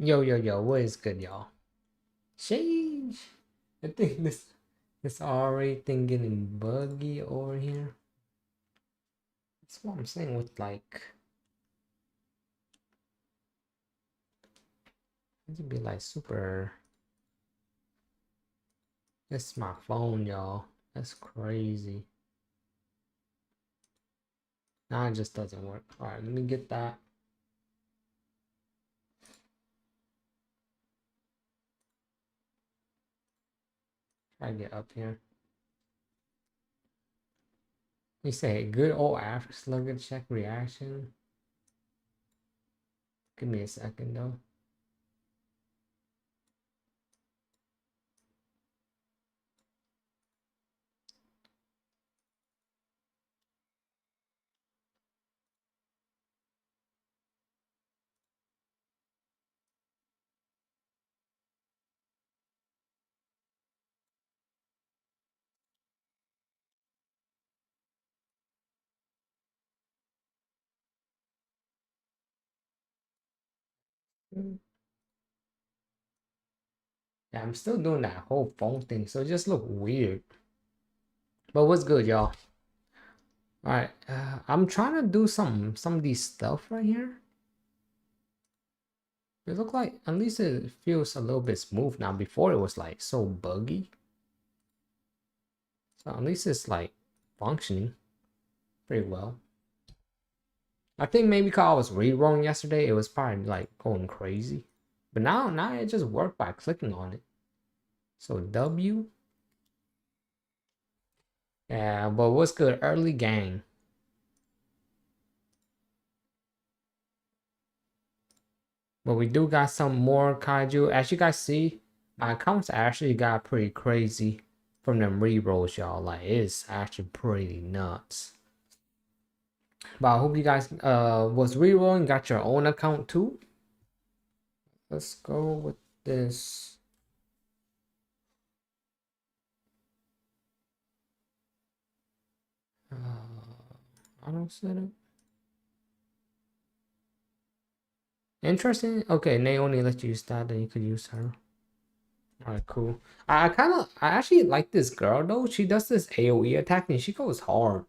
Yo, what is good, y'all? Sheesh. I think this already thing getting buggy over here. That's what I'm saying with like it would be like super. This is my phone, y'all. That's crazy. Now it just doesn't work. Alright, let me get that. Try to get up here. You say good old after slugger check reaction. Give me a second though. Yeah, I'm still doing that whole phone thing, so it just look weird. But what's good, y'all? All right, I'm trying to do some of these stuff right here. It look like at least it feels a little bit smooth now. Before it was like so buggy. So at least it's like functioning pretty well. I think maybe because I was re-rolling yesterday, it was probably like going crazy. But now it just worked by clicking on it. So W. Yeah, but what's good? Early gang. But we do got some more kaiju. As you guys see, my accounts actually got pretty crazy from them re-rolls, y'all. Like it's actually pretty nuts. But I hope you guys was re-rolling, got your own account too. Let's go with this. Auto setup. Interesting. Okay, Naomi let you use that, then you could use her. Alright, cool. I actually like this girl though. She does this AoE attack and she goes hard.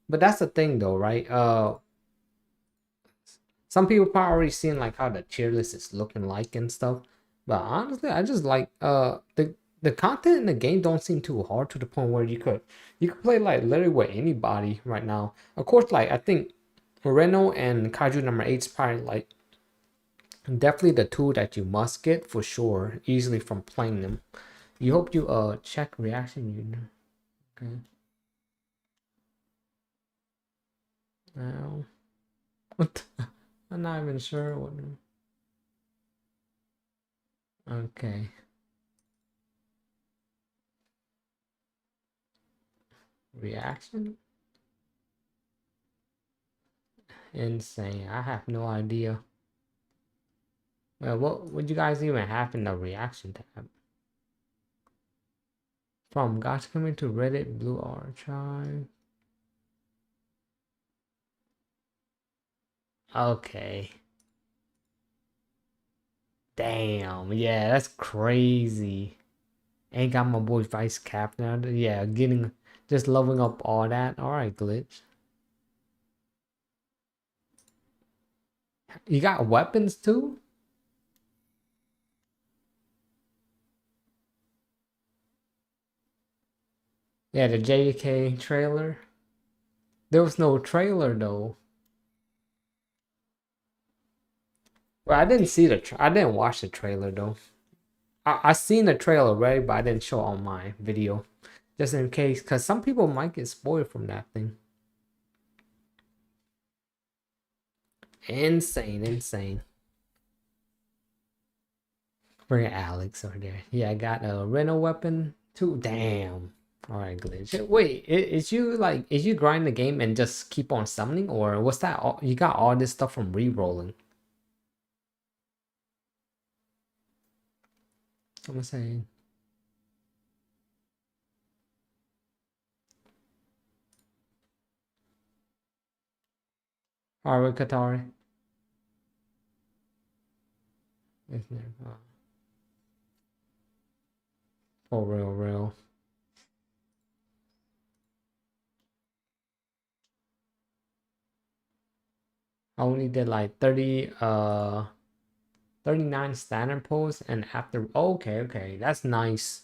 But that's the thing though, right? Some people probably already seen like how the tier list is looking like and stuff. But honestly, I just like the content in the game don't seem too hard to the point where you could play like literally with anybody right now. Of course, like I think Reno and Kaiju number 8 is probably like definitely the two that you must get for sure, easily from playing them. You hope you check reaction unit. Okay. Now what I'm not even sure what. Okay. Reaction? Insane. I have no idea. Well, what would you guys even have in the reaction tab? From Gotcha coming to Reddit Blue Archive. Okay. Damn. Yeah, that's crazy. Ain't got my boy Vice Cap now. Yeah, getting just loving up all that. Alright, glitch. You got weapons too? Yeah, the JJK trailer. There was no trailer though. Well, I didn't see I didn't watch the trailer though. I seen the trailer already, but I didn't show on my video. Just in case, because some people might get spoiled from that thing. Insane. Bring Alex over there. Yeah, I got a rental weapon too. Damn. Alright, glitch. Wait, is you grind the game and just keep on summoning, or what's that? You got all this stuff from re-rolling. Someone saying. Alright, Katari. For real. I only did like 39 standard pulls, and after okay, that's nice.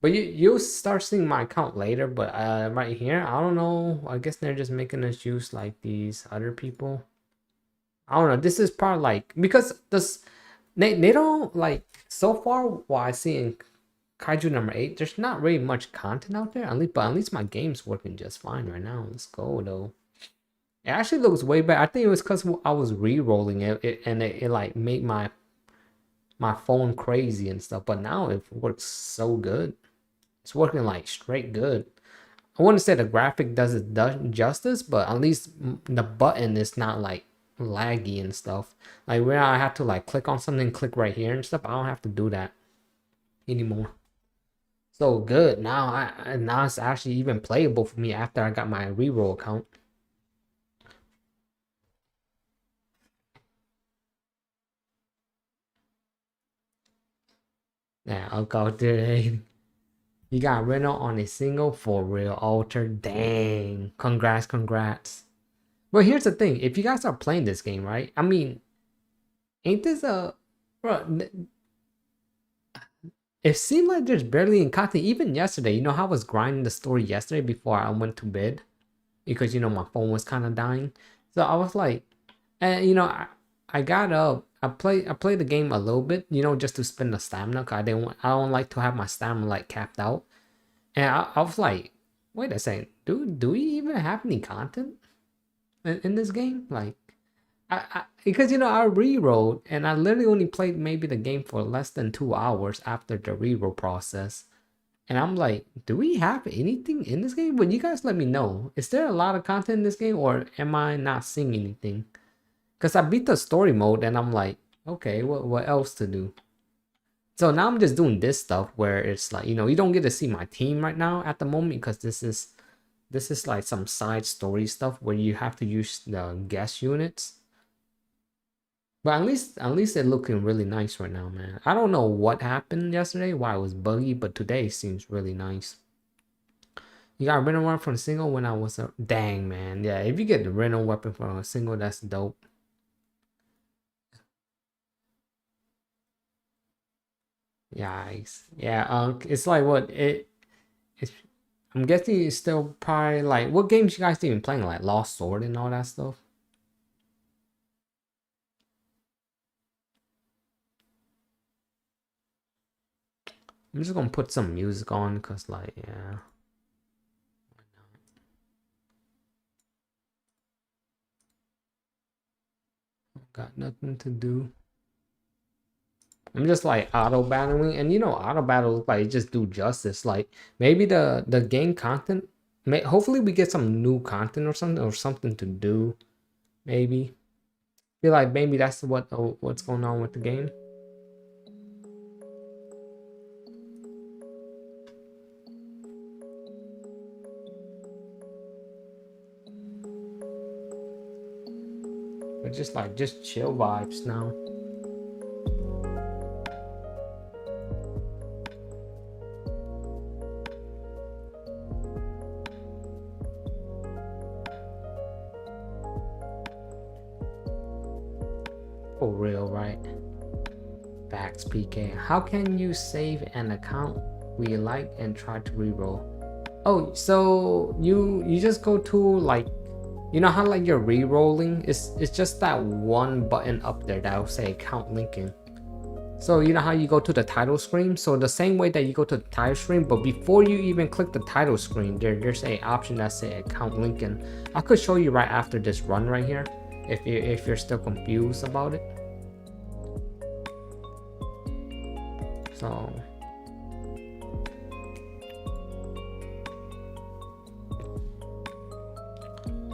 But you'll start seeing my account later, but right here, I don't know. I guess they're just making us use like these other people. I don't know. This is probably like because this they don't like so far what I see in Kaiju number 8, there's not really much content out there. At least my game's working just fine right now. Let's go though. It actually looks way better. I think it was because I was re-rolling it, and it like made my phone crazy and stuff. But now it works so good. It's working like straight good. I wouldn't say the graphic does justice, but at least the button is not like laggy and stuff. Like where I have to like click on something, click right here and stuff. I don't have to do that anymore. So good. Now it's actually even playable for me after I got my reroll account. Yeah, I'll go today. You got Reno on a single for real alter. Dang. Congrats. But here's the thing. If you guys are playing this game, right? I mean, ain't this a... Bro, it seemed like there's barely any content. Even yesterday, you know how I was grinding the story yesterday before I went to bed? Because, you know, my phone was kind of dying. So I was like... And, you know, I got up. I played the game a little bit, you know, just to spend the stamina. Cause I don't like to have my stamina like capped out. And I was like, wait a second, do we even have any content in this game? Like, because you know I rerolled and I literally only played maybe the game for less than 2 hours after the reroll process. And I'm like, do we have anything in this game? But you guys let me know. Is there a lot of content in this game, or am I not seeing anything? Because I beat the story mode and I'm like, okay, what else to do? So now I'm just doing this stuff where it's like, you know, you don't get to see my team right now at the moment because this is like some side story stuff where you have to use the guest units. But at least they're looking really nice right now, man. I don't know what happened yesterday, why it was buggy, but today seems really nice. You got a rental weapon from a single when I was a... Dang, man. Yeah, if you get the rental weapon from a single, that's dope. Yikes. Yeah, it's like what it's I'm guessing it's still probably like what games you guys even playing, like Lost Sword and all that stuff. I'm just gonna put some music on because like yeah. Got nothing to do. I'm just like auto battling, and you know auto battle like just do justice. Like maybe the game content, hopefully we get some new content or something to do. Maybe feel like maybe that's what's going on with the game. But just chill vibes now. For real, right? Facts, PK. How can you save an account we like and try to reroll? Oh, so you just go to like, you know how like you're re-rolling? It's just that one button up there that will say account linking. So you know how you go to the title screen? So the same way that you go to the title screen, but before you even click the title screen, there's a option that say account linking. I could show you right after this run right here, if you're still confused about it. So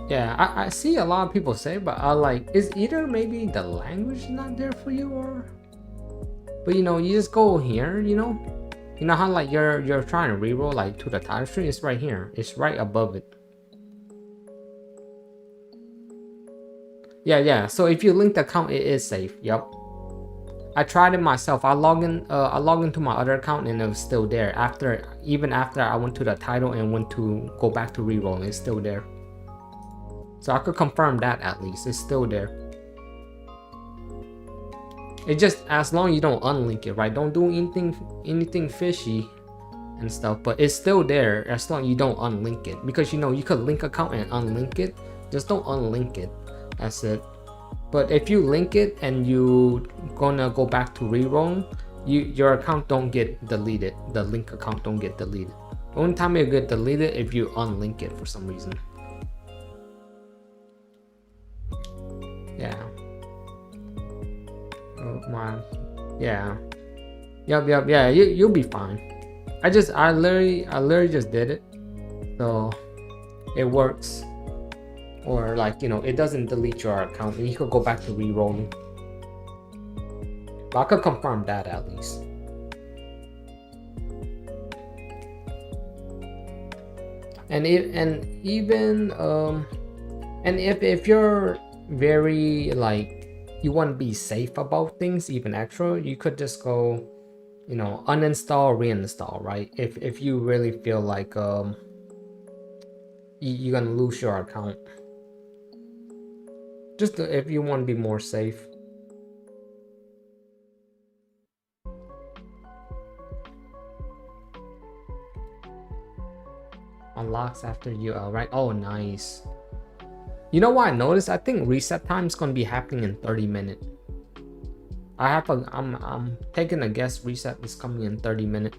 yeah, I see a lot of people say, but I like, it's either maybe the language not there for you, or but you know, you just go here, you know how like you're trying to reroll like to the title screen. It's right here, it's right above it. Yeah, so if you link the account, it is safe. Yep. I tried it myself. I log into my other account and it was still there. Even after I went to the title and went to go back to reroll, it's still there. So I could confirm that at least. It's still there. It just, as long as you don't unlink it, right? Don't do anything fishy and stuff, but it's still there as long as you don't unlink it. Because you could link account and unlink it. Just don't unlink it. That's it. But if you link it and you gonna go back to reroll, your account don't get deleted. The link account don't get deleted. The only time it get deleted if you unlink it for some reason. Yeah. Oh my. Yeah. Yep. Yeah. You'll be fine. I literally just did it, so it works. Or like, it doesn't delete your account and you could go back to re-rolling. But I could confirm that at least. And if you're very like, you want to be safe about things even extra, you could just go, uninstall, reinstall, right? If you really feel like you're gonna lose your account. Just if you want to be more safe. Unlocks after you right? Oh, nice. You know what I noticed? I think reset time is gonna be happening in 30 minutes. I'm taking a guess reset is coming in 30 minutes.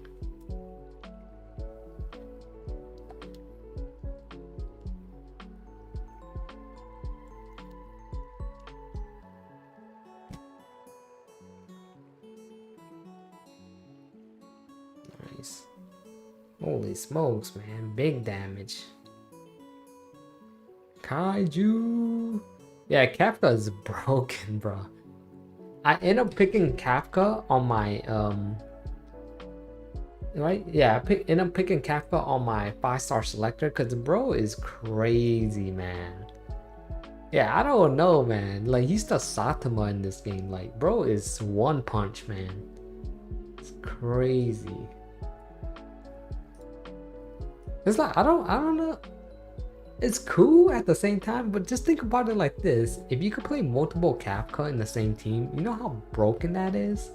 Nice. Holy smokes, man. Big damage. Kaiju. Yeah, Kafka is broken, bro. I end up picking Kafka on my right? Yeah, end up picking Kafka on my 5-star selector because bro is crazy, man. Yeah, I don't know, man. Like, he's the Satama in this game. Like, bro is one punch, man. It's crazy. It's like, I don't know. It's cool at the same time, but just think about it like this. If you could play multiple Kafka in the same team, you know how broken that is?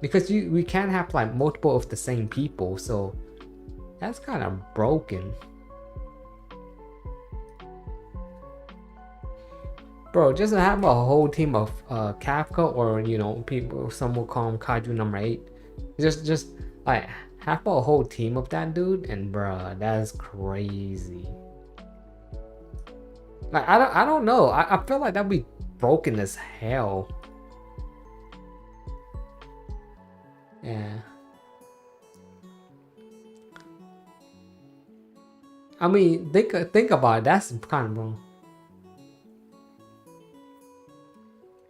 Because we can't have like multiple of the same people, so that's kind of broken. Bro, just have a whole team of Kafka, or people, some will call him Kaiju number 8. Just like have a whole team of that dude, and bruh, that's crazy. Like, I don't know. I feel like that'd be broken as hell. Yeah. I mean, think about it. That's kind of wrong.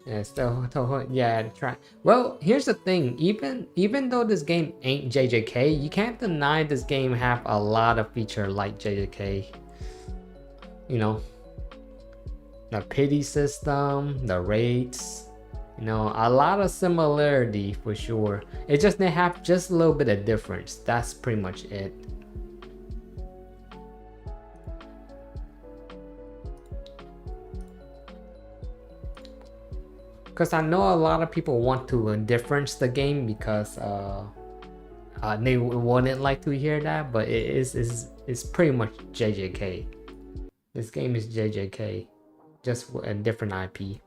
Yeah, still, yeah, try. Well, here's the thing. Even though this game ain't JJK, you can't deny this game have a lot of feature like JJK. The pity system, the rates, a lot of similarity for sure. It just they have just a little bit of difference. That's pretty much it. Because I know a lot of people want to difference the game because they wouldn't like to hear that, but it's pretty much JJK. This game is JJK, just a different IP.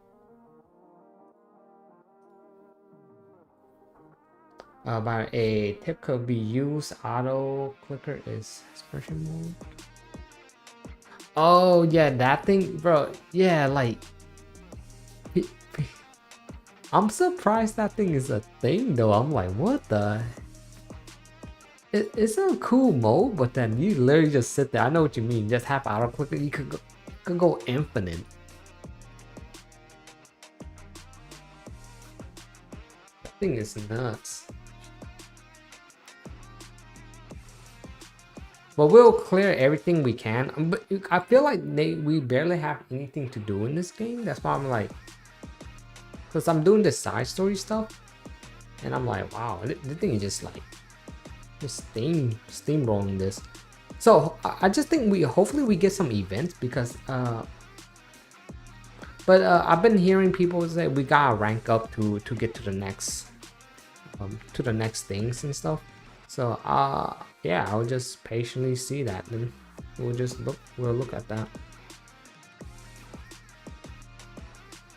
About a tip could be used. Auto clicker is expression mode. Oh yeah, that thing, bro. Yeah, like I'm surprised that thing is a thing though. I'm like, what the? It's a cool mode, but then you literally just sit there. I know what you mean. Just have auto clicker. You could go infinite. That thing is nuts. But we'll clear everything we can. But I feel like we barely have anything to do in this game. That's why I'm like, because I'm doing the side story stuff. And I'm like, wow, the thing is just like just steamrolling this. So I just think hopefully we get some events because I've been hearing people say we gotta rank up to get to the next things and stuff. So yeah, I'll just patiently see that, then we'll look at that.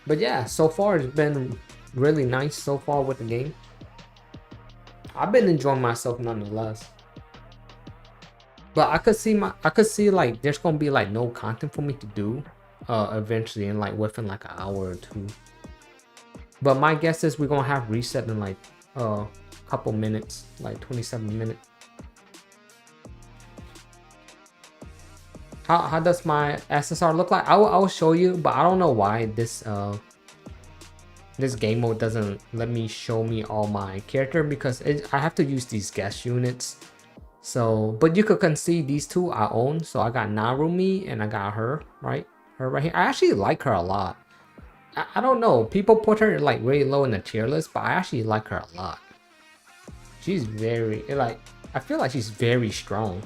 But yeah, so far it's been really nice so far with the game. I've been enjoying myself nonetheless. But I could see like there's gonna be like no content for me to do eventually, and like within like an hour or two. But my guess is we're gonna have reset in like a couple minutes, like 27 minutes. How does my SSR look like? I will show you, but I don't know why this game mode doesn't let me show me all my character, because I have to use these guest units. So, but you can see these two I own. So I got Narumi and I got her right here. I actually like her a lot. I don't know, people put her like really low in the tier list, but I actually like her a lot. She's very like, I feel like she's very strong.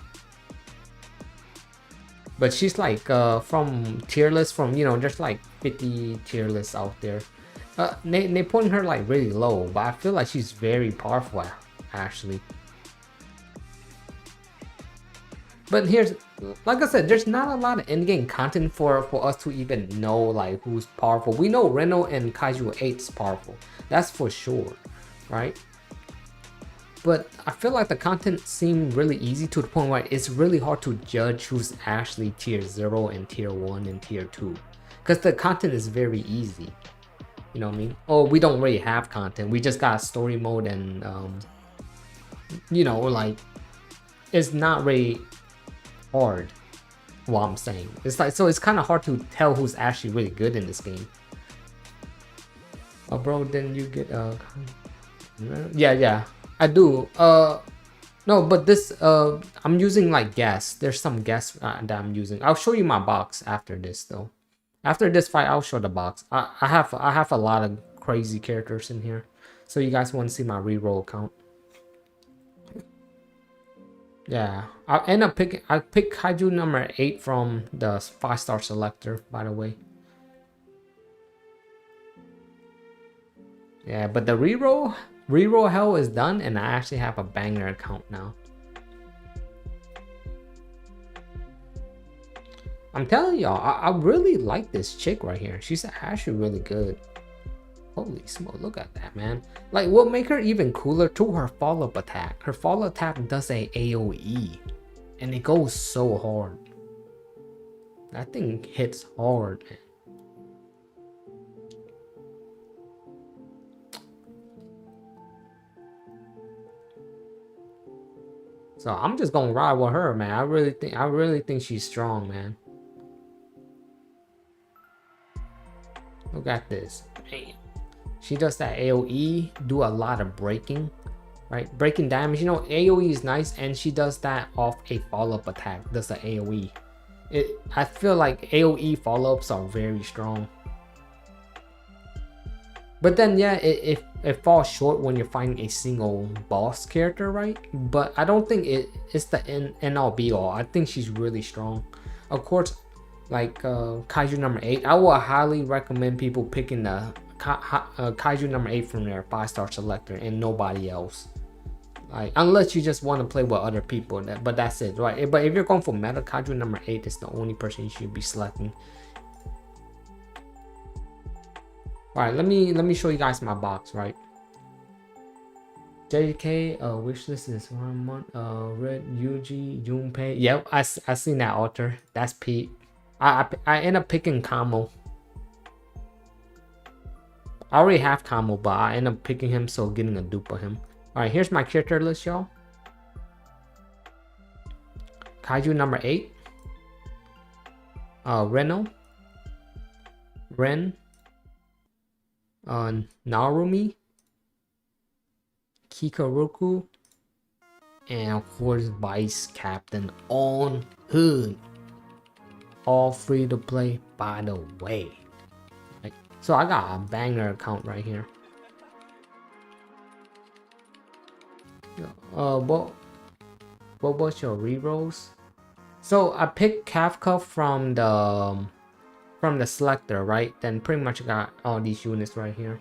But she's like from tier list from, you know, there's like 50 tier lists out there. They putting her like really low, but I feel like she's very powerful actually. But here's, like I said, there's not a lot of in-game content for us to even know like who's powerful. We know Reno and Kaiju 8 is powerful, that's for sure, right? But I feel like the content seemed really easy to the point where it's really hard to judge who's actually tier 0 and tier 1 and tier 2. Because the content is very easy. You know what I mean? Oh, we don't really have content. We just got story mode and, you know, like, it's not really hard, what I'm saying. It's like, so it's kind of hard to tell who's actually really good in this game. Oh, bro, then you get, yeah. I do. No, but this I'm using like gas. There's some gas that I'm using. I'll show you my box after this though. After this fight, I'll show the box. I have a lot of crazy characters in here, so you guys want to see my reroll count. Yeah, I picked Kaiju number 8 from the 5-star selector, by the way. Yeah, but the reroll hell is done, and I actually have a banger account now. I'm telling y'all, I really like this chick right here. She's actually really good. Holy smoke, look at that, man. Like, what make her even cooler to her follow-up attack. Her follow-up attack does a AoE, and it goes so hard. That thing hits hard, man. So I'm just gonna ride with her, man. I really think she's strong, man. Look at this. Bam. She does that AoE, do a lot of breaking, right? Breaking damage. You know, AoE is nice, and she does that off a follow-up attack. Does the AoE. I feel like AoE follow-ups are very strong. But then, yeah, it falls short when you're fighting a single boss character, right? But I don't think it's the end all be all. I think she's really strong. Of course, like Kaiju number 8, I will highly recommend people picking the Kaiju number 8 from their 5-star selector and nobody else. Like, unless you just want to play with other people, but that's it, right? But if you're going for meta, Kaiju number 8 is the only person you should be selecting. All right, let me show you guys my box, right? JJK wishlist is 1 month. Red Yuji Junpei. Yep, I seen that altar. That's Pete. I end up picking Kamo. I already have Kamo, but I end up picking him, so getting a dupe of him. All right, here's my character list, y'all. Kaiju number 8. Reno. Ren. Narumi, Kikaroku, and of course Vice Captain on Hood. All free to play, by the way. Right. So I got a banger account right here. What was your rerolls? So I picked Kafka from the selector, right? Then pretty much got all these units right here.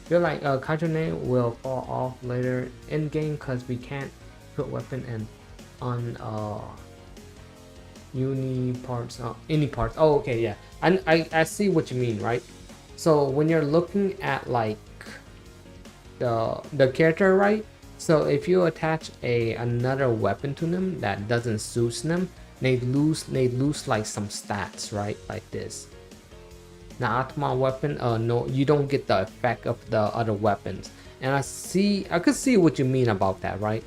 Feel like Kaiju name will fall off later in game because we can't put weapon and on uni parts, any parts. Oh, okay, yeah. I see what you mean, right? So when you're looking at like the character, right? So if you attach another weapon to them that doesn't suit them, they lose like some stats, right? Like this. Now Atma weapon, no, you don't get the effect of the other weapons. And I could see what you mean about that, right?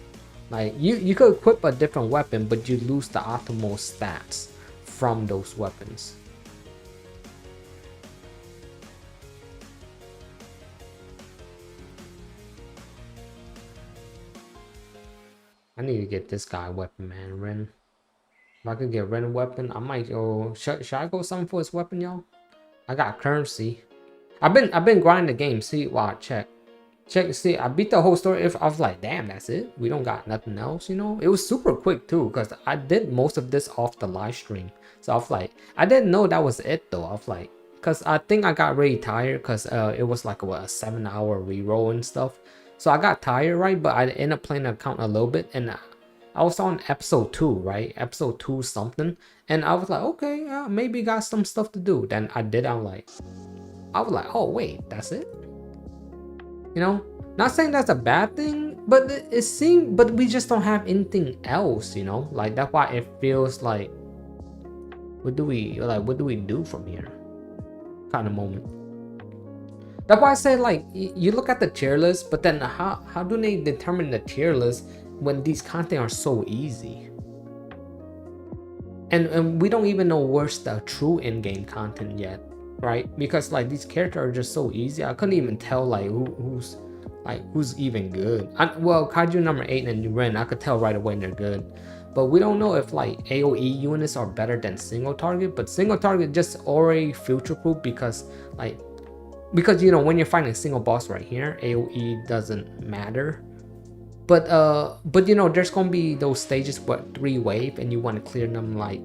Like you could equip a different weapon, but you lose the optimal stats from those weapons. I need to get this guy weapon, man. Ren. If I could get Ren weapon, I might go. Should I go something for his weapon, y'all? I got currency. I've been grinding the game. See, wow, check. See, I beat the whole story. If I was like, damn, that's it. We don't got nothing else, you know. It was super quick too, because I did most of this off the live stream. So I was like, I didn't know that was it though. I was like, because I think I got really tired because it was like a 7-hour reroll and stuff. So I got tired, right? But I ended up playing the account a little bit, and I was on episode 2, right? Episode 2 something, and I was like, okay, maybe got some stuff to do. Then I did. I was like, oh wait, that's it. You know, not saying that's a bad thing, but it seemed, but we just don't have anything else, you know. Like that's why it feels like, what do we do from here? Kind of moment. That's why I say, like, you look at the tier list, but then how do they determine the tier list when these content are so easy? And we don't even know where's the true in-game content yet, right? Because like these characters are just so easy. I couldn't even tell like who's even good. Well, Kaiju number 8 and Ren, I could tell right away they're good. But we don't know if like AoE units are better than single target, but single target just already future proof because you know, when you're fighting a single boss right here, AoE doesn't matter. But you know, there's gonna be those stages what 3 wave and you want to clear them like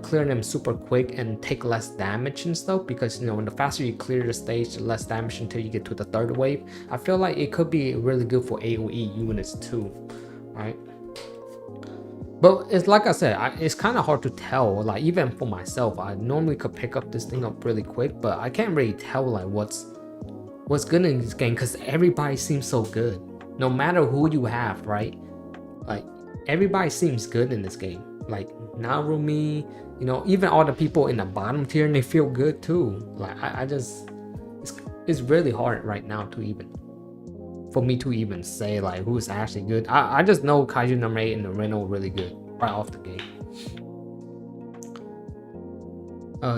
clear them super quick and take less damage and stuff, because you know, the faster you clear the stage, the less damage until you get to the 3rd wave. I feel like it could be really good for AoE units too, right? But it's like I said, it's kind of hard to tell. Like even for myself, I normally could pick up this thing up really quick, but I can't really tell like what's good in this game because everybody seems so good. No matter who you have, right? Like everybody seems good in this game. Like Narumi, you know, even all the people in the bottom tier, and they feel good too. Like I just, it's really hard right now to even, for me to even say like who's actually good. I just know Kaiju number 8 and the Reno really good right off the gate.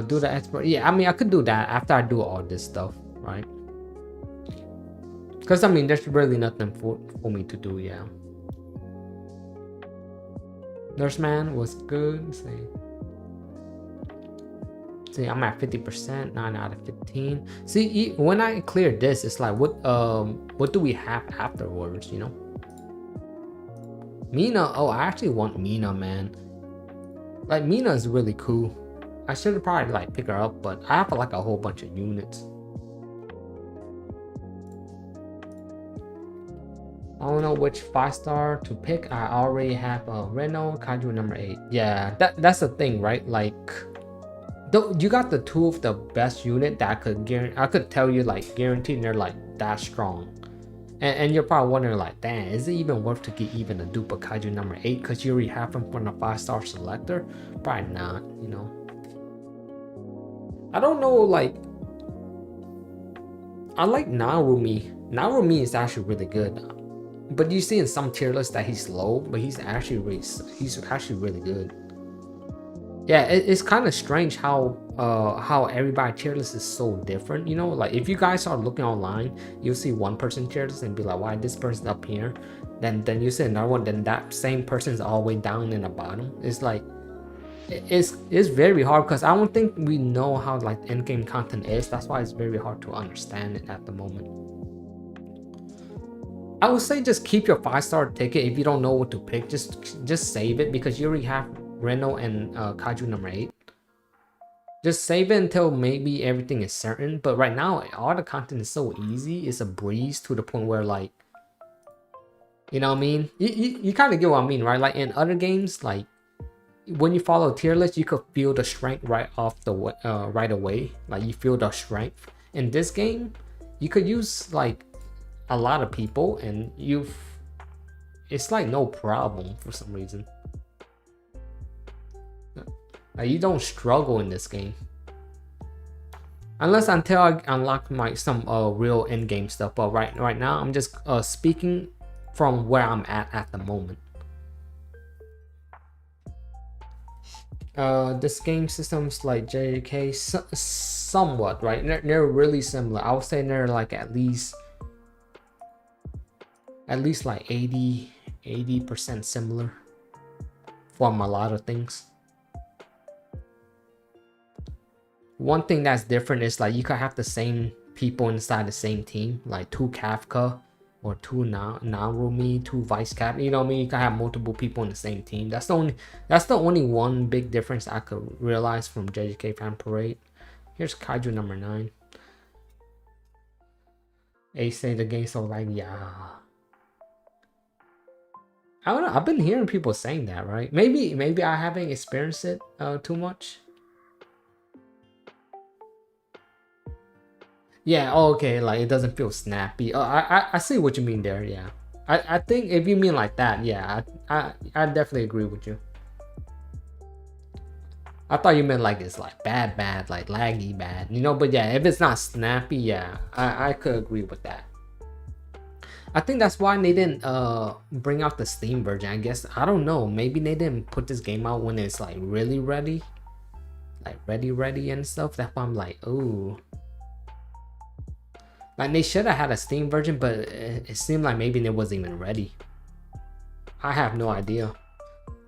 Do the expert. Yeah, I mean I could do that after I do all this stuff, right? Because I mean there's really nothing for me to do. Yeah, Nurseman was good. See, I'm at 50%, 9 out of 15. See, when I clear this, it's like what do we have afterwards, you know? Mina, oh, I actually want Mina, man. Like Mina is really cool. I should have probably like pick her up, but I have like a whole bunch of units. I don't know which 5-star to pick. I already have Reno, Kaiju number 8. Yeah, that's the thing, right? Like, you got the 2 of the best unit that I could tell you like guaranteed they're like that strong. And you're probably wondering like, damn, is it even worth to get even a dupe of Kaiju number 8 because you already have them from the 5-star selector? Probably not, you know. I don't know, like, I like Narumi. Narumi is actually really good. But you see in some tier lists that he's low, but he's actually really good. Yeah, it's kind of strange how everybody tier list is so different, you know. Like if you guys are looking online, you'll see one person tier list and be like, why this person up here? Then you see another one, then that same person's all the way down in the bottom. It's like it's very hard because I don't think we know how like in-game content is. That's why it's very hard to understand it at the moment. I would say just keep your 5-star ticket. If you don't know what to pick, just save it, because you already have Reno and Kaiju number 8. Just save it until maybe everything is certain. But right now, all the content is so easy. It's a breeze to the point where, like, you know what I mean? You kind of get what I mean, right? Like in other games, like when you follow tier list, you could feel the strength right off the right away. Like you feel the strength. In this game, you could use like a lot of people, and it's like no problem for some reason. Like you don't struggle in this game, unless until I unlock some real end game stuff. But right now, I'm just speaking from where I'm at the moment. This game system's like JJK somewhat, right? They're really similar. I would say they're like at least like 80% similar from a lot of things. One thing that's different is like you could have the same people inside the same team, like 2 Kafka or 2 Narumi, 2 Vice Cap. You know what I mean? You can have multiple people in the same team. That's the only one big difference I could realize from JJK Fan Parade. Here's Kaiju number 9. They say the game so like, yeah. I don't know. I've been hearing people saying that, right? Maybe I haven't experienced it too much. Yeah, okay, like it doesn't feel snappy. Oh, I see what you mean there, yeah. I think if you mean like that, yeah, I definitely agree with you. I thought you meant like it's like bad, like laggy bad, you know, but yeah, if it's not snappy, yeah, I could agree with that. I think that's why they didn't bring out the Steam version. I guess, I don't know, maybe they didn't put this game out when it's like really ready. Like ready and stuff. That's why I'm like, ooh. Like they should have had a Steam version, but it seemed like maybe it wasn't even ready. I have no idea.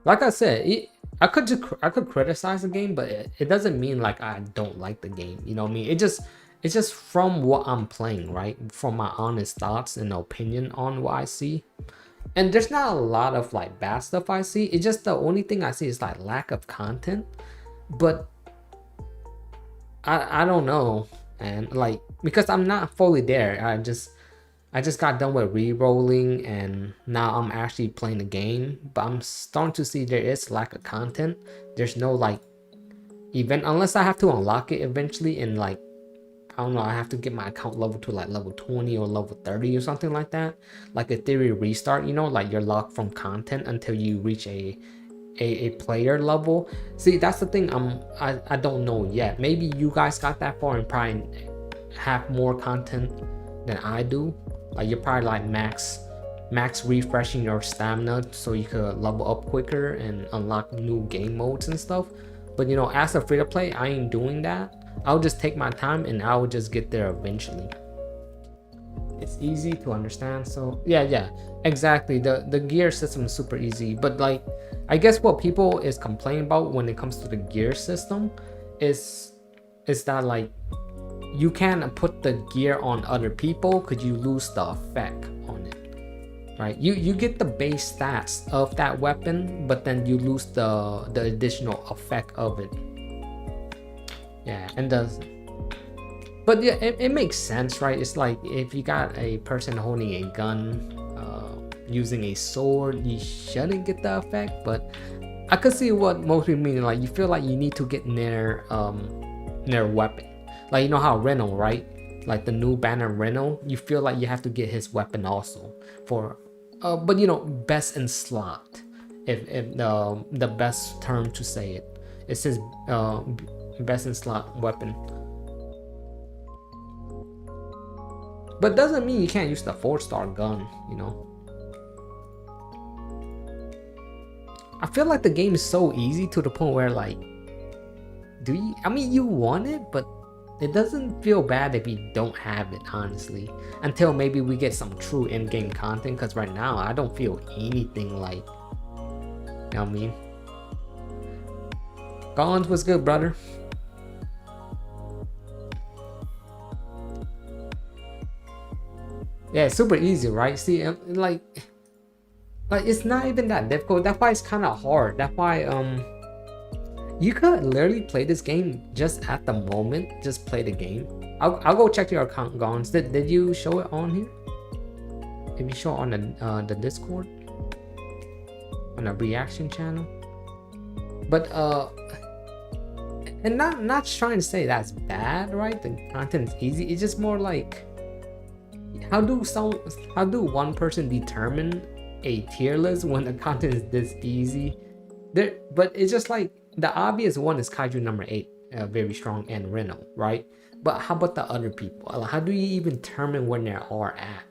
Like I said, I could criticize the game, but it doesn't mean like I don't like the game. You know what I mean? It's just from what I'm playing, right? From my honest thoughts and opinion on what I see. And there's not a lot of like bad stuff I see. It's just the only thing I see is like lack of content. But I don't know. And like, because I'm not fully there, I just got done with re-rolling, and now I'm actually playing the game, but I'm starting to see there is lack of content. There's no like event, unless I have to unlock it eventually, and like, I don't know, I have to get my account level to like level 20 or level 30 or something like that, like a theory restart, you know, like you're locked from content until you reach a player level. See, that's the thing, I don't know yet. Maybe you guys got that far and probably have more content than I do. Like you're probably like max refreshing your stamina so you could level up quicker and unlock new game modes and stuff. But you know, as a free to play, I ain't doing that. I'll just take my time and I'll just get there eventually. It's easy to understand. So yeah, exactly. The gear system is super easy, but like, I guess what people is complaining about when it comes to the gear system is that like you can't put the gear on other people because you lose the effect on it, right? You get the base stats of that weapon, but then you lose the additional effect of it. Yeah, and but yeah, it makes sense, right? It's like if you got a person holding a gun using a sword, you shouldn't get the effect. But I could see what most people mean. Like you feel like you need to get near weapon. Like you know how Reno, right? Like the new banner Reno, you feel like you have to get his weapon also for but you know, best in slot, if the best term to say it. It says best in slot weapon. But doesn't mean you can't use the 4-star gun, you know. I feel like the game is so easy to the point where like, I mean, you want it, but it doesn't feel bad if you don't have it, honestly. Until maybe we get some true in-game content, because right now I don't feel anything like, you know what I mean? Collins, what's good, brother? Yeah, it's super easy, right? See, like it's not even that difficult. That's why it's kind of hard. That's why you could literally play this game just at the moment. Just play the game. I'll go check your account, Gons. Did you show it on here? If you show on the Discord, on the reaction channel. But and not trying to say that's bad, right? The content is easy. It's just more like, how do one person determine a tier list when the content is this easy? But it's just like the obvious one is Kaiju number 8, very strong, and Reno, right? But how about the other people? How do you even determine when they are at?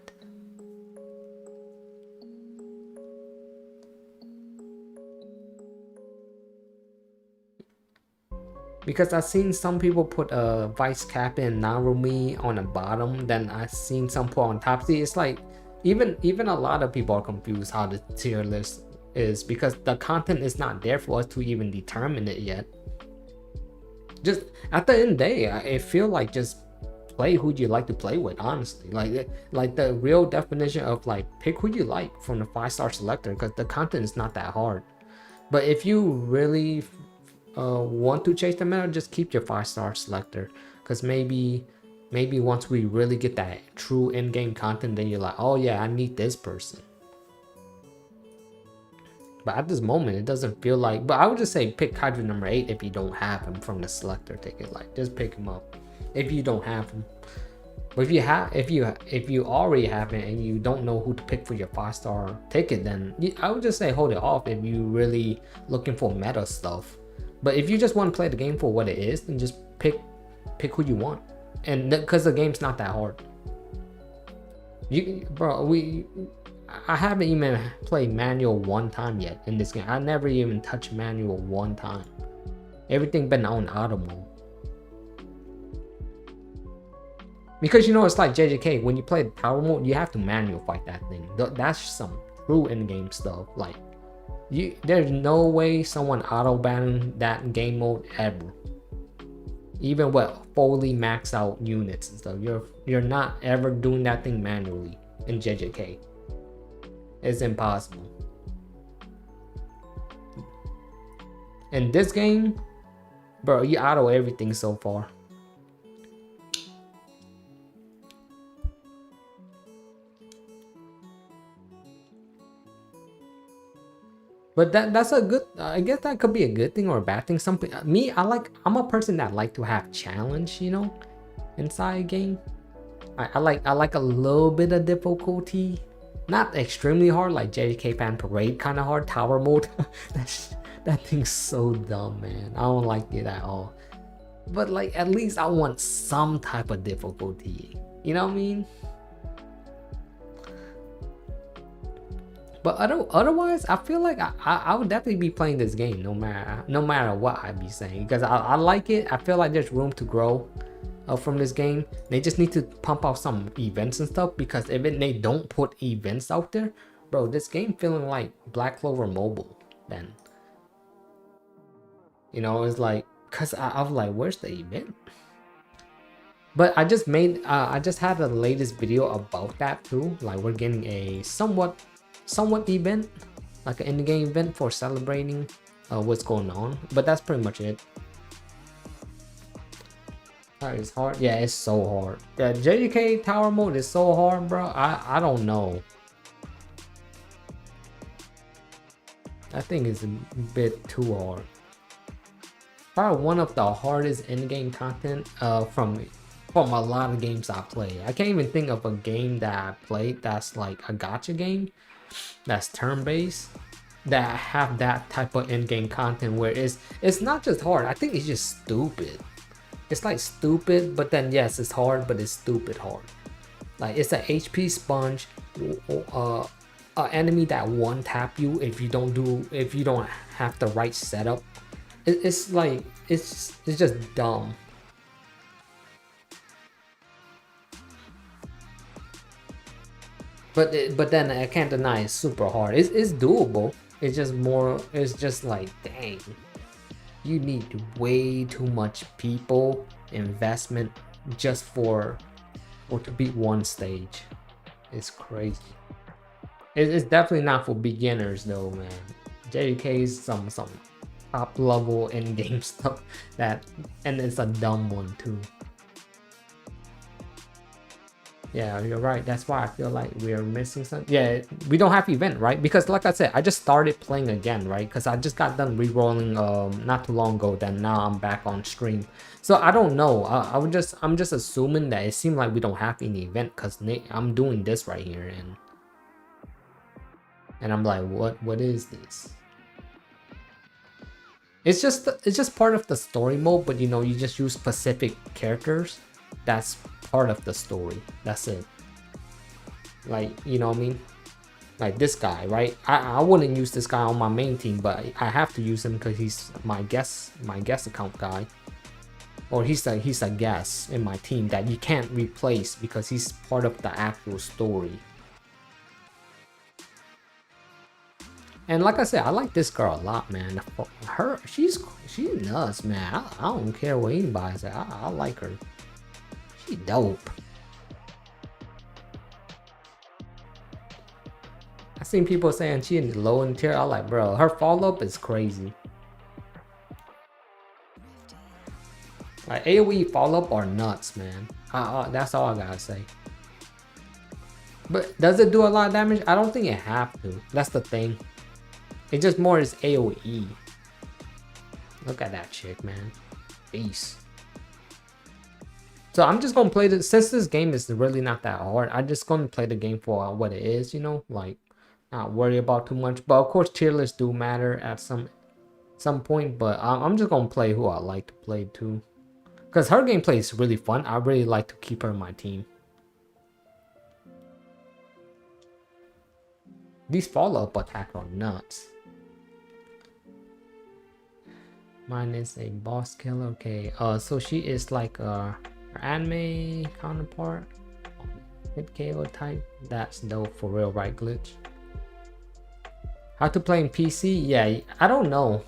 Because I've seen some people put Vice Cap and Narumi on the bottom, then I've seen some put on top. See, it's like even a lot of people are confused how the tier list is, because the content is not there for us to even determine it yet. Just at the end of the day, I feel like just play who you like to play with, honestly. Like the real definition of like, pick who you like from the 5-star selector, because the content is not that hard. But if you really want to chase the meta, just keep your 5-star selector, because maybe once we really get that true in-game content, then you're like, oh yeah, I need this person. But at this moment, it doesn't feel like. But I would just say pick Kaiju number 8 if you don't have him from the selector ticket. Like, just pick him up if you don't have him. But if you already have it and you don't know who to pick for your 5-star ticket, then I would just say hold it off if you really looking for meta stuff. But if you just want to play the game for what it is, then just pick who you want. And because the game's not that hard. I haven't even played manual one time yet in this game. I never even touched manual one time. Everything been on auto mode. Because it's like JJK, when you play the power mode, you have to manual fight that thing. That's some true in-game stuff. Like, there's no way someone auto banning that game mode ever. Even with fully maxed out units and stuff, you're not ever doing that thing manually in JJK. It's impossible. In this game, bro, you auto everything so far. But that's a good, I guess that could be a good thing or a bad thing. I'm a person that like to have challenge, inside a game. I like a little bit of difficulty. Not extremely hard, like JJKPPjapan Parade kind of hard, tower mode. That thing's so dumb, man. I don't like it at all. But like, at least I want some type of difficulty. You know what I mean? But otherwise, I feel like I would definitely be playing this game no matter what I be saying, because I like it. I feel like there's room to grow from this game. They just need to pump out some events and stuff, because if they don't put events out there, bro, this game feeling like Black Clover Mobile then. It's like, because I was like, where's the event? But I just had the latest video about that too. Like, we're getting a somewhat event, like an in-game event for celebrating what's going on. But that's pretty much it. It's hard. Yeah, it's so hard. Yeah, JJK tower mode is so hard, bro. I don't know. I think it's a bit too hard. Probably one of the hardest in-game content from a lot of games I play. I can't even think of a game that I played that's like a gacha game that's turn-based that have that type of in-game content where it's not just hard. I think it's just stupid. It's like stupid, but then yes, it's hard, but it's stupid hard. Like, it's an HP sponge, an enemy that one tap you if you don't have the right setup. It's like, it's just dumb. But then I can't deny it's super hard. It's doable. It's just like, dang. You need way too much people investment just for to beat one stage. It's crazy. It's definitely not for beginners though, man. JJK is some top level in game stuff that, and it's a dumb one too. Yeah, you're right. That's why I feel like we're missing something. Yeah, we don't have event, right? Because like I said, I just started playing again, right? Because I just got done re-rolling not too long ago. Then now I'm back on stream, so I don't know. I'm just assuming that it seemed like we don't have any event because I'm doing this right here, and I'm like, what is this? It's just part of the story mode, but you know, you just use specific characters. That's part of the story. That's it. Like, you know what I mean? Like this guy, right? I wouldn't use this guy on my main team, but I have to use him because he's my guest account guy. Or he's a guest in my team that you can't replace because he's part of the actual story. And like I said, I like this girl a lot, man. She's nuts, man. I don't care what anybody says. I like her. She dope. I seen people saying she in the low end tier. I'm like, bro, her follow up is crazy. Like AoE follow up are nuts, man. That's all I gotta say. But does it do a lot of damage? I don't think it have to. That's the thing. It just more is AoE. Look at that chick, man. Beast. So I'm just gonna play this, since this game is really not that hard. I'm just gonna play the game for what it is, you know, like not worry about too much. But of course, tier lists do matter at some point. But I'm just gonna play who I like to play too, because her gameplay is really fun. I really like to keep her in my team. These follow-up attacks are nuts. Mine is a boss killer. Okay, so she is like her anime counterpart, hit KO type. That's dope for real, right, Glitch? How to play in PC? Yeah, I don't know.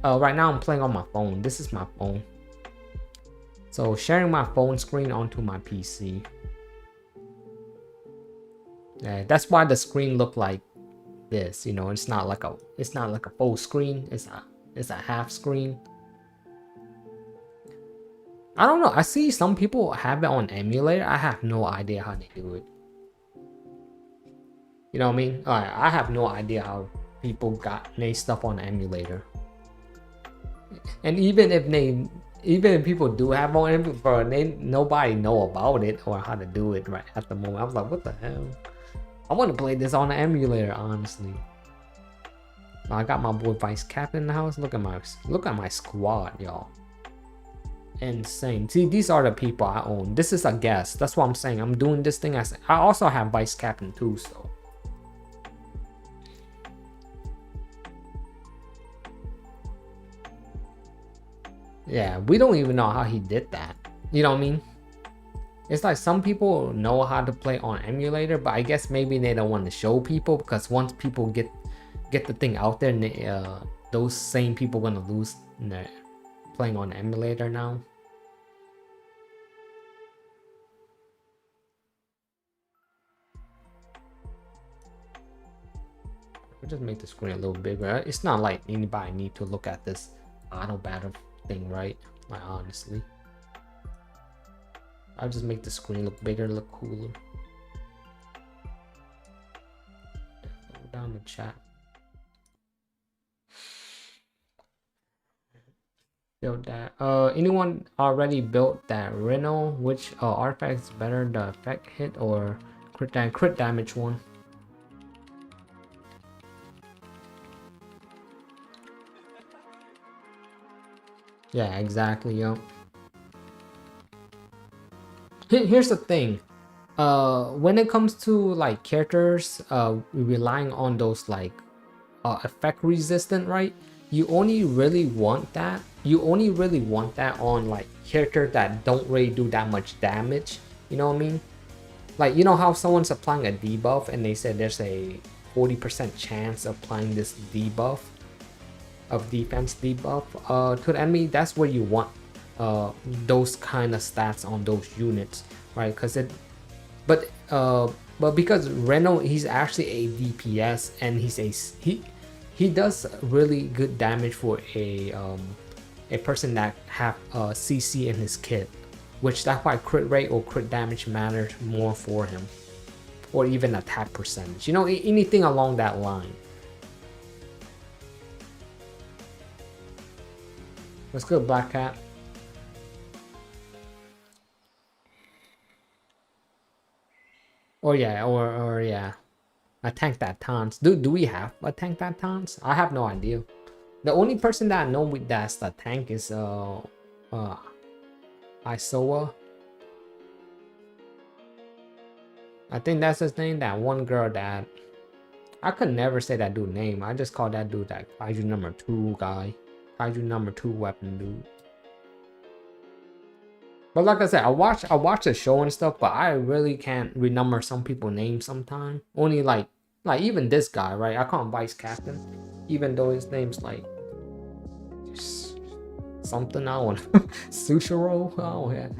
Right now I'm playing on my phone. This is my phone. So sharing my phone screen onto my PC. Yeah, that's why the screen look like this. You know, it's not like a full screen. It's a half screen. I don't know. I see some people have it on emulator. I have no idea how they do it. You know what I mean? I have no idea how people got their stuff on emulator. And even if people do have on emulator, nobody know about it or how to do it right at the moment. I was like, what the hell? I want to play this on the emulator, honestly. I got my boy Vice Captain in the house. Look at my squad, y'all. Insane. See, these are the people I own. This is a guest. That's what I'm saying. I'm doing this thing as I also have Vice Captain too, so. Yeah, we don't even know how he did that. You know what I mean? It's like some people know how to play on emulator, but I guess maybe they don't want to show people, because once people get the thing out there, and those same people gonna lose playing on emulator now. We'll just make the screen a little bigger. It's not like anybody need to look at this auto battle thing, right? Like, honestly, I'll just make the screen look bigger, look cooler. Down the chat. Built that. Anyone already built that Reno? Which artifact is better, the effect hit or crit damage one? Yeah, exactly, yo. Here's the thing. When it comes to like characters, relying on those like effect resistant, right? You only really want that. You only really want that on like characters that don't really do that much damage. You know what I mean? Like, you know how someone's applying a debuff and they said there's a 40% chance of applying this debuff of defense debuff to the enemy. That's where you want those kind of stats on those units, right? Because it, but But because Reno, he's actually a DPS, and he does really good damage for a person that have CC in his kit, which that's why crit rate or crit damage matters more for him, or even attack percentage. You know, anything along that line. Let's go, Black Cat. Or yeah, or yeah, a tank that taunts. Do we have a tank that taunts? I have no idea. The only person that I know with that's the tank is Isoa. I think that's his name. That one girl that I could never say that dude name. I just call that dude that Kaiju number 2 guy. Kaiju number 2 weapon dude. But like I said, I watch the show and stuff, but I really can't remember some people's names sometimes. Only like even this guy, right? I call him Vice Captain, even though his name's like something. I don't Sushiro. Oh yeah,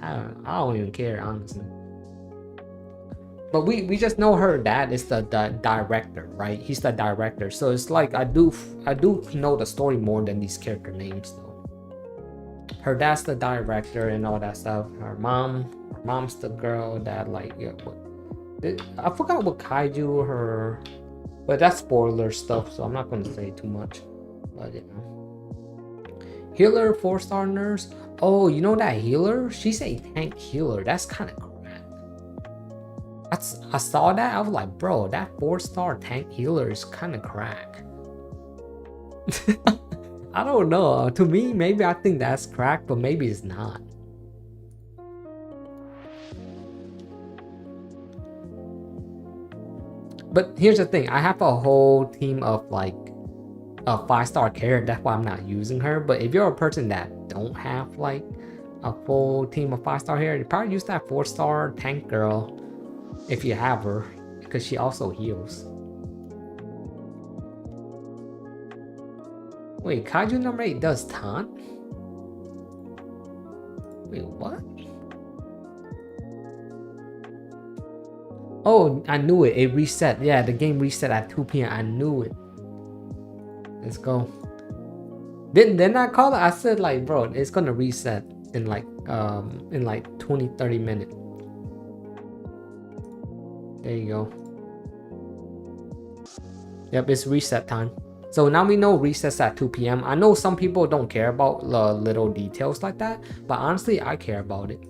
I don't even care, honestly. But we just know her dad is the director, right? He's the director, so it's like I do know the story more than these character names though. Her dad's the director and all that stuff. Her mom's the girl that like, yeah, I forgot what kaiju her, but that's spoiler stuff, so I'm not gonna say too much. But yeah. Healer, 4-star nurse. Oh, you know that healer? She's a tank healer. That's kind of crack. I saw that. I was like, bro, that 4-star tank healer is kind of crack. I don't know. To me, maybe I think that's crack, but maybe it's not. But here's the thing. I have a whole team of like a 5-star character. That's why I'm not using her. But if you're a person that don't have like a full team of 5-star here, you probably use that 4-star tank girl if you have her, because she also heals. Wait, Kaiju number 8 does taunt? Wait, what? Oh, I knew it. It reset. Yeah, the game reset at 2 p.m. I knew it. Let's go. Didn't I call it? I said like, bro, it's gonna reset in like 20-30 minutes. There you go. Yep, it's reset time. So now we know resets at 2 p.m. I know some people don't care about the little details like that, but honestly, I care about it.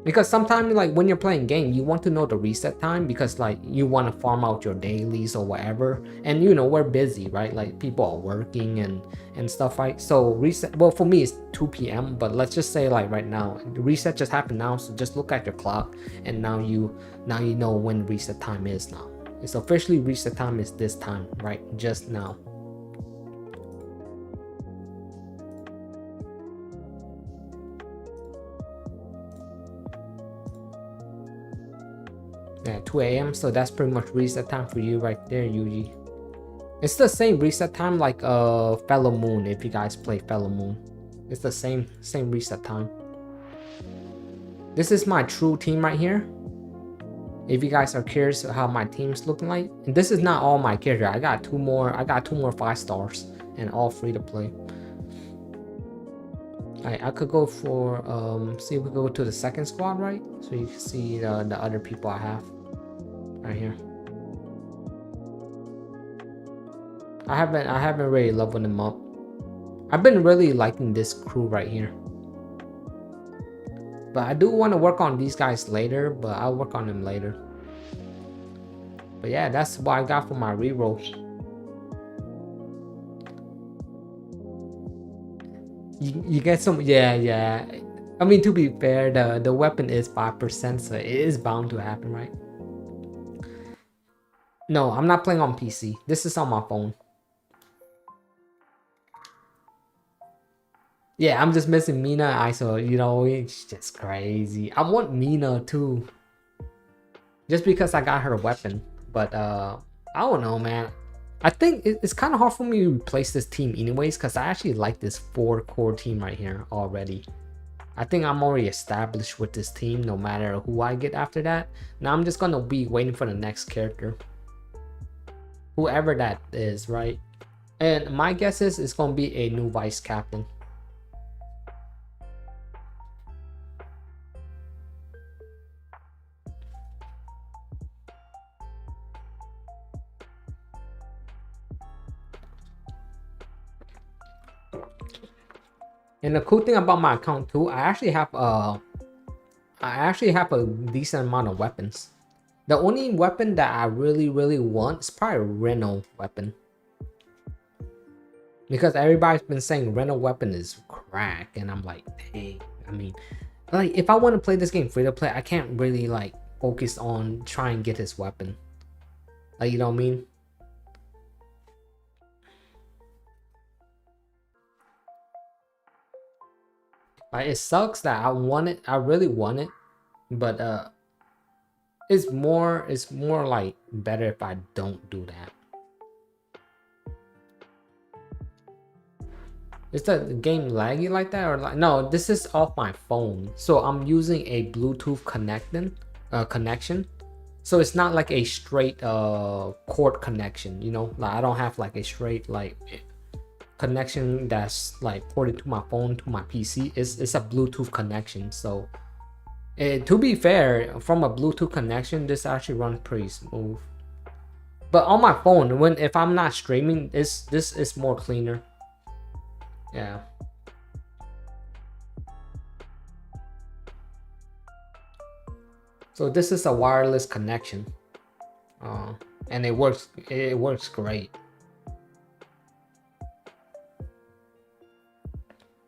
Because sometimes like when you're playing game, you want to know the reset time because like you want to farm out your dailies or whatever. And you know, we're busy, right? Like people are working and stuff, right? So reset, well for me it's 2 p.m. but let's just say like right now, the reset just happened now. So just look at your clock and now you know when reset time is now. It's officially reset time is this time, right? Just now. Yeah, 2 a.m. So that's pretty much reset time for you right there, Yuji. It's the same reset time like Fellow Moon. If you guys play Fellow Moon, it's the same reset time. This is my true team right here. If you guys are curious how my team's looking like, and this is not all my characters. I got two more 5-stars and all free to play. I could go for see if we go to the second squad, right? So you can see the other people I have right here. I haven't really leveled them up. I've been really liking this crew right here. But I do want to work on these guys later, but I'll work on them later. But yeah, that's what I got for my reroll. You get some, yeah. I mean, to be fair, the weapon is 5%, so it is bound to happen, right? No, I'm not playing on PC. This is on my phone. Yeah, I'm just missing Mina and ISO, you know, it's just crazy. I want Mina too. Just because I got her weapon. But I don't know, man. I think it's kind of hard for me to replace this team anyways, because I actually like this 4-core team right here already. I think I'm already established with this team no matter who I get after that. Now I'm just gonna be waiting for the next character, whoever that is, right? And my guess is it's gonna be a new vice captain. And the cool thing about my account too, I actually have a decent amount of weapons. The only weapon that I really want is probably a Reno weapon, because everybody's been saying Reno weapon is crack, and I'm like, dang. I mean, like, if I want to play this game free to play, I can't really like focus on trying and get his weapon. Like, you know what I mean? Like, it sucks that I want it. I really want it, but it's more like better if I don't do that. Is the game laggy like that, or like, no? This is off my phone, so I'm using a Bluetooth connection. So it's not like a straight cord connection, you know. Like, I don't have like a straight like connection that's like ported to my phone to my PC. It's a Bluetooth connection. So to be fair, from a Bluetooth connection, this actually runs pretty smooth. But on my phone, if I'm not streaming, this is more cleaner. Yeah. So this is a wireless connection, and it works great.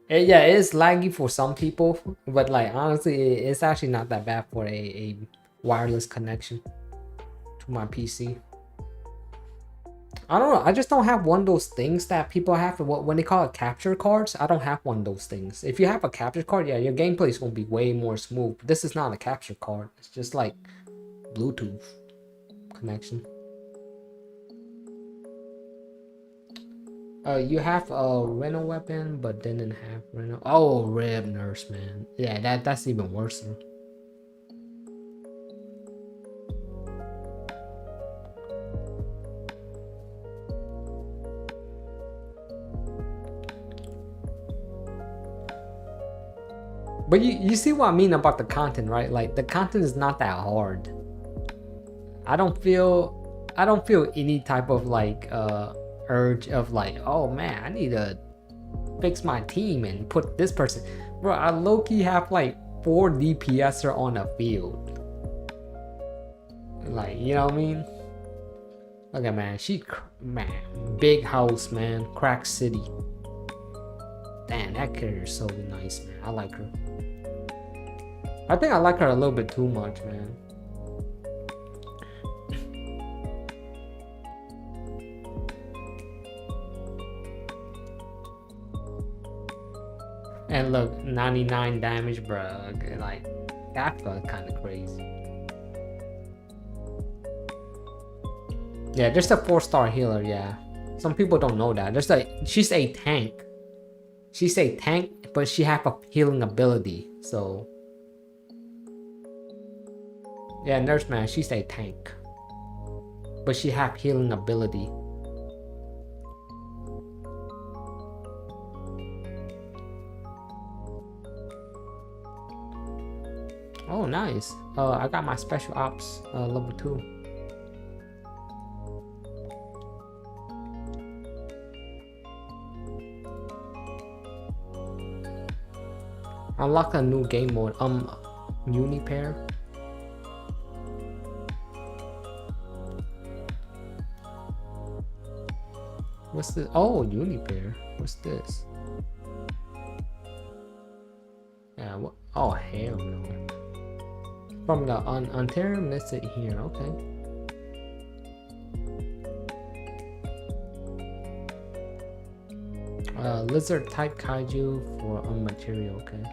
Yeah, it's laggy for some people, but like, honestly, it's actually not that bad for a wireless connection to my PC. I don't know, I just don't have one of those things that people have when they call it capture cards. I don't have one of those things. If you have a capture card, yeah, your gameplay is going to be way more smooth. But this is not a capture card. It's just like Bluetooth connection. You have a Reno weapon, but didn't have Reno. Oh, Rib Nurse, man. Yeah, that's even worse. But you see what I mean about the content, right? Like, the content is not that hard. I don't feel any type of like urge of like, oh man, I need to fix my team and put this person. Bro, I low-key have like 4 DPSer on the field. Like, you know what I mean? Look at, man, man, big house, man, Crack City. Damn, that character is so nice, man. I like her. I think I like her a little bit too much, man. And look, 99 damage, bro. Like, that felt kind of crazy. Yeah, just a 4-star healer, yeah. Some people don't know that. She's a tank. She's a tank, but she have a healing ability, so. Yeah, Nurse, man, she's a tank, but she have healing ability. Oh, nice. I got my special ops level 2. Unlock a new game mode. Unipair. What's this? Oh, Unipair. What's this? Yeah. What? Oh, hell no. From the Ontario listed here. Okay. Lizard type kaiju for material. Okay.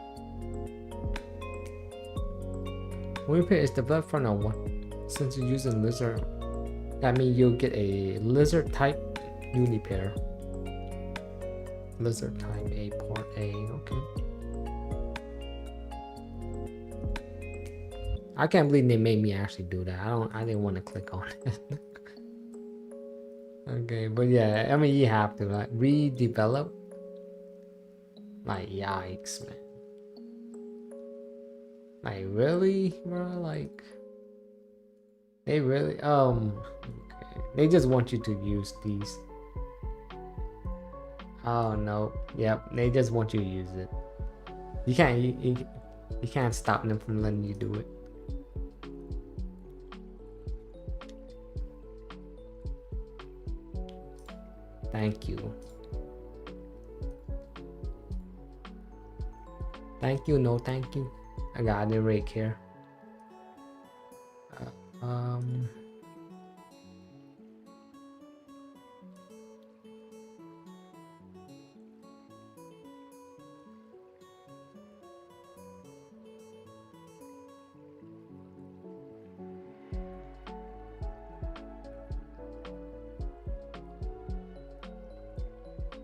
Unipair is developed from a one. Since you're using lizard, that means you'll get a lizard type Unipair. Lizard type A part A. Okay. I can't believe they made me actually do that. I didn't want to click on it. Okay, but yeah, I mean, you have to like redevelop. Like, yikes, man. Like, really, bro? Like, they really okay. They just want you to use these. Oh no, yep, they just want you to use it. You can't stop them from letting you do it. Thank you. Thank you, no thank you. I got it right here. Um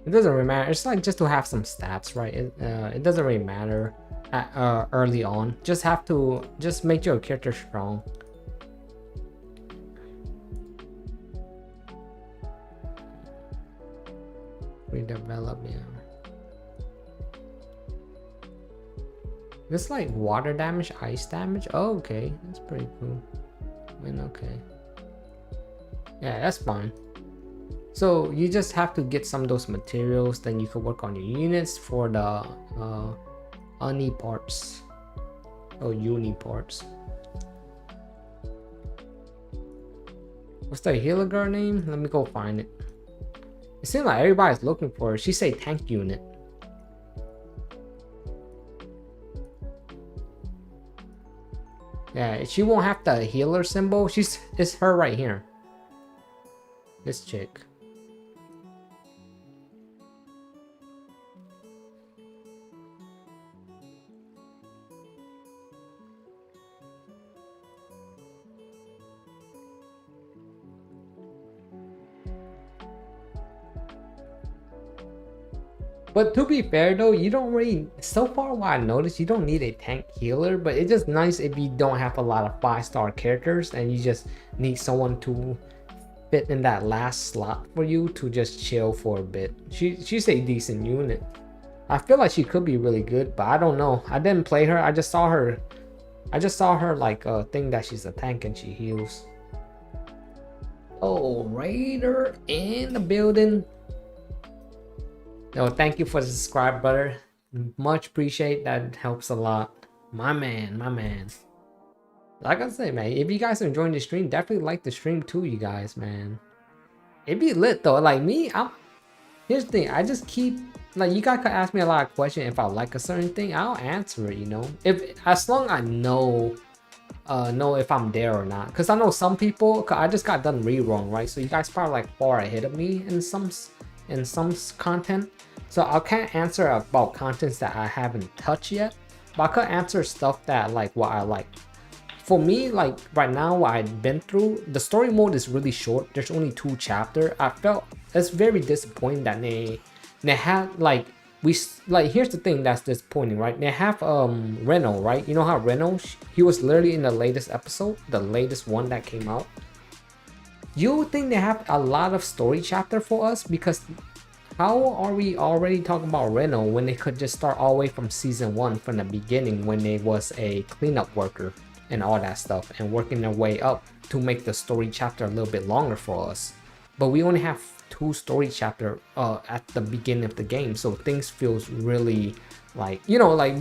It doesn't really matter. It's like just to have some stats, right? It doesn't really matter early on. Just have to just make your character strong. Redevelop, yeah. It's like water damage, ice damage. Oh, okay, that's pretty cool. I mean, okay. Yeah, that's fine. So you just have to get some of those materials, then you can work on your units for the uni parts. Oh, uni parts. What's the healer girl name? Let me go find it. It seems like everybody's looking for her. She say tank unit. Yeah, she won't have the healer symbol. It's her right here. This chick. But to be fair though, you don't really, so far what I noticed, you don't need a tank healer, but it's just nice if you don't have a lot of 5-star characters and you just need someone to fit in that last slot for you to just chill for a bit. She's a decent unit. I feel like she could be really good, but I don't know. I didn't play her. I just saw her like a thing that she's a tank and she heals. Oh, Raider in the building. No, thank you for the subscribe, brother. Much appreciate that. Helps a lot. My man, my man. Like I said, man, if you guys are enjoying the stream, definitely like the stream too, you guys, man. It'd be lit though. Like me, here's the thing. I just keep, like, you guys could ask me a lot of questions if I like a certain thing. I'll answer it, you know. As long as I know if I'm there or not. Because I know some people, I just got done rerolling, right? So you guys probably like far ahead of me in some content. So I can't answer about contents that I haven't touched yet, but I could answer stuff that like what I like. For me, like right now, what I've been through, the story mode is really short. There's only 2 chapters. I felt it's very disappointing that they had like here's the thing that's disappointing, right? They have Reno, right? You know how Reno, he was literally in the latest episode, the latest one that came out. You would think they have a lot of story chapter for us, because how are we already talking about Reno when they could just start all the way from season 1 from the beginning when they was a cleanup worker and all that stuff and working their way up to make the story chapter a little bit longer for us. But we only have 2 story chapter at the beginning of the game, so things feels really like, you know, like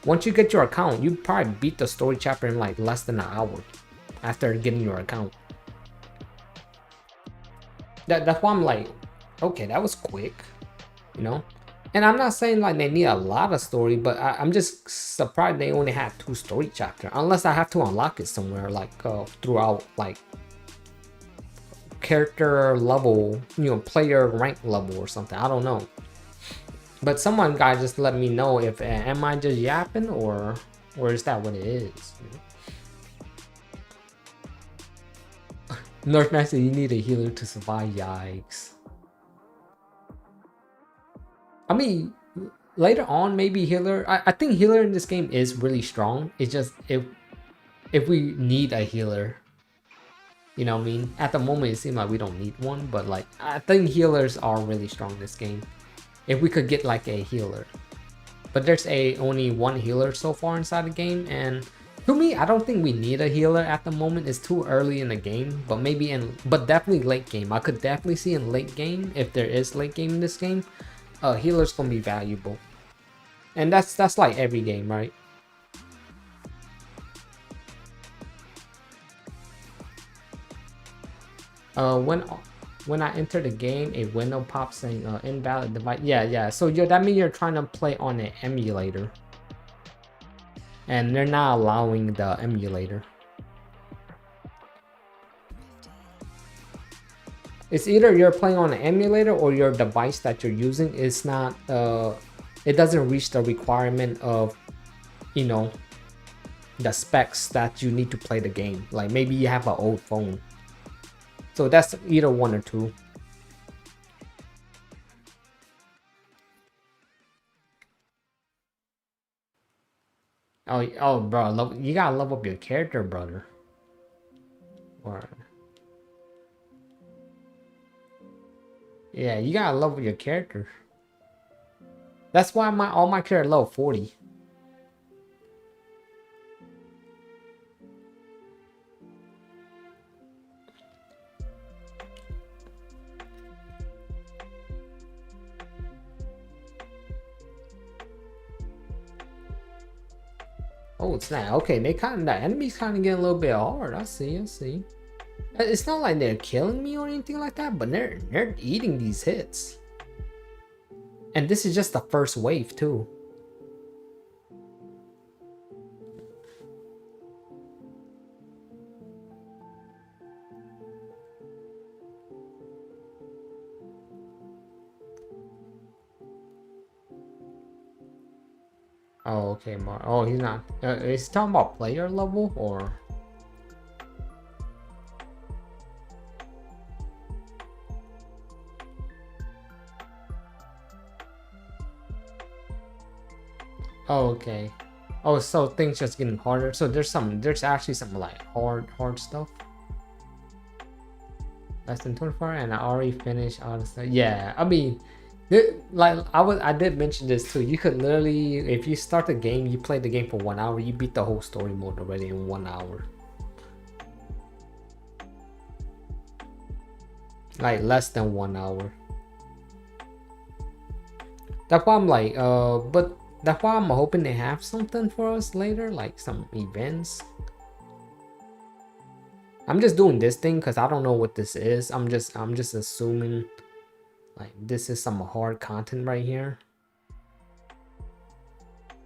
once you get your account, you probably beat the story chapter in like less than an hour after getting your account. That's why I'm like, okay, that was quick, you know. And I'm not saying like they need a lot of story, but I'm just surprised they only had 2 story chapters, unless I have to unlock it somewhere, like throughout like character level, you know, player rank level or something. I don't know. But someone guys just let me know if am I just yapping or is that what it is? Northman said you need a healer to survive. Yikes. I mean, later on, maybe healer. I think healer in this game is really strong. It's just if we need a healer. You know what I mean? At the moment, it seems like we don't need one, but like I think healers are really strong in this game. If we could get like a healer, but there's only one healer so far inside the game, and to me, I don't think we need a healer at the moment. It's too early in the game, but but definitely late game. I could definitely see in late game, if there is late game in this game, healer's gonna be valuable, and that's like every game, right? When I enter the game, a window pops saying invalid device. Yeah. So that means you're trying to play on an emulator, and they're not allowing the emulator. It's either you're playing on an emulator or your device that you're using is not it doesn't reach the requirement of, you know, the specs that you need to play the game. Like maybe you have an old phone. So that's either one or two. Oh, bro, you gotta level up your character, brother. Or yeah, you gotta level your character. That's why all my characters level 40. Oh, it's not okay. The enemies kind of getting a little bit hard. I see. It's not like they're killing me or anything like that, but they're eating these hits. And this is just the first wave too. Oh, okay, oh, he's not. Is he talking about player level or? Oh, okay. Oh, so things just getting harder. So there's actually some like hard stuff. Less than 24, and I already finished all the stuff. Yeah, I mean, like I did mention this too. You could literally, if you start the game, you play the game for 1 hour, you beat the whole story mode already in 1 hour. Like less than 1 hour. That's why I'm like, but that's why I'm hoping they have something for us later, like some events. I'm just doing this thing because I don't know what this is. I'm just assuming like this is some hard content right here.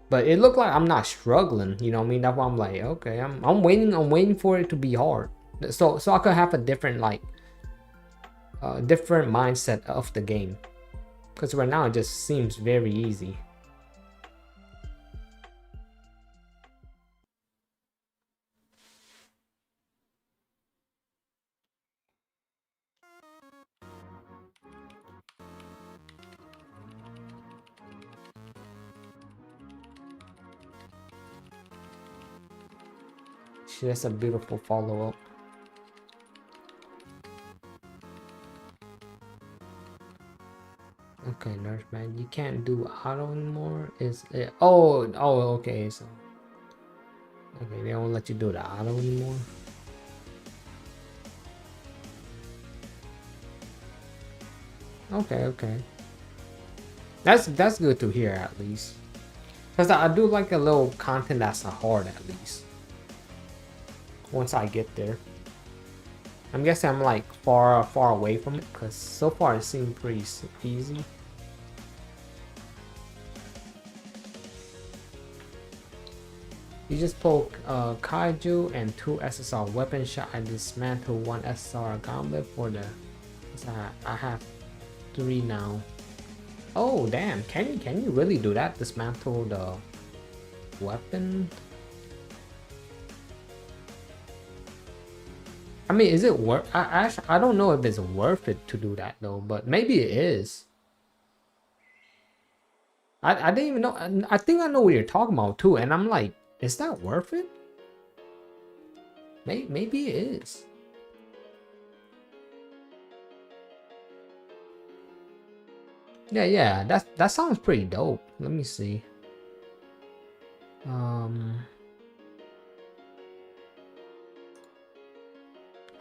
But it looked like I'm not struggling, you know what I mean? That's why I'm like, okay, I'm waiting for it to be hard. So I could have a different like different mindset of the game. Because right now it just seems very easy. That's a beautiful follow-up. Okay, nurse man, you can't do auto anymore. Is it? Oh, okay. So okay, they don't let you do the auto anymore. Okay. That's good to hear at least. Cause I do like a little content that's hard at least. Once I get there, I'm guessing I'm like far away from it because so far it seemed pretty easy. You just poke Kaiju and 2 SSR weapon shot. I dismantle 1 SSR gauntlet for the. I have 3 now. Oh damn! Can you really do that? Dismantle the weapon? I mean, is it worth? I don't know if it's worth it to do that though, but maybe it is. I didn't even know. I think I know what you're talking about too, and I'm like, is that worth it? Maybe it is. Yeah, that sounds pretty dope. Let me see.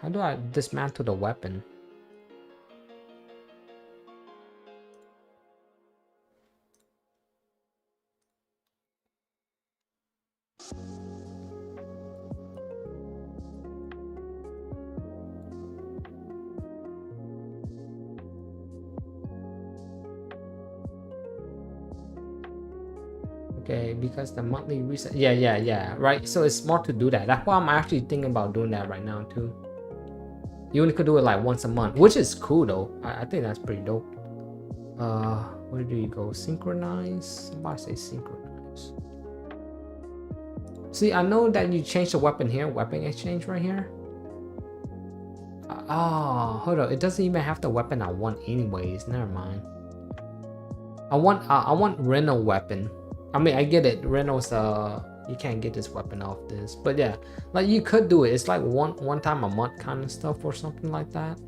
How do I dismantle the weapon? Okay, because the monthly reset. Yeah. Right. So it's smart to do that. That's why I'm actually thinking about doing that right now too. You only could do it like once a month, which is cool though. I think that's pretty dope. Where do you go? Synchronize. Somebody say synchronize. See, I know that you changed the weapon here. Weapon exchange right here. Oh, hold on. It doesn't even have the weapon I want anyways. Never mind. I want Reno weapon. I mean, I get it. Reno's you can't get this weapon off this, but yeah, like you could do it. It's like one time a month kind of stuff or something like that.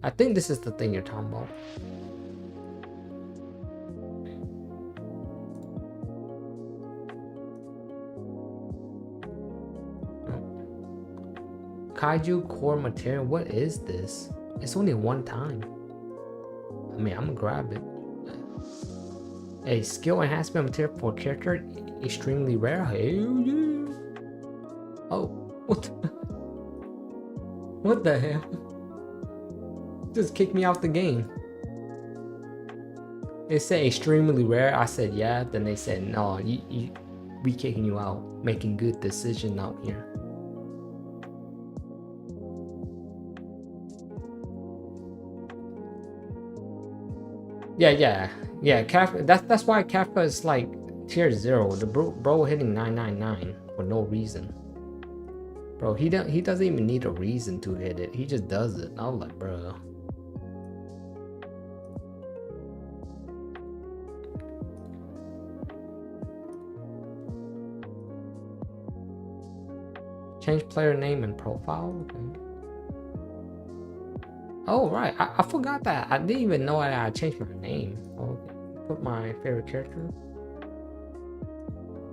I think this is the thing you're talking about. Kaiju core material. What is this? It's only one time. I mean, I'm gonna grab it. A skill enhancement material for character, extremely rare. Hell yeah. Oh, what the hell? Just kicked me out the game. It said extremely rare. I said yeah. Then they said no. We kicking you out. Making good decision out here. Yeah. Kafka. That's why Kafka is like tier 0. The bro hitting 999 for no reason. Bro, he doesn't even need a reason to hit it. He just does it. I was like, bro. Change player name and profile. Okay. Oh right, I forgot that. I didn't even know I changed my name. Okay. Put my favorite character.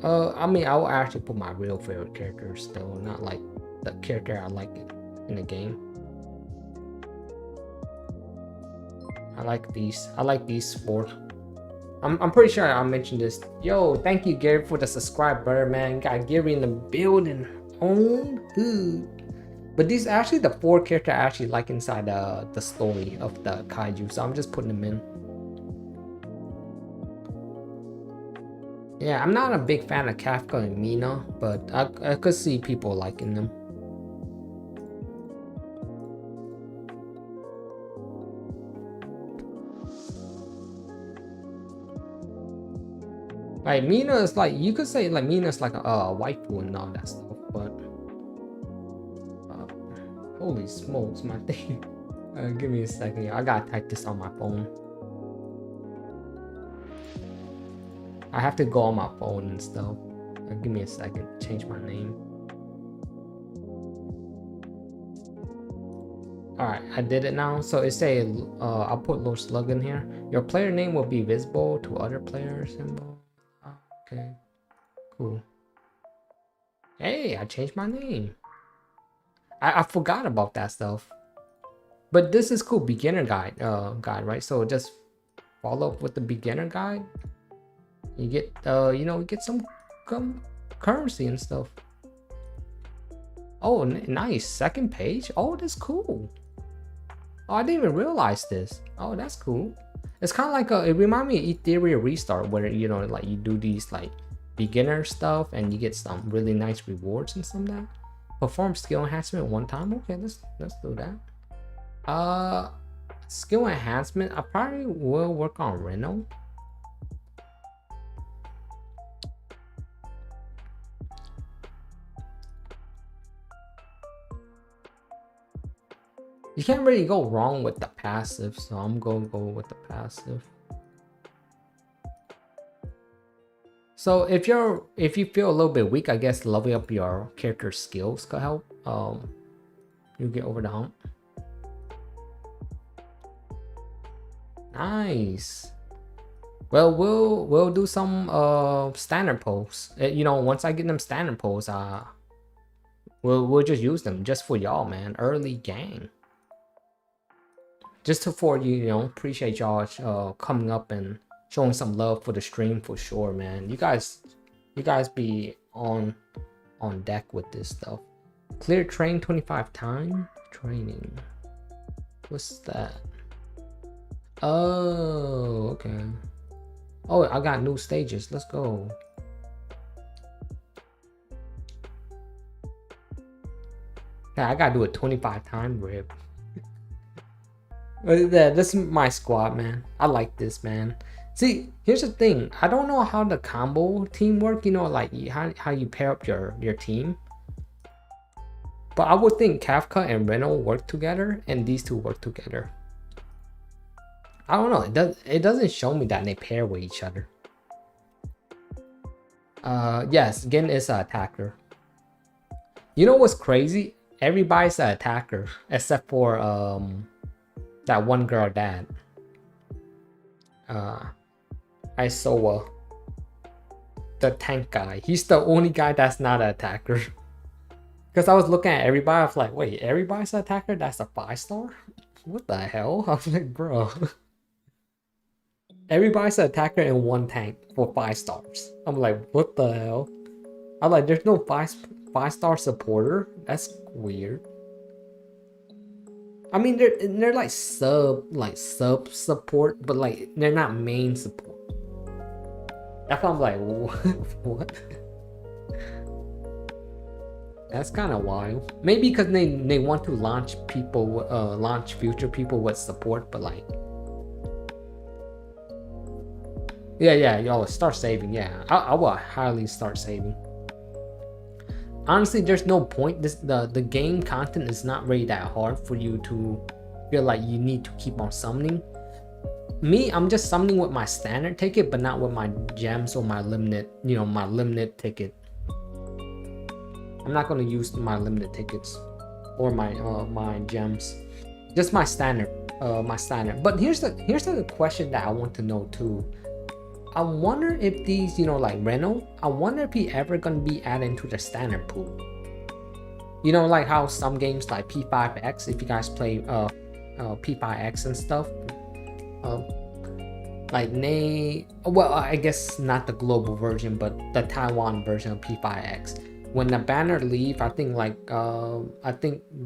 I mean, I will actually put my real favorite character still, not like the character I like in the game. I like these 4. I'm pretty sure I mentioned this. Yo, thank you Gary for the subscribe, brother, man. Got Gary in the building. On hood. But these are actually the 4 characters I actually like inside the story of the kaiju, so I'm just putting them in. Yeah, I'm not a big fan of Kafka and Mina, but I could see people liking them. Like Mina is like, you could say like Mina is like a waifu and all that stuff, but holy smokes, my thing. Give me a second. I gotta type this on my phone. I have to go on my phone and stuff. Give me a second. Change my name. Alright, I did it now. So it say, I'll put little slug in here. Your player name will be visible to other players. Okay, cool. Hey, I changed my name. I forgot about that stuff. But this is cool. Beginner guide, right? So just follow up with the beginner guide. You get, get some currency and stuff. Oh, nice. Second page. Oh, that's cool. Oh, I didn't even realize this. Oh, that's cool. It's kind of like it reminds me of Ethereum Restart, where like you do these like beginner stuff and you get some really nice rewards and some of that. Perform skill enhancement one time. Okay, let's do that. Skill enhancement. I probably will work on Reno. You can't really go wrong with the passive, so I'm gonna go with the passive. So if you feel a little bit weak, I guess leveling up your character skills could help. you get over the hump. Nice. Well, we'll do some standard pulls. You know, once I get them standard pulls, we'll just use them just for y'all, man. Early gang. Just to for you know, appreciate y'all coming up and showing some love for the stream for sure, man. You guys be on deck with this stuff. Clear train 25 time training. What's that? Oh, okay. Oh, I got new stages. Let's go. Yeah, I gotta do a 25 time rip. This is my squad, man. I like this, man. See, here's the thing. I don't know how the combo team work. You know, like how you pair up your team. But I would think Kafka and Reno work together, and these two work together. I don't know. It doesn't show me that they pair with each other. Yes, Gin is an attacker. You know what's crazy? Everybody's an attacker except for that one girl dad. Isoa, the tank guy. He's the only guy that's not an attacker. Because I was looking at everybody, I was like, wait, everybody's an attacker? That's a 5-star? What the hell? I was like, bro. Everybody's an attacker and one tank for 5 stars. I'm like, what the hell? I'm like, there's no 5-star supporter? That's weird. I mean, they're like sub support, but like they're not main support. That's why I'm like, what? That's kind of wild. Maybe because they want to launch people, launch future people with support, but like, yeah, y'all start saving. Yeah, I will highly start saving. Honestly, there's no point. The game content is not really that hard for you to feel like you need to keep on summoning. Me, I'm just summoning with my standard ticket, but not with my gems or my limited, you know, my limited ticket. I'm not gonna use my limited tickets or my gems, just my standard, But here's the question that I want to know too. I wonder if these, you know, like Reno, I wonder if he ever gonna be added to the standard pool. You know, like how some games like P5X, if you guys play P5X and stuff, like well, I guess not the global version, but the Taiwan version of P5X. When the banner leave, I think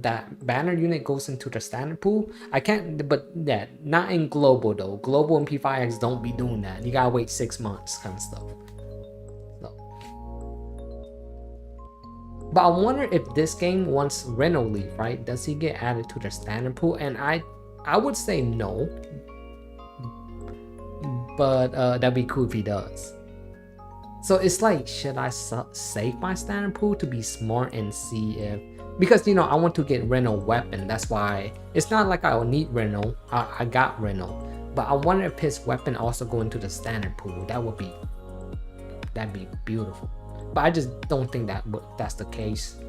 that banner unit goes into the standard pool. I can't, but yeah, not in global though. Global and P5X don't be doing that. You gotta wait 6 months, kind of stuff. So, but I wonder if this game, once Reno leave, right, does he get added to the standard pool? And I would say no, but that'd be cool if he does. So it's like, should I save my standard pool to be smart and see if, because you know, I want to get Reno weapon. That's why it's not like I need Reno. I got Reno, but I wonder if his weapon also go into the standard pool. That'd be beautiful. But I just don't think that's the case.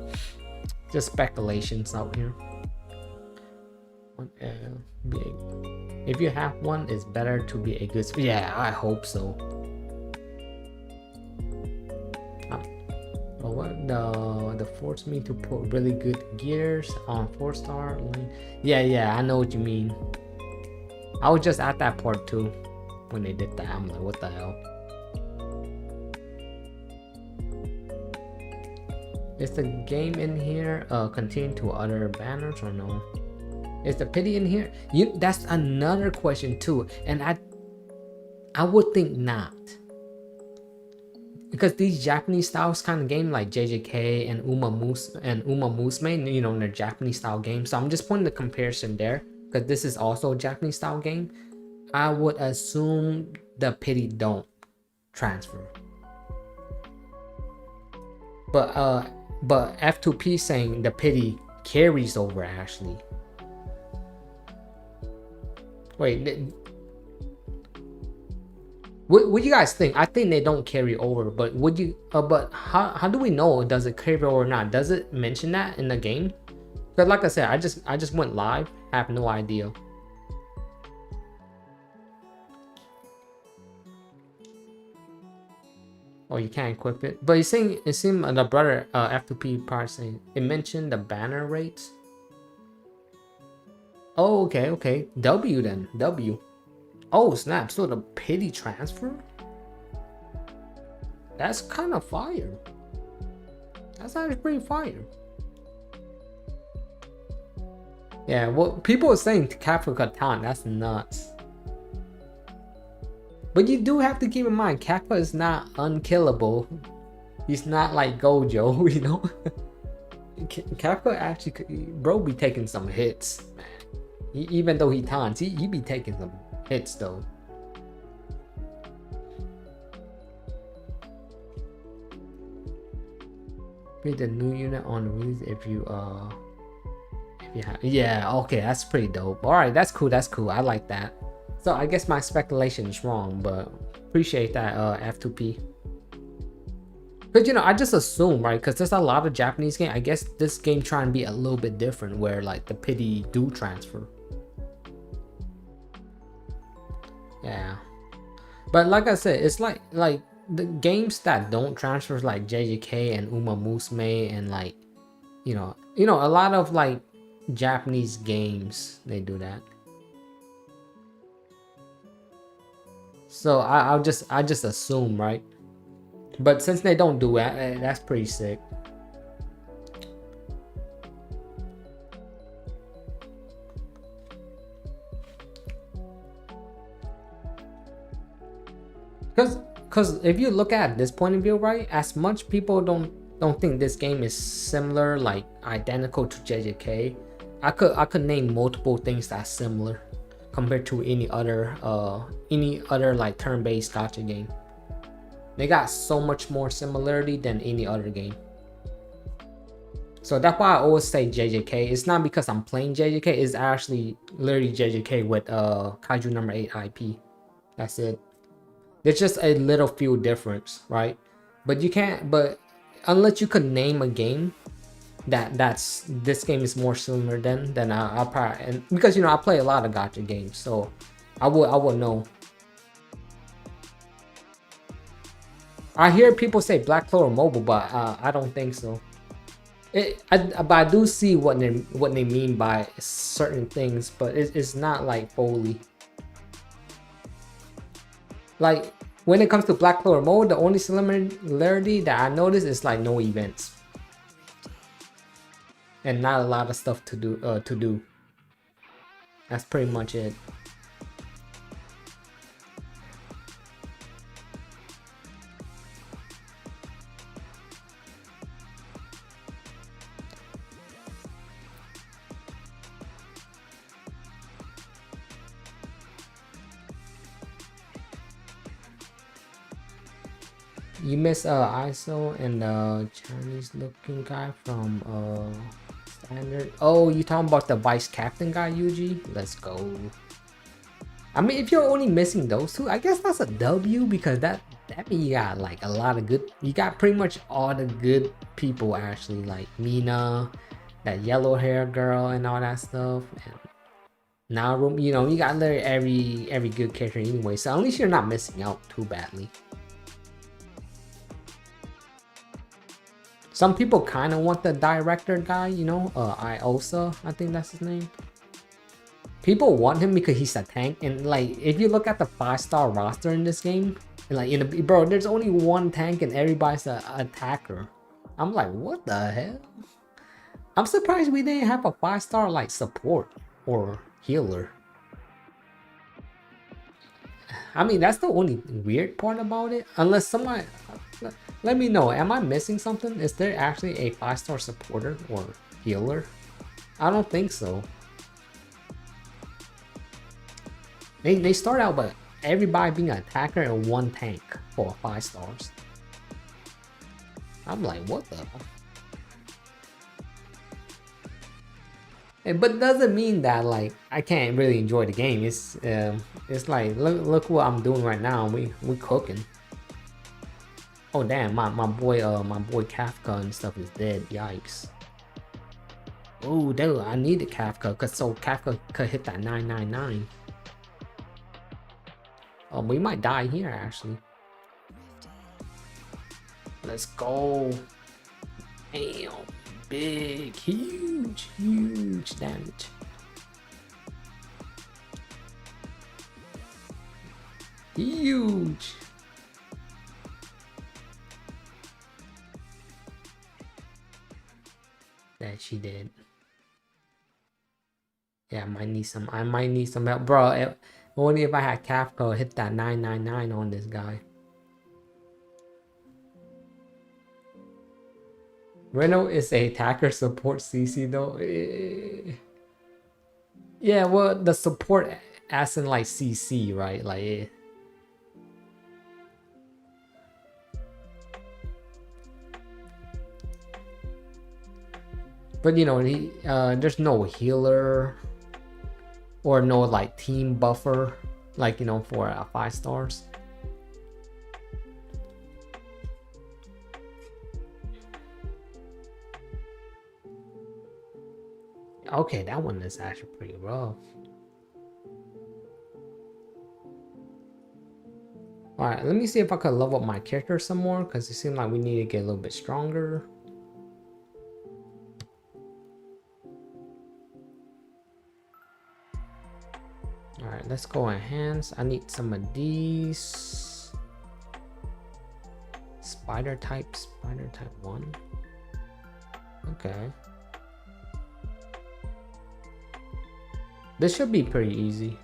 Just speculations out here. If you have one, it's better to be a good. Yeah, I hope so. What the forced me to put really good gears on 4-star lane. Yeah, I know what you mean. I was just at that part too when they did that. I'm like, what the hell? Is the game in here continue to other banners or no? Is the pity in here? That's another question too, and I would think not. Because these Japanese styles kind of game like JJK and Uma Musume, you know, they're Japanese style games. So I'm just putting the comparison there because this is also a Japanese style game. I would assume the pity don't transfer. But F2P saying the pity carries over actually. Wait. What you guys think? I think they don't carry over, but would you? But how do we know? Does it carry over or not? Does it mention that in the game? Because like I said, I just went live. I have no idea. Oh, you can't equip it. But it seemed the brother F2P part saying it mentioned the banner rates. Oh, okay. W then. W. Oh, snap. So the pity transfer? That's kind of fire. That's actually pretty fire. Yeah, well, people are saying Kappa Katan. That's nuts. But you do have to keep in mind, Kappa is not unkillable. He's not like Gojo, you know? Kappa actually, bro be taking some hits, man. Even though he taunts, he be taking some hits though. Create a new unit on release if you have, yeah, okay, that's pretty dope. All right, that's cool. I like that. So I guess my speculation is wrong, but appreciate that F2P. Because, you know, I just assume, right, because there's a lot of Japanese game. I guess this game trying to be a little bit different where like the pity do transfer. Yeah, but like I said, it's like the games that don't transfer, like JJK and Uma Musume, and like you know a lot of like Japanese games, they do that. So I just assume, right? But since they don't do that, that's pretty sick. Because if you look at this point of view, right, as much people don't think this game is similar, like identical to JJK, I could name multiple things that's similar compared to any other like turn-based gacha game. They got so much more similarity than any other game. So that's why I always say JJK. It's not because I'm playing JJK, it's actually literally JJK with Kaiju number 8 IP. That's it. There's just a little few difference, right? But you can't, but unless you could name a game that's this game is more similar then I'll probably, and because you know I play a lot of gacha games, so I would know. I hear people say Black Clover Mobile, but I don't think so. But I do see what they mean by certain things, but it's not like fully. Like when it comes to Black Clover mode, the only similarity that I notice is like no events and not a lot of stuff to do. That's pretty much it. You miss ISO and the Chinese looking guy from standard. Oh, you talking about the vice captain guy, Yuji? Let's go. I mean, if you're only missing those two, I guess that's a W, because that means you got like a lot of good. You got pretty much all the good people actually, like Mina, that yellow hair girl, and all that stuff. And Naru, you know, you got literally every good character anyway. So at least you're not missing out too badly. Some people kind of want the director guy, you know, Iosa, I think that's his name. People want him because he's a tank, and like if you look at the 5-star roster in this game, like bro, there's only one tank and everybody's an attacker. I'm like, what the hell? I'm surprised we didn't have a 5-star like support or healer. I mean, that's the only weird part about it. Unless someone, let me know, am I missing something? Is there actually a 5-star supporter or healer? I don't think so. They start out with everybody being an attacker and one tank for 5 stars. I'm like, what the? But doesn't mean that like I can't really enjoy the game. It's like look what I'm doing right now. We cooking. Oh damn, my boy Kafka and stuff is dead. Yikes. Oh dude, I needed Kafka cause so Kafka could hit that 999. Oh, we might die here actually. Let's go. Damn, big, huge damage. Huge. That she did. Yeah, I might need some help. Bro, only if I had Kafka hit that 999 on this guy. Reno is a attacker support CC though. Yeah, well, the support as in like CC, right? Like. But you know, there's no healer or no like team buffer, like you know, for 5 stars. Okay, that one is actually pretty rough. Alright, let me see if I could level up my character some more, because it seems like we need to get a little bit stronger. Alright, let's go enhance. I need some of these. Spider type 1. Okay. This should be pretty easy.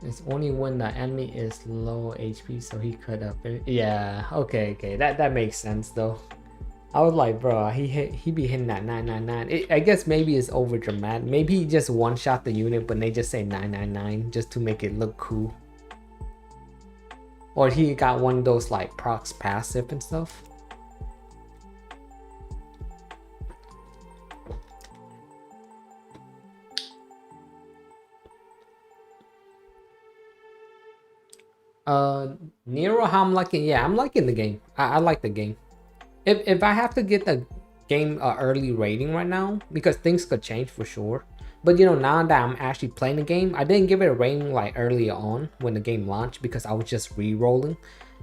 It's only when the enemy is low HP, so he could have been. Yeah, okay, that makes sense though. I was like, bro, he be hitting that 999. I guess maybe it's over dramatic. Maybe he just one shot the unit, but they just say 999 just to make it look cool. Or he got one of those like procs passive and stuff. Nero, how I'm liking? Yeah, I'm liking the game. I like the game. If I have to get the game early rating right now, because things could change for sure. But you know, now that I'm actually playing the game, I didn't give it a rating like early on when the game launched because I was just re-rolling,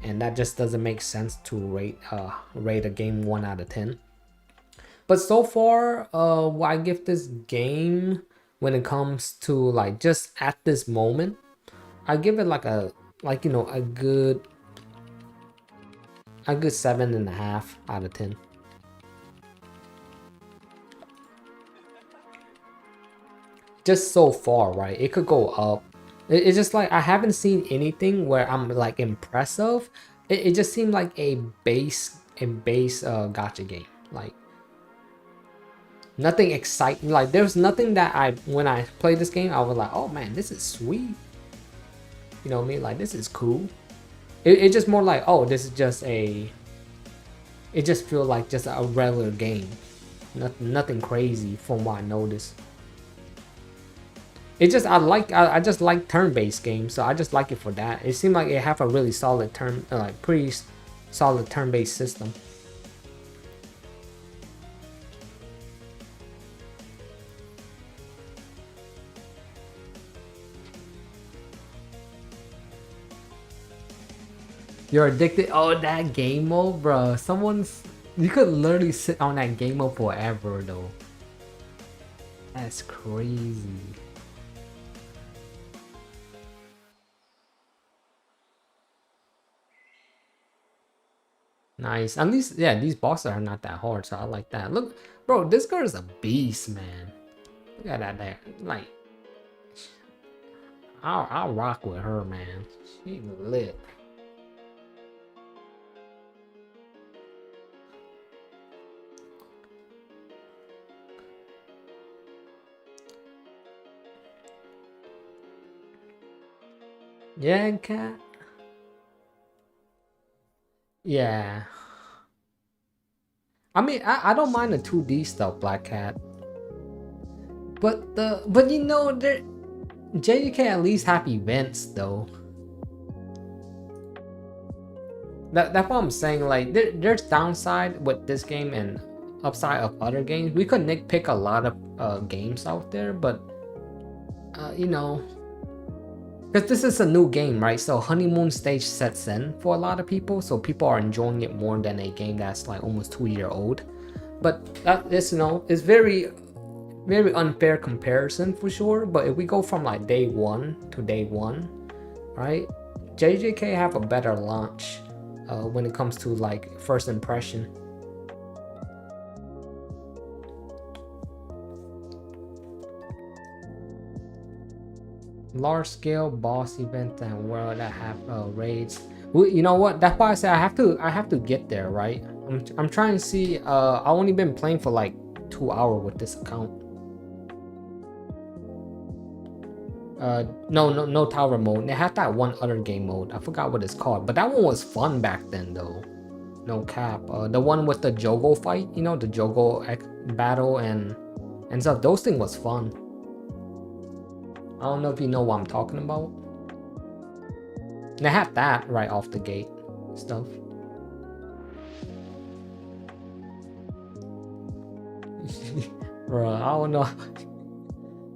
and that just doesn't make sense to rate a game 1 out of 10. But so far, what I give this game when it comes to like just at this moment, I give it like a you know a good 7.5 out of 10. Just so far, right? It could go up. It's just like I haven't seen anything where I'm like impressive. It just seemed like a base gacha game. Like nothing exciting. Like there's nothing that when I played this game, I was like, oh man, this is sweet. You know what I mean? Like this is cool. It's just more like, oh, this is just it just feels like just a regular game. Nothing crazy from what I noticed. It just I just like turn-based games, so I just like it for that. It seemed like it have a really solid pretty solid turn-based system. You're addicted? Oh, that game mode, bro. You could literally sit on that game mode forever, though. That's crazy. Nice. At least, yeah, these bosses are not that hard, so I like that. Look, bro, this girl is a beast, man. Look at that there. Like, I'll rock with her, man. She lit. Yeah, cat. Yeah. I mean, I don't mind the 2D stuff, Black Cat. But you know, there JJK at least have events though. That's what I'm saying. Like there's downside with this game and upside of other games. We could nitpick a lot of games out there, but you know, because this is a new game, right? So honeymoon stage sets in for a lot of people, so people are enjoying it more than a game that's like almost 2 year old. But that is, you know, it's very unfair comparison for sure. But if we go from like day one to day one, right? JJK have a better launch when it comes to like first impression. Large scale boss event and world that have raids. You know what? That's why I say I have to get there, right? I'm trying to see. I only been playing for like 2 hours with this account. No tower mode. They had that one other game mode. I forgot what it's called, but that one was fun back then though. No cap. The one with the Jogo fight, you know, the Jogo battle and stuff. Those things was fun. I don't know if you know what I'm talking about. They had that right off the gate stuff. Bro, I don't know.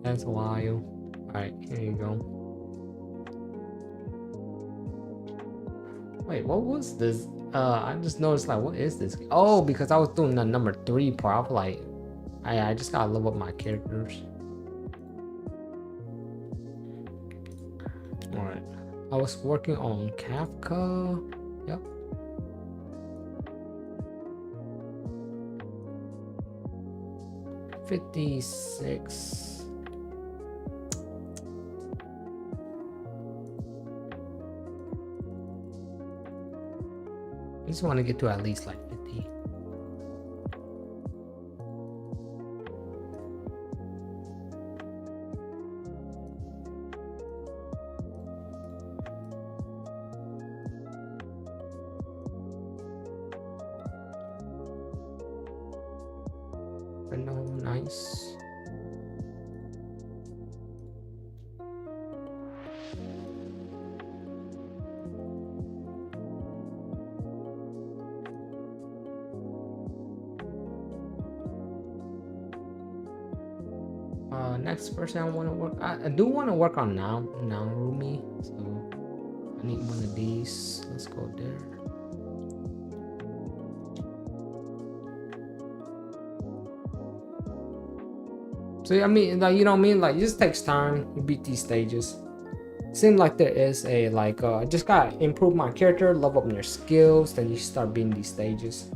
That's wild. Alright, here you go. Wait, what was this? I just noticed like, what is this? Oh, because I was doing the number 3 part. I was like, I just gotta level up my characters. Alright. I was working on Kafka. Yep. $56. I just want to get to at least like 50. No, nice. Next person I want to work. I do want to work on now Rumi. So I need one of these. Let's go there. So I mean, like, you know what I mean? Like, it just takes time to beat these stages. Seems like there is a like just gotta improve my character, level up your skills, then you start beating these stages.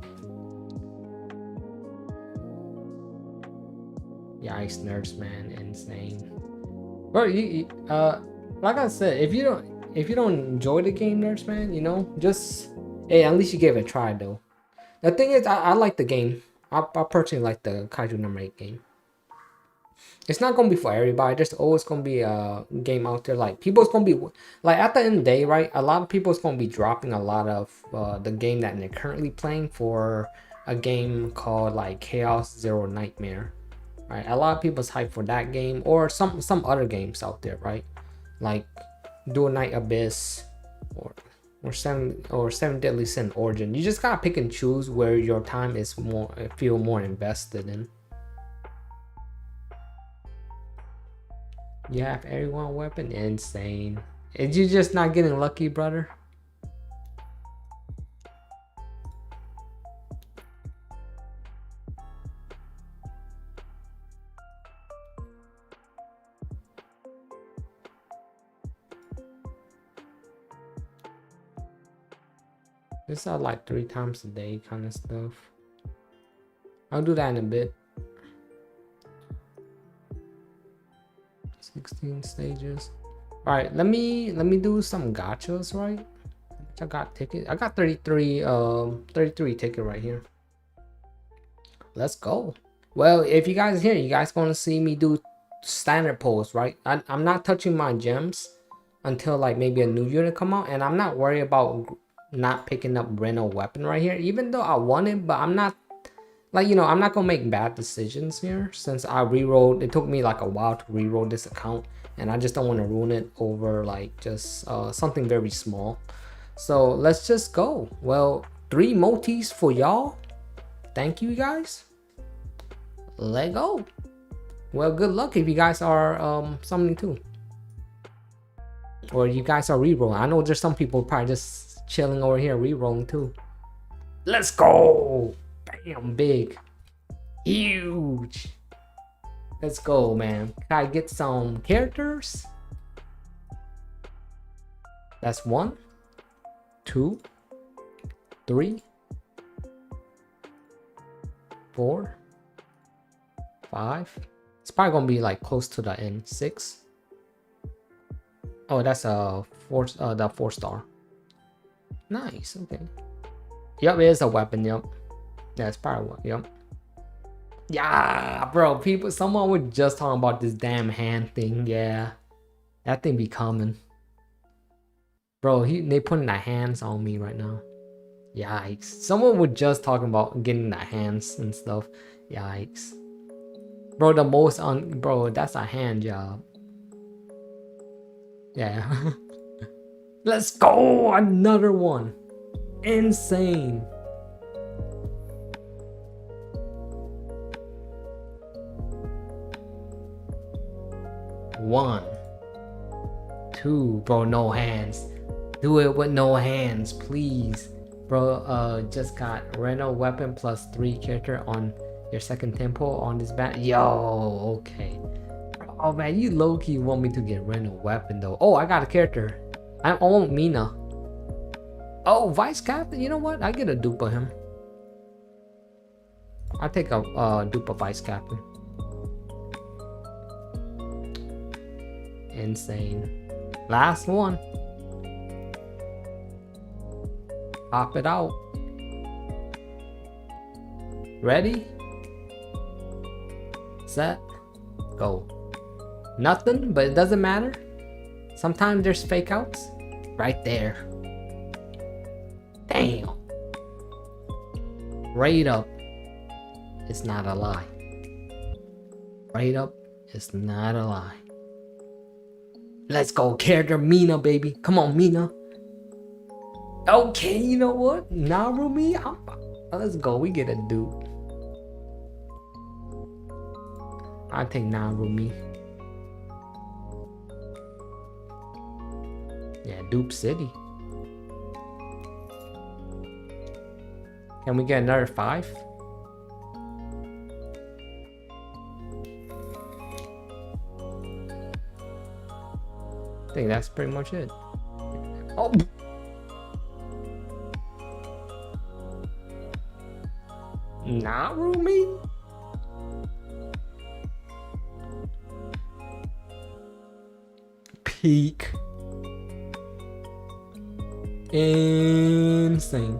Yeah, Ice Nerds, man, insane. Bro, like I said, if you don't enjoy the game, Nerds, man, you know, just hey, at least you gave it a try though. The thing is, I like the game. I personally like the Kaiju number 8 game. It's not gonna be for everybody. There's always gonna be a game out there. Like, people's gonna be like, at the end of the day, right? A lot of people's gonna be dropping a lot of the game that they're currently playing for a game called like Chaos Zero Nightmare. Right, a lot of people's hype for that game or some other games out there, right? Like Dual Night Abyss or Seven Deadly Sin Origin. You just gotta pick and choose where your time is feel more invested in. You have everyone weapon? Insane. Is you just not getting lucky, brother? This is like 3 times a day kind of stuff. I'll do that in a bit. 16 stages. All right, let me do some gachas, right? I got ticket. I got 33 ticket right here. Let's go. Well, if you guys here, you guys gonna see me do standard pulls, right? I'm not touching my gems until like maybe a new unit come out, and I'm not worried about not picking up Reno weapon right here, even though I want it, but I'm not like, you know, I'm not gonna make bad decisions here since I rerolled. It took me like a while to reroll this account, and I just don't want to ruin it over like just something very small. So let's just go. Well, 3 multis for y'all. Thank you guys. Let go. Well, good luck if you guys are summoning too, or you guys are rerolling. I know there's some people probably just chilling over here rerolling too. Let's go. Bam, big, huge. Let's go, man. Can I get some characters? That's 1, 2, 3, 4, 5. It's probably gonna be like close to the end. 6. Oh, that's a 4. The 4-star. Nice. Okay. Yep, it is a weapon. Yep. That's probably what. Yep. Yeah, bro. People. Someone was just talking about this damn hand thing. Yeah, that thing be coming. Bro, they putting their hands on me right now. Yikes. Someone was just talking about getting their hands and stuff. Yikes. Bro, the most on... Bro, that's a hand job. Yeah. Let's go! Another one. Insane. One. 2. Bro, no hands. Do it with no hands, please. Bro, just got Reno weapon plus 3 character on your second tempo on this bat. Yo, okay. Oh man, you low-key want me to get Reno weapon though. Oh, I got a character. I want Mina. Oh, Vice Captain. You know what? I get a dupe of him. I take a dupe of Vice Captain. Insane. Last one. Pop it out. Ready? Set. Go. Nothing, but it doesn't matter. Sometimes there's fake outs. Right there. Damn. Right up. It's not a lie. Right up. It's not a lie. Let's go, character Mina, baby. Come on, Mina. Okay, you know what? Narumi, let's go. We get a dupe. I take Narumi. Yeah, Dupe City. Can we get another 5? I think that's pretty much it. Oh! Narumi? Peak. Insane.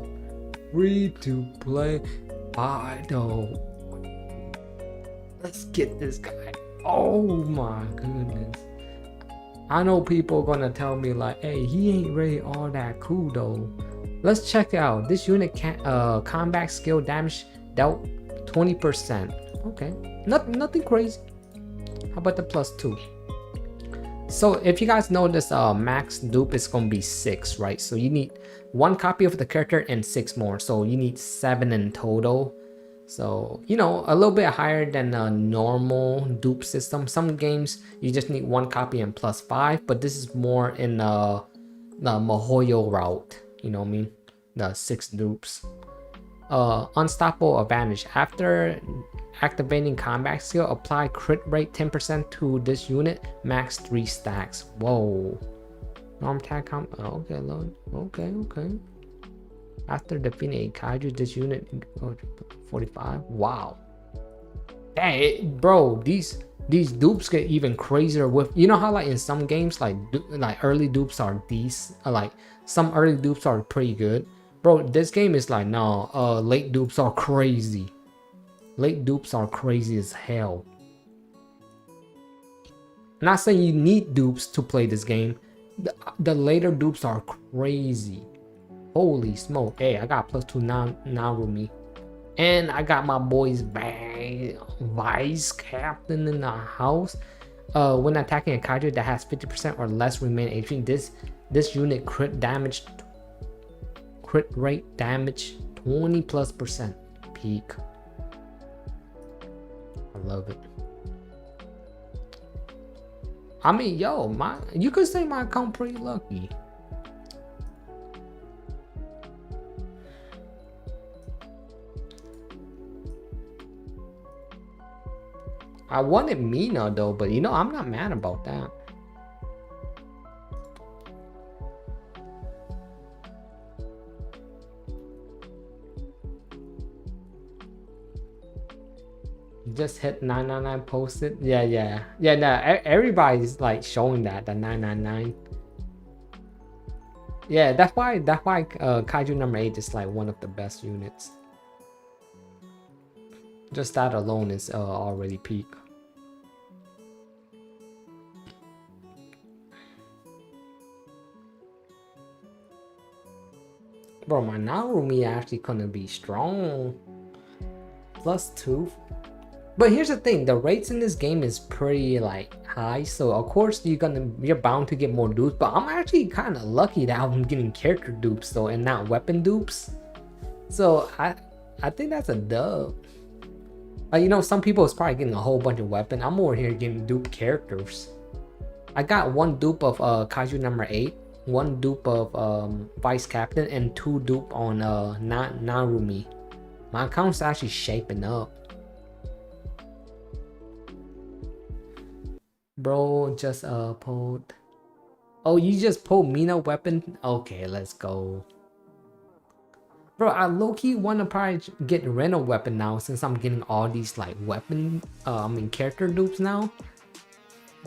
Free to play. Fido. Let's get this guy. Oh my goodness. I know people gonna tell me like, hey, he ain't really all that cool though. Let's check it out. This unit combat skill damage dealt 20%. Okay, nothing crazy. How about the +2? So if you guys know this max dupe is gonna be 6, right? So you need 1 copy of the character and 6 more. So you need 7 in total. So, you know, a little bit higher than a normal dupe system. Some games you just need 1 copy and +5, but this is more in the Mihoyo route. You know what I mean? The 6 dupes. Unstoppable advantage. After activating combat skill, apply crit rate 10% to this unit, max 3 stacks. Whoa. Norm tag okay, Lord. Okay. After defeating a kaiju, this unit 45. Wow. Hey, bro, these dupes get even crazier with, you know how like in some games like early dupes are like some early dupes are pretty good. Bro, this game is like, no, late dupes are crazy. Late dupes are crazy as hell. I'm not saying you need dupes to play this game. The later dupes are crazy. Holy smoke. Hey, I got +2 Narumi. And I got my boy's vice captain in the house. When attacking a kaiju that has 50% or less remaining HP, this unit crit rate damage 20+% peak. I love it. I mean, yo, you could say my account pretty lucky. I wanted Mina though, but you know, I'm not mad about that. Just hit 999 posted. Yeah. Nah, everybody's like showing that the 999. Yeah, that's why Kaiju number 8 is like one of the best units. Just that alone is already peak. Bro, my Narumi actually gonna be strong. +2. But here's the thing, the rates in this game is pretty like high, so of course you're bound to get more dupes. But I'm actually kind of lucky that I'm getting character dupes though, and not weapon dupes. So I think that's a dub. You know, some people is probably getting a whole bunch of weapon. I'm over here getting dupe characters. I got 1 dupe of Kaiju number 8, 1 dupe of vice captain, and 2 dupe on Narumi. My account's actually shaping up. Bro, just pulled. Oh, you just pulled Mina weapon? Okay, let's go. Bro, I low-key wanna probably get Reno weapon now, since I'm getting all these like weapon character dupes now.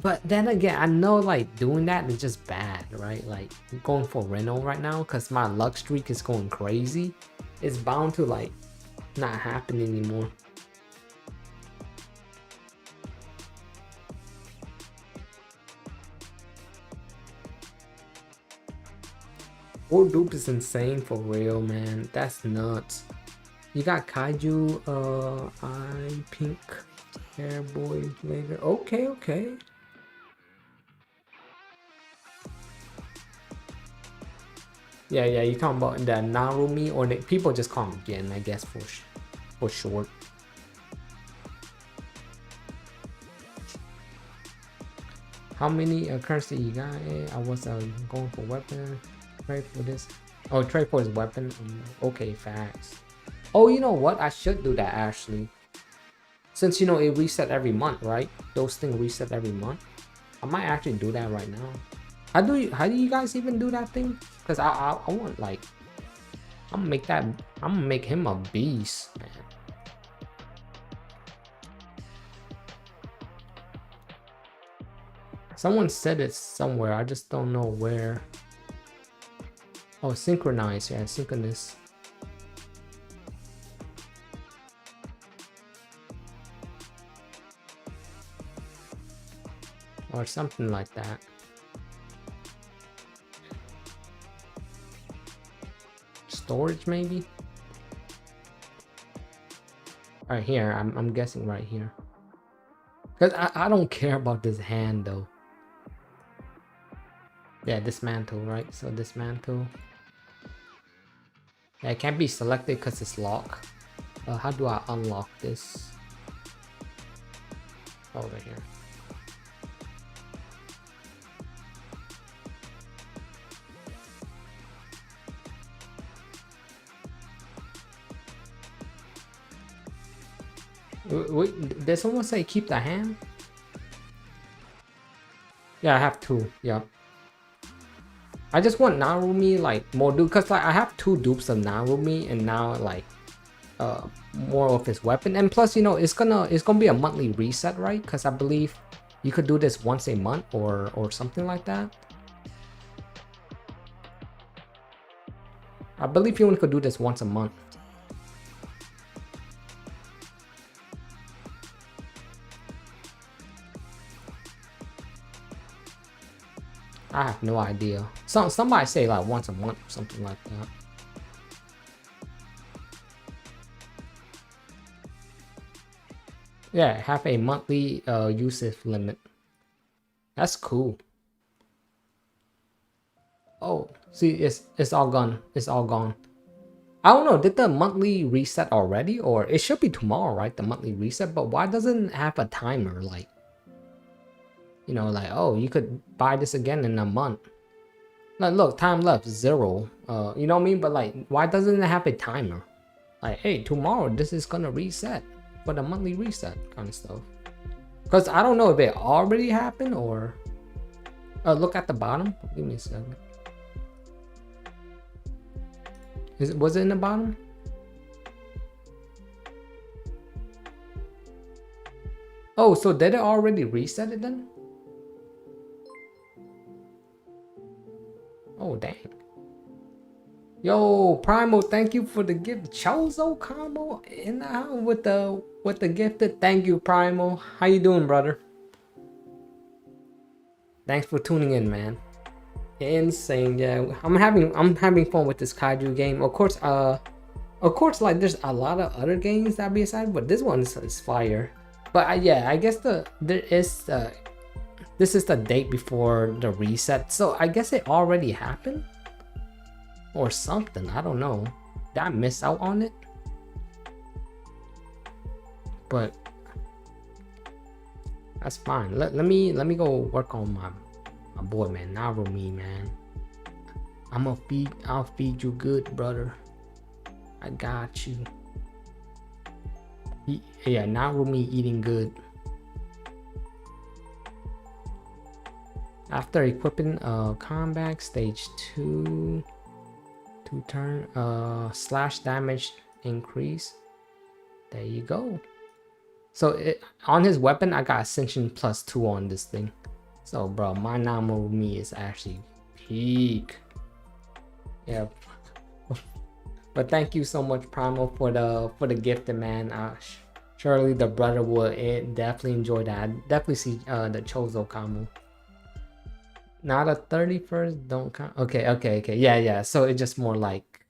But then again, I know like doing that is just bad, right? Like going for Reno right now, because my luck streak is going crazy. It's bound to like not happen anymore. Four dupe is insane for real, man. That's nuts. You got Kaiju, eye pink, hair boy later. Okay. Yeah, you talking about the Narumi, or people just call him Gen, I guess, for short. How many currency you got? I was going for weapon. Trade for this. Oh, trade for his weapon. Okay, facts. Oh, you know what? I should do that actually. Since you know it reset every month, right? Those things reset every month. I might actually do that right now. How do you guys even do that thing? Because I want like I'm gonna make him a beast, man. Someone said it somewhere, I just don't know where. Oh, synchronize, yeah, synchronous. Or something like that. Storage maybe? Right here, I'm guessing right here. Because I don't care about this hand though. Yeah, dismantle, right? So dismantle. Yeah, it can't be selected because it's locked. How do I unlock this? Over here. Wait, did someone say keep the hand? Yeah, I have 2. Yeah. I just want Narumi like more dupe, because like I have 2 dupes of Narumi, and now like more of his weapon, and plus you know it's gonna be a monthly reset, right? Because I believe you could do this once a month or something like that. I believe you only could do this once a month. I have no idea. Somebody say like once a month or something like that. Yeah, have a monthly usage limit. That's cool. Oh, see, it's all gone. It's all gone. I don't know. Did the monthly reset already, or it should be tomorrow, right? The monthly reset, but why doesn't it have a timer? Like, you know, like, oh, you could buy this again in a month. Like, look, time left 0. You know what I mean? But like, why doesn't it have a timer? Like, hey, tomorrow this is gonna reset for the monthly reset kind of stuff. Because I don't know if it already happened or. Look at the bottom. Give me a second. Was it in the bottom? Oh, so did it already reset it then? Oh, dang. Yo, Primo, thank you for the gift. Chozo combo in the house with the gifted. Thank you, Primo. How you doing, brother? Thanks for tuning in, man. Insane, yeah. I'm having fun with this kaiju game. Of course, like there's a lot of other games that be excited, but this one is fire. But yeah, I guess this is the date before the reset, so I guess it already happened or something. I don't know. Did I miss out on it? But that's fine. Let me go work on my boy, man. Narumi, man. I'll feed you good, brother. I got you. Yeah, Narumi eating good. After equipping combat stage 2 to turn slash damage increase. There you go. So on his weapon, I got Ascension +2 on this thing. So bro, my Narumi is actually peak. Yeah. But thank you so much, Primal, for the gift, man. Surely the brother will definitely enjoy that. I definitely see the Chozo combo. Not a 31st, don't count. Okay. Yeah. So it's just more like,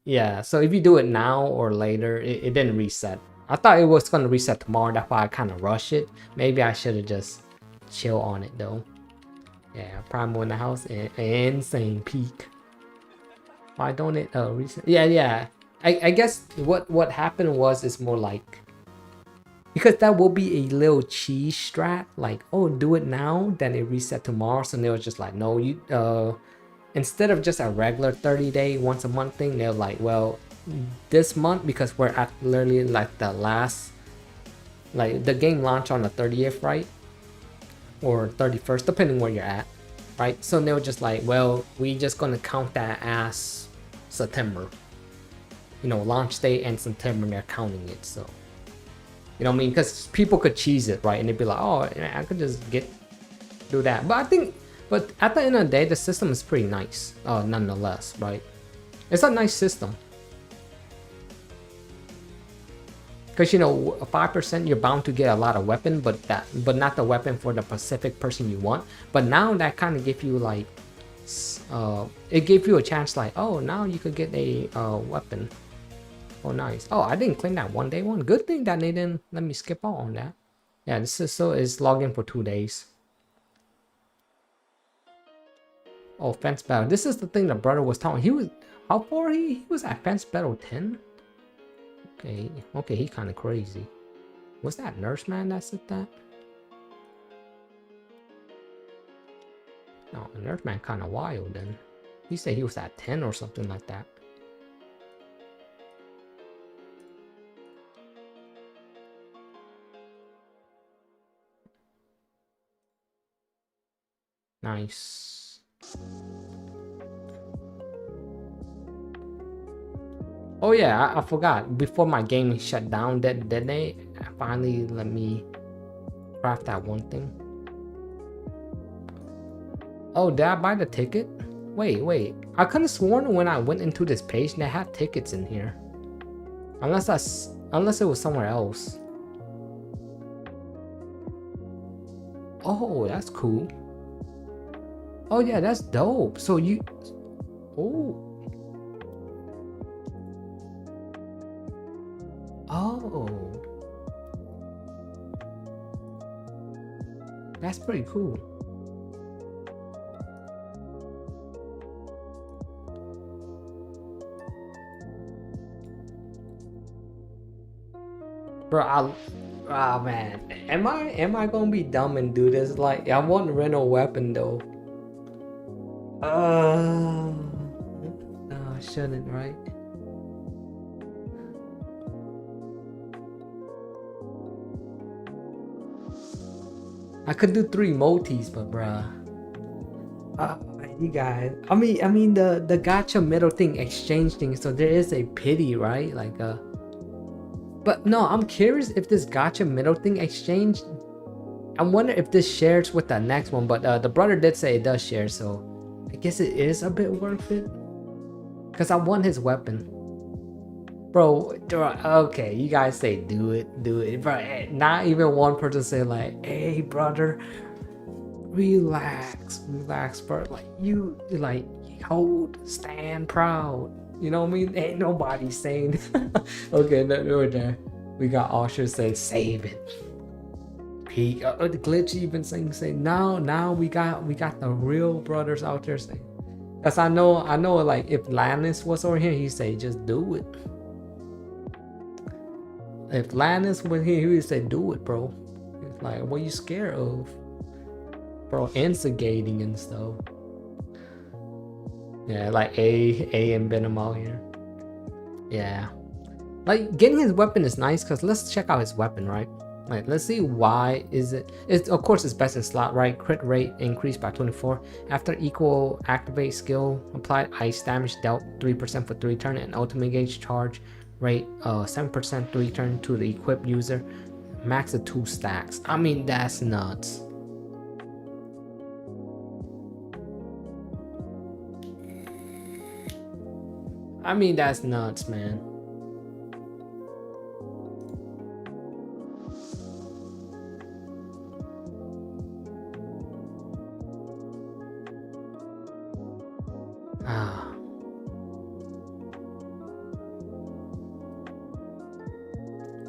yeah. So if you do it now or later, it didn't reset. I thought it was gonna reset tomorrow. That's why I kind of rush it. Maybe I should have just chill on it though. Yeah, Primal in the house, insane peak. Why don't it reset? Yeah. I guess what happened was it's more like, because that will be a little cheese strat, like, oh, do it now, then it reset tomorrow. So they were just like, no, you instead of just a regular 30-day once a month thing, they're like, well, this month, because we're at literally like the last, like the game launched on the 30th, right, or 31st, depending where you're at, right? So they were just like, well, we just gonna count that as September, you know, launch date and September, they're counting it. So you know what I mean? Because people could cheese it, right? And they'd be like, oh, I could just do that. But at the end of the day, the system is pretty nice, nonetheless, right? It's a nice system. Because, you know, 5% you're bound to get a lot of weapon, but not the weapon for the specific person you want. But now that kind of give you like, it gave you a chance like, oh, now you could get a weapon. Oh, nice. Oh, I didn't claim that 1 day one. Good thing that they didn't let me skip out on that. Yeah, this is so it's logged in for 2 days. Oh, fence battle. This is the thing the brother was telling. He was, how far he was at fence battle 10? Okay, he kind of crazy. Was that nurse man that said that? No, nurse man kind of wild then. He said he was at 10 or something like that. Nice. Oh yeah, I forgot. Before my game shut down, did they finally let me craft that one thing? Oh, did I buy the ticket? Wait. I could have sworn when I went into this page they had tickets in here. Unless it was somewhere else. Oh, that's cool. Oh yeah, that's dope. So you, oh. Oh. That's pretty cool. Bro, oh man, am I gonna be dumb and do this? Like, I want rental weapon though. No, I shouldn't, right? I could do 3 multis, but bruh. You guys, I mean the gacha middle thing, exchange thing. So there is a pity, right? Like but no, I'm curious if this gacha middle thing exchange. I wonder if this shares with the next one, but the brother did say it does share, so I guess it is a bit worth it. Cause I want his weapon, bro. Okay, you guys say do it, but not even one person say like, hey brother, relax, bro. Like you like hold, stand proud. You know what I mean? Ain't nobody saying. Okay, no, there. We got Usher say save it. He the glitch even saying now we got the real brothers out there saying. Cause I know like if Lannis was over here, he'd say just do it. If Lannis was here, he would say do it, bro. It's like, what you scared of? Bro, instigating and stuff. Yeah, like A and Venom out here. Yeah. Like getting his weapon is nice because let's check out his weapon, right? Like let's see why is it. It's of course it's best in slot, right? Crit rate increased by 24 after equal activate skill applied. Ice damage dealt 3% for 3 turn and ultimate gauge charge rate 7% 3 turn to the equipped user. Max of 2 stacks. I mean that's nuts. I mean that's nuts, man.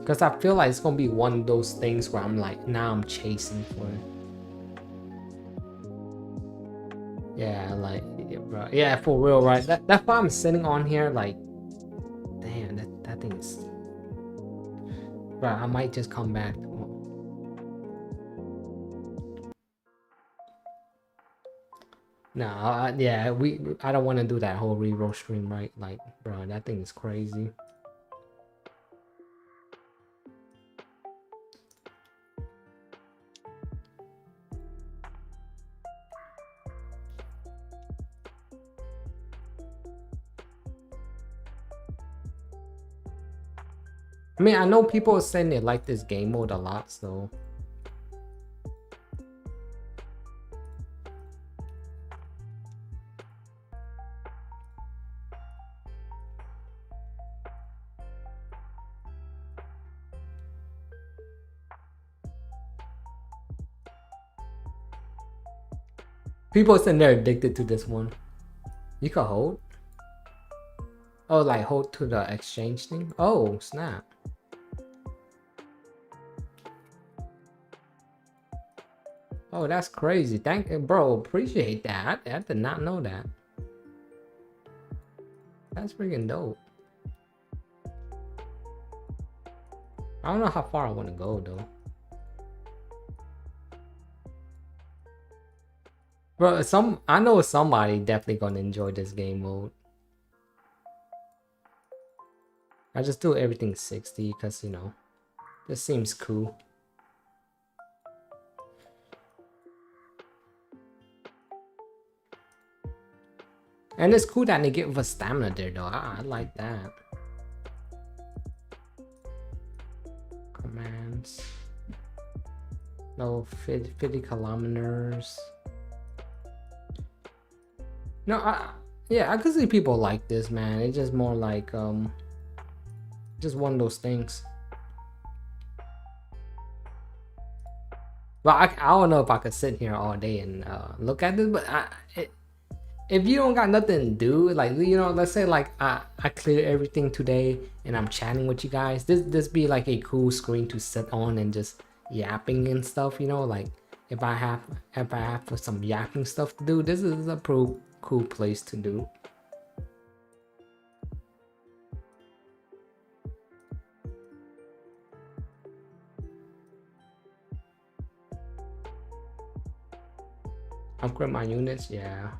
Because I feel like it's gonna be one of those things where I'm like, now I'm chasing for it. Yeah, like, yeah, bro. Yeah, for real, right? That's why I'm sitting on here like, damn, that thing is. Bro, I might just come back. No, yeah, I don't want to do that whole reroll stream, right? Like, bro, that thing is crazy. I mean, I know people are saying they like this game mode a lot, so. People saying they're addicted to this one. You can hold? Oh, like hold to the exchange thing? Oh, snap. Oh, that's crazy. Thank you, bro. Appreciate that. I did not know that. That's freaking dope. I don't know how far I want to go though. Bro, I know somebody definitely gonna enjoy this game mode. I just do everything 60 because, you know, this seems cool. And it's cool that they give us stamina there though. I like that. Commands. No, 50 kilometers. No, yeah, I could see people like this, man. It's just more like just one of those things. But I don't know if I could sit here all day and look at this, but if you don't got nothing to do, like, you know, let's say like I clear everything today and I'm chatting with you guys, this be like a cool screen to sit on and just yapping and stuff, you know, like if I have some yapping stuff to do, this is a pretty cool place to do. Upgrade my units, yeah.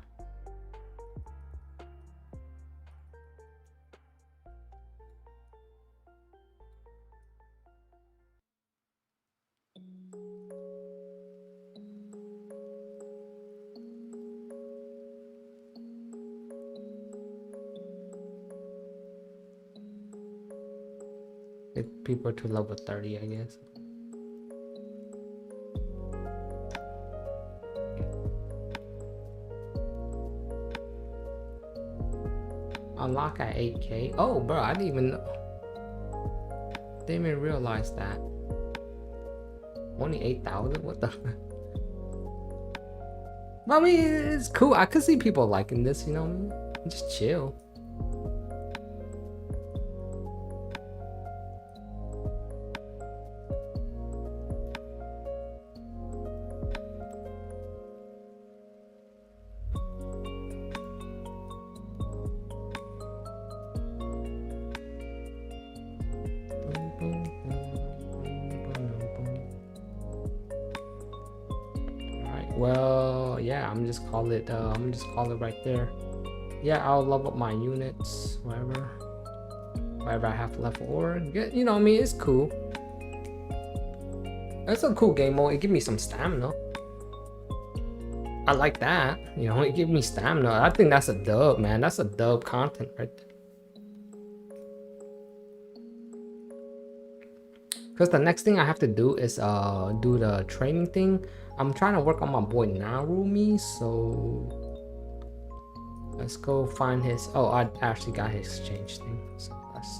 Get people to level 30, I guess. Unlock at 8K. Oh, bro, I didn't even realize that. Only 8,000. What the? I mean, it's cool. I could see people liking this. You know what I mean? Just chill. Well, yeah, I'm just call it right there. Yeah, I'll level up my units, whatever I have left, or get, you know what I mean, it's cool. It's a cool game mode. It gives me some stamina. I like that, you know, it gives me stamina. I think that's a dub, man. That's a dub content right there. Because the next thing I have to do is do the training thing. I'm trying to work on my boy Narumi, so let's go find his. Oh, I actually got his exchange thing, so let's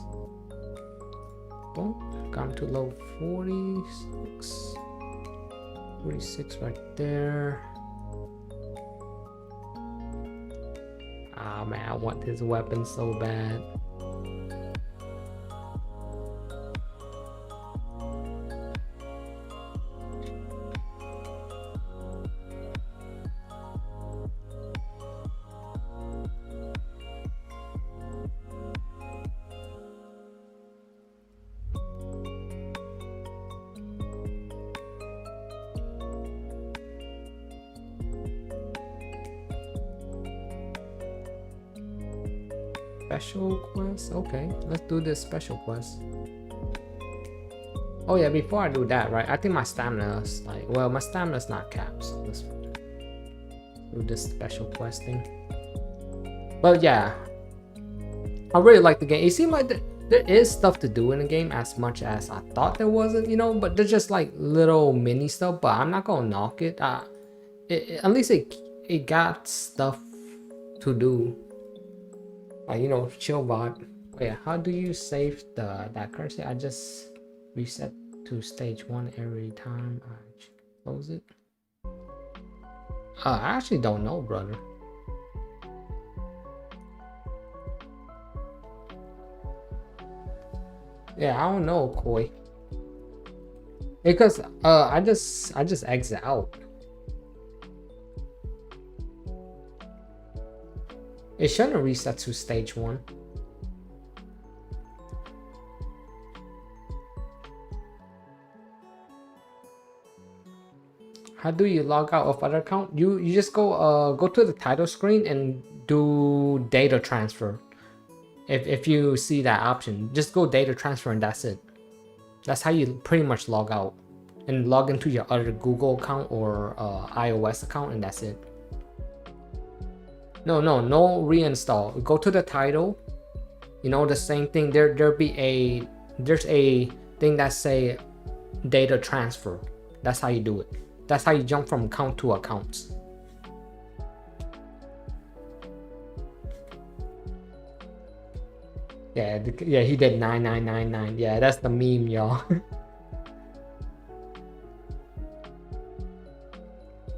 boom, got him to level 46 right there. Ah man, I want his weapon so bad. Special quest. Okay, let's do this special quest. Oh yeah, before I do that, right, I think my stamina is like, well, my stamina is not capped, so let's do this special quest thing. But yeah, I really like the game. It seemed like there is stuff to do in the game as much as I thought there wasn't, you know, but there's just like little mini stuff, but I'm not gonna knock it. At least it got stuff to do. You know, chill vibe. Oh yeah, how do you save that currency? I just reset to stage 1 every time I close it. I actually don't know, brother. Yeah, I don't know, Koi. Because I just exit out. It shouldn't reset to stage 1. How do you log out of other account? You just go to the title screen and do data transfer. If you see that option, just go data transfer and that's it. That's how you pretty much log out and log into your other Google account or iOS account, and that's it. No reinstall. Go to the title, you know, the same thing. There's a thing that say data transfer. That's how you do it. That's how you jump from account to accounts. Yeah, he did 9999. Yeah, that's the meme, y'all.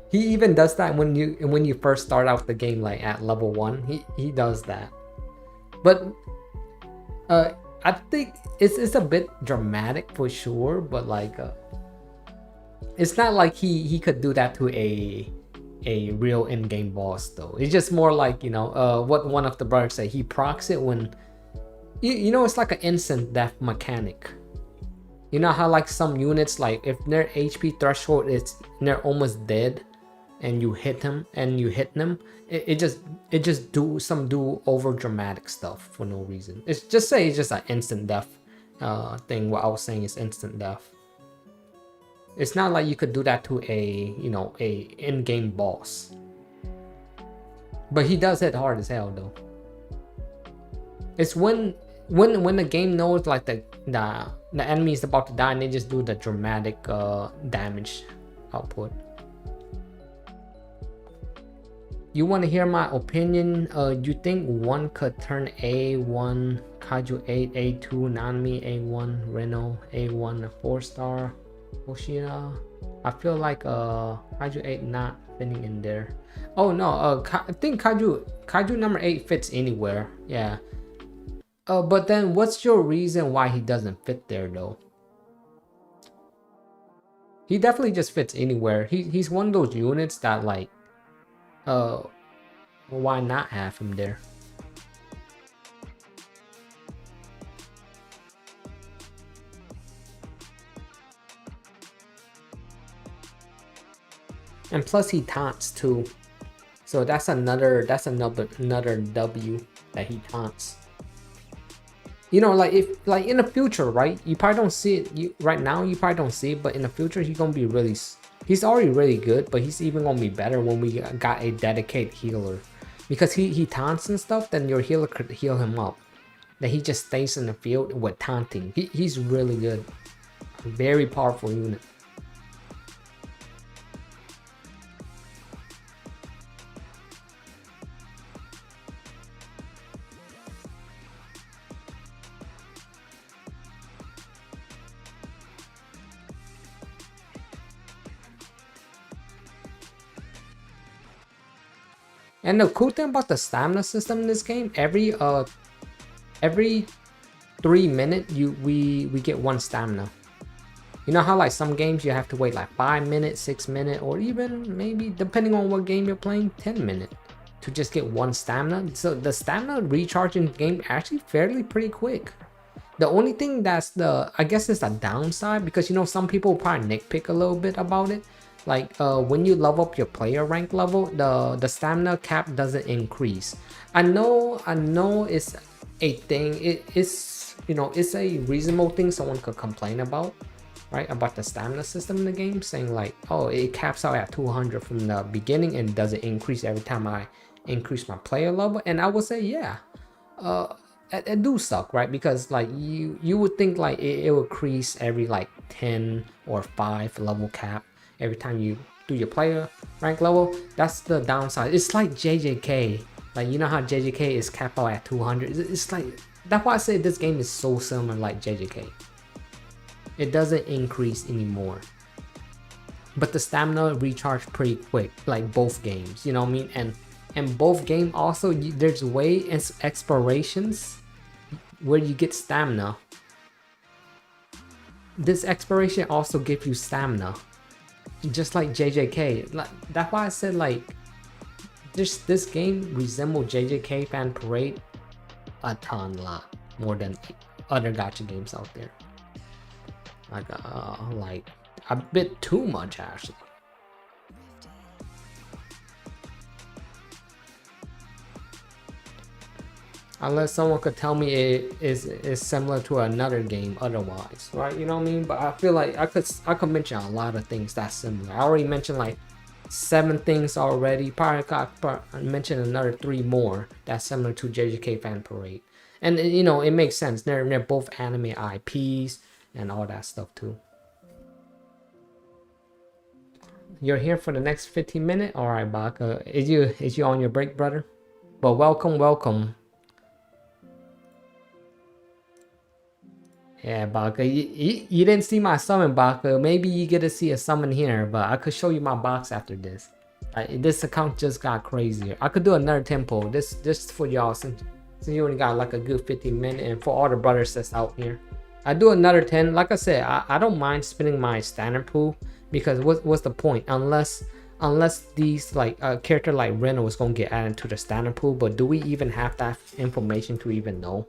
He even does that when you first start out the game, like at level 1. He does that. But I think it's a bit dramatic for sure, but like It's not like he could do that to a real in-game boss though. It's just more like, you know, what one of the brothers said, he procs it when you know, it's like an instant death mechanic. You know how like some units, like if their HP threshold is they're almost dead and you hit them, it just do over dramatic stuff for no reason. It's just an instant death thing. What I was saying is instant death. It's not like you could do that to a, you know, a in-game boss. But he does hit hard as hell though. It's when the game knows like the enemy is about to die and they just do the dramatic damage output. You want to hear my opinion? You think one could turn A1 Kaiju 8, A2 Nanami, A1 Reno, A1 4-star Hoshina? I feel like Kaiju 8 not fitting in there. Oh no, I think Kaiju number 8 fits anywhere. Yeah. But then what's your reason why he doesn't fit there though? He definitely just fits anywhere. He's one of those units that like, why not have him there? And plus he taunts too, so that's another W that he taunts. You know, like if like in the future, right? You probably don't see it. Right now you probably don't see it, but in the future he's gonna be really. He's already really good, but he's even gonna be better when we got a dedicated healer, because he taunts and stuff. Then your healer could heal him up. Then he just stays in the field with taunting. He's really good, very powerful unit. And the cool thing about the stamina system in this game, every 3 minutes we get 1 stamina. You know how like some games you have to wait like 5 minutes, 6 minutes, or even maybe depending on what game you're playing, 10 minutes to just get 1 stamina. So the stamina recharge in the game actually fairly pretty quick. The only thing that's I guess is a downside, because you know some people probably nitpick a little bit about it. Like when you level up your player rank level, the stamina cap doesn't increase. I know it's a thing. It's, you know, it's a reasonable thing someone could complain about, right? About the stamina system in the game, saying like, oh, it caps out at 200 from the beginning and doesn't increase every time I increase my player level. And I would say, yeah, it do suck, right? Because like you would think like it will increase every like 10 or 5 level cap every time you do your player rank level. That's the downside. It's like JJK. Like, you know how JJK is capped out at 200? It's like, that's why I say this game is so similar like JJK. It doesn't increase anymore. But the stamina recharge pretty quick, like both games, you know what I mean? And both game also, there's way explorations where you get stamina. This exploration also gives you stamina, just like JJK. Like, that's why I said like this game resembles JJK Fan Parade a lot more than other gacha games out there. Like a bit too much actually. Unless someone could tell me it is similar to another game otherwise, right? You know what I mean? But I feel like I could mention a lot of things that's similar. I already mentioned like 7 things already. Probably could mention another 3 more that's similar to JJK Fan Parade. And you know, it makes sense. They're both anime IPs and all that stuff too. You're here for the next 15 minutes? Alright, Baka. Is you on your break, brother? But welcome. Yeah, Baka, you didn't see my summon, Baka. Maybe you get to see a summon here, but I could show you my box after this. This account just got crazier. I could do another tempo. This for y'all, since you only got like a good 15 minutes, and for all the brothers that's out here. I do another 10. Like I said, I don't mind spinning my standard pool Because what's the point? Unless these like a character like Reno is gonna get added to the standard pool, but do we even have that information to even know?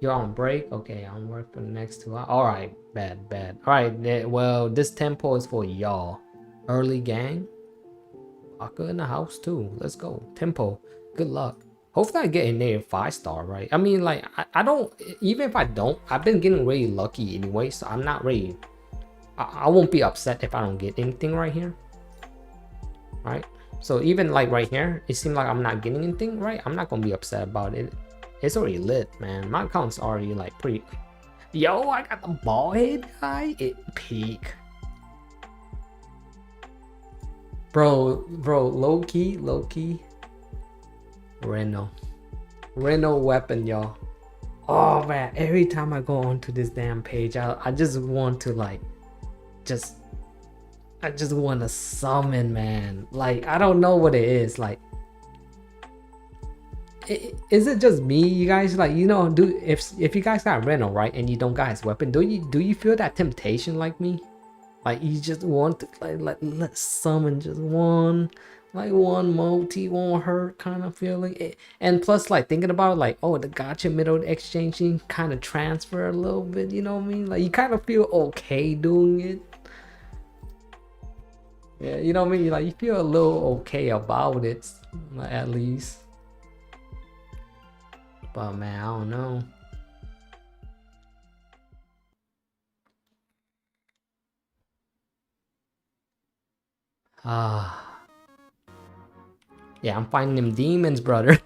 You're on break? Okay, I'm working for the next 2 hours. Alright, bad. Alright, well, this tempo is for y'all. Early gang. Aka in the house too. Let's go. Tempo. Good luck. Hopefully I get a native 5-star, right? I mean, like, I don't, even if I don't, I've been getting really lucky anyway, so I'm not really, I won't be upset if I don't get anything right here. Right? So even like right here, it seems like I'm not getting anything, right? I'm not gonna be upset about it. It's already lit, man. My account's already like pretty. Yo, I got the ball head guy. It peak. Bro, low key. Reno weapon, y'all. Oh man, every time I go onto this damn page, I just want to like, I just want to summon, man. Like, I don't know what it is. Like, is it just me, you guys? Like, you know, if you guys got Reno, right, and you don't got his weapon, do you feel that temptation like me? Like, you just want to like let's summon just one, like one multi won't hurt kind of feeling. And plus, like, thinking about it, like, oh, the gotcha middle exchanging kind of transfer a little bit, you know what I mean? Like, you kind of feel okay doing it. Yeah, you know what I mean? Like, you feel a little okay about it, at least. But man, I don't know. Yeah, I'm fighting them demons, brother.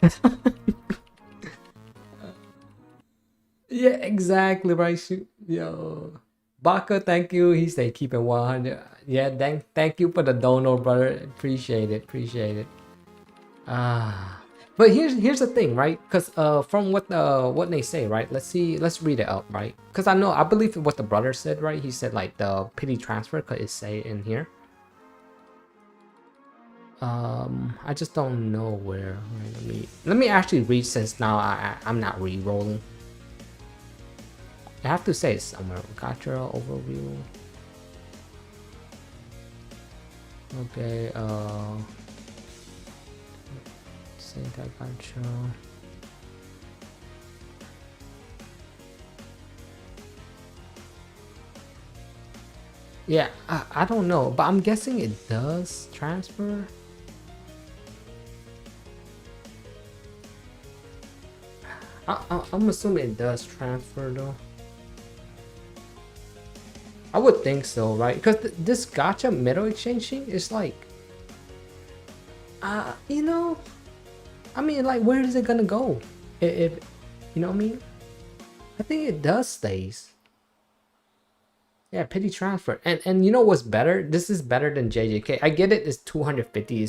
Yeah, exactly, right. Shoot. Yo, Baka, thank you. He said keep it 100. Yeah, thank you for the donor, brother. Appreciate it. But here's the thing, right? Because from what they say, right? Let's read it up, right? Because I believe what the brother said, right? He said like the pity transfer could it say in here. I just don't know where. Right, let me actually read, since now I'm not re-rolling. I have to say it somewhere. Gotcha overview. Okay, say that gotcha. Yeah, I don't know, but I'm guessing it does transfer. I'm assuming it does transfer though. I would think so, right? Because this gotcha middle exchanging is like, you know, I mean, like, where is it gonna go? If you know what I mean? I think it does stays. Yeah, pity transfer. And you know what's better? This is better than JJK. I get it. It's 250.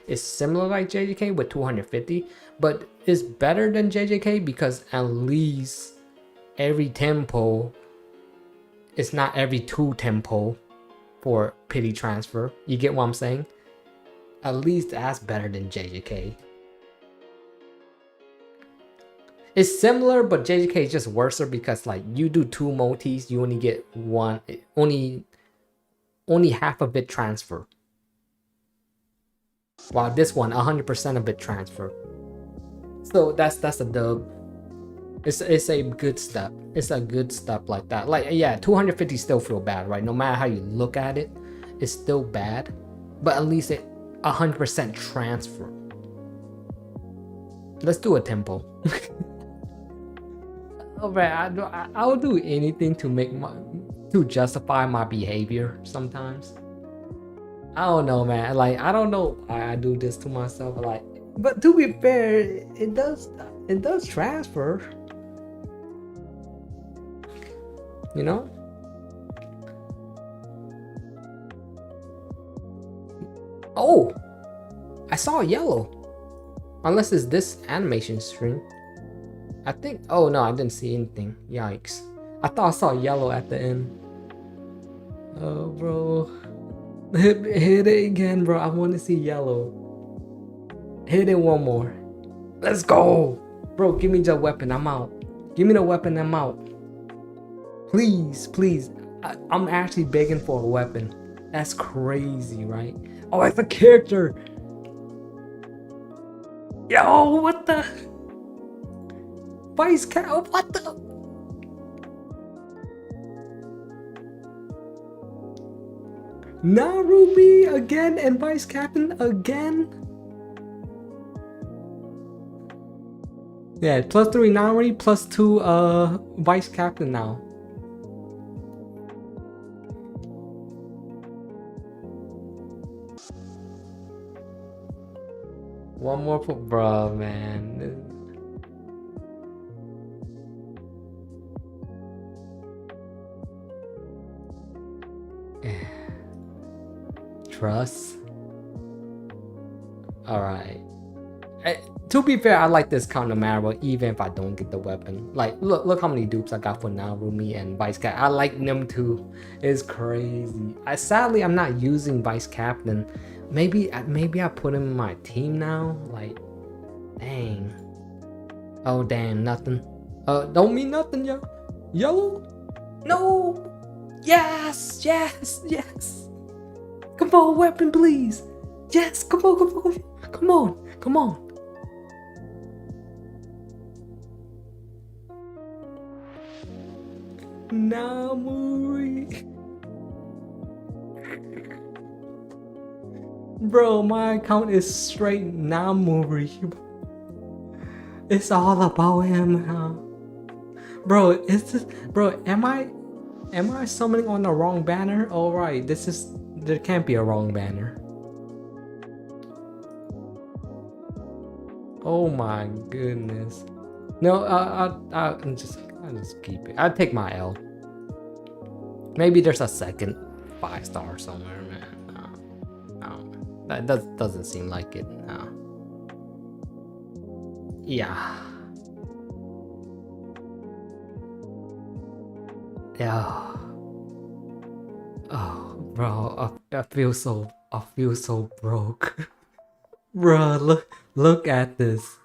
It's similar like JJK with 250, but it's better than JJK because at least every tempo. It's not every 2 tempo for pity transfer. You get what I'm saying? At least that's better than JJK. It's similar, but JJK is just worse because like you do 2 multis, you only get one, only half of it transfer. While this one, 100% of it transfer. So that's a dub. It's a good step. It's a good step like that. Like, yeah, 250 still feel bad, right? No matter how you look at it, it's still bad. But at least it 100% transfer. Let's do a tempo. Oh man, I'll do anything to justify my behavior sometimes. I don't know, man. Like, I don't know why I do this to myself. Like, but to be fair, it does transfer. You know? Oh! I saw yellow. Unless it's this animation stream. I think... Oh, no, I didn't see anything. Yikes. I thought I saw yellow at the end. Oh, bro. Hit it again, bro. I want to see yellow. Hit it one more. Let's go! Bro, give me the weapon. I'm out. Give me the weapon. I'm out. Please. I'm actually begging for a weapon. That's crazy, right? Oh, it's a character. Yo, what the? Vice Cap? What the? Narumi again and Vice Captain again? Yeah, +3 Narumi, +2 Vice Captain now. One more for bruh, man. Trust. Alright. To be fair, I like this counter Marrow even if I don't get the weapon. Like, look how many dupes I got for Narumi and Vice Cap. I like them too. It's crazy. Sadly, I'm not using Vice Captain. Maybe I put him in my team now. Like, dang. Oh damn, nothing. Don't mean nothing, yo. Yellow? No. Yes. Come on, weapon, please. Yes, come on. Namuri. Bro, my account is straight Namuri. It's all about him now. Bro, am I summoning on the wrong banner? Alright, there can't be a wrong banner. Oh my goodness. No, I'll just keep it. I'll take my L. Maybe there's a second 5-star somewhere, man. No, that doesn't seem like it. No. Yeah. Oh, bro, I feel so broke. Bro, look at this.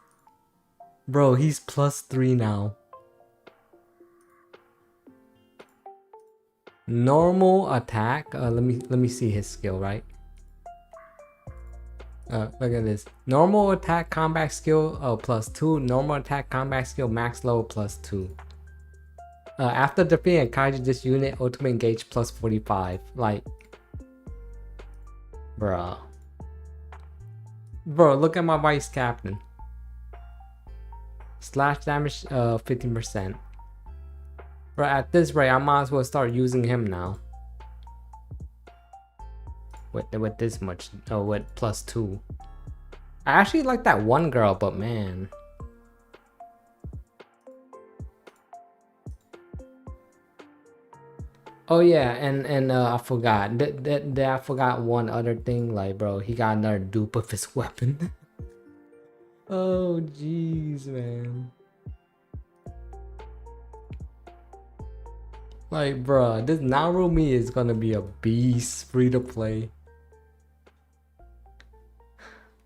Bro, he's +3 now. Normal attack. Let me see his skill, right? Look at this. Normal attack combat skill +2. Normal attack combat skill max level +2. After defeating a kaiju this unit, ultimate engage +45. Like, bruh. Bro, look at my Vice Captain. Slash damage 15%. Bro, at this rate, I might as well start using him now. With this much, with +2. I actually like that one girl, but man. Oh yeah, and I forgot. I forgot one other thing. Like, bro, he got another dupe of his weapon. Oh jeez, man. Like, bro, this Narumi is gonna be a beast, free to play.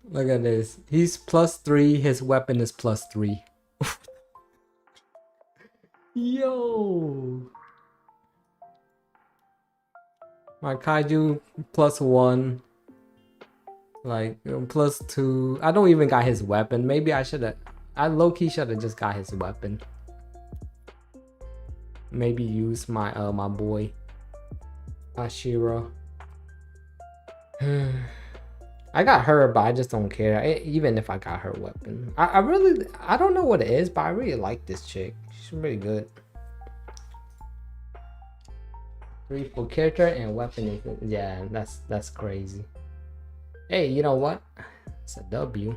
Look at this. He's +3. His weapon is +3. Yo. My kaiju +1. Like, +2. I don't even got his weapon. Maybe I low-key should have just got his weapon. Maybe use my my boy Ashira. I got her, but I just don't care. Even if I got her weapon, I don't know what it is, but I really like this chick. She's really good. 3 full character and weapon. Yeah, that's crazy. Hey, you know what? It's a W.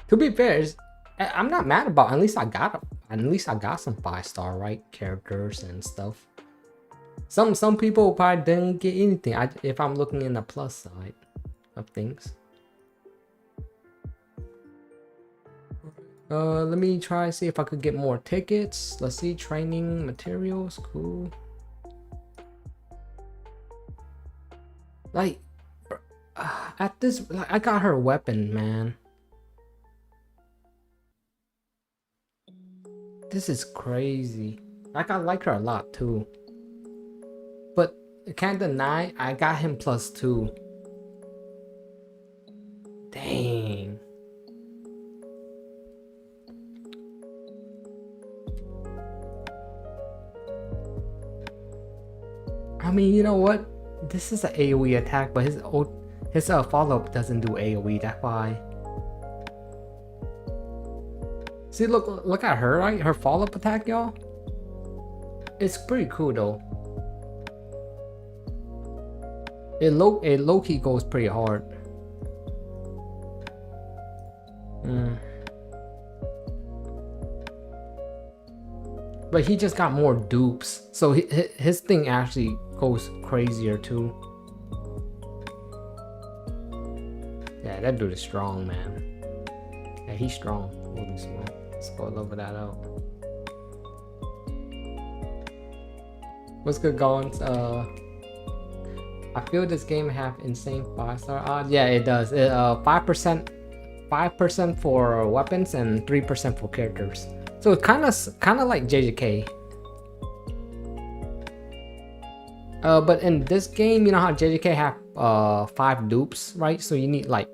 To be fair, I'm not mad about it. At least I got some 5-star right characters and stuff. Some people probably didn't get anything. If I'm looking in the plus side of things. Let me try see if I could get more tickets. Let's see, training materials, cool. Like, at this, like, I got her weapon, man. This is crazy. Like, I like her a lot too. But I can't deny I got him +2. Dang. I mean, you know what? This is an AoE attack, but his follow-up doesn't do AoE. That's why. See, look at her, right? Her follow-up attack, y'all. It's pretty cool though. It low-key goes pretty hard. But he just got more dupes, so his thing actually goes crazier too. Yeah, that dude is strong, man. Yeah, he's strong. Holy smoke. Let's go level that out. What's good, Goins? I feel this game have insane 5-star odds. Yeah, it does. 5% for weapons and 3% for characters. So it's kind of like JJK. But in this game, you know how JJK have 5 dupes, right? So you need like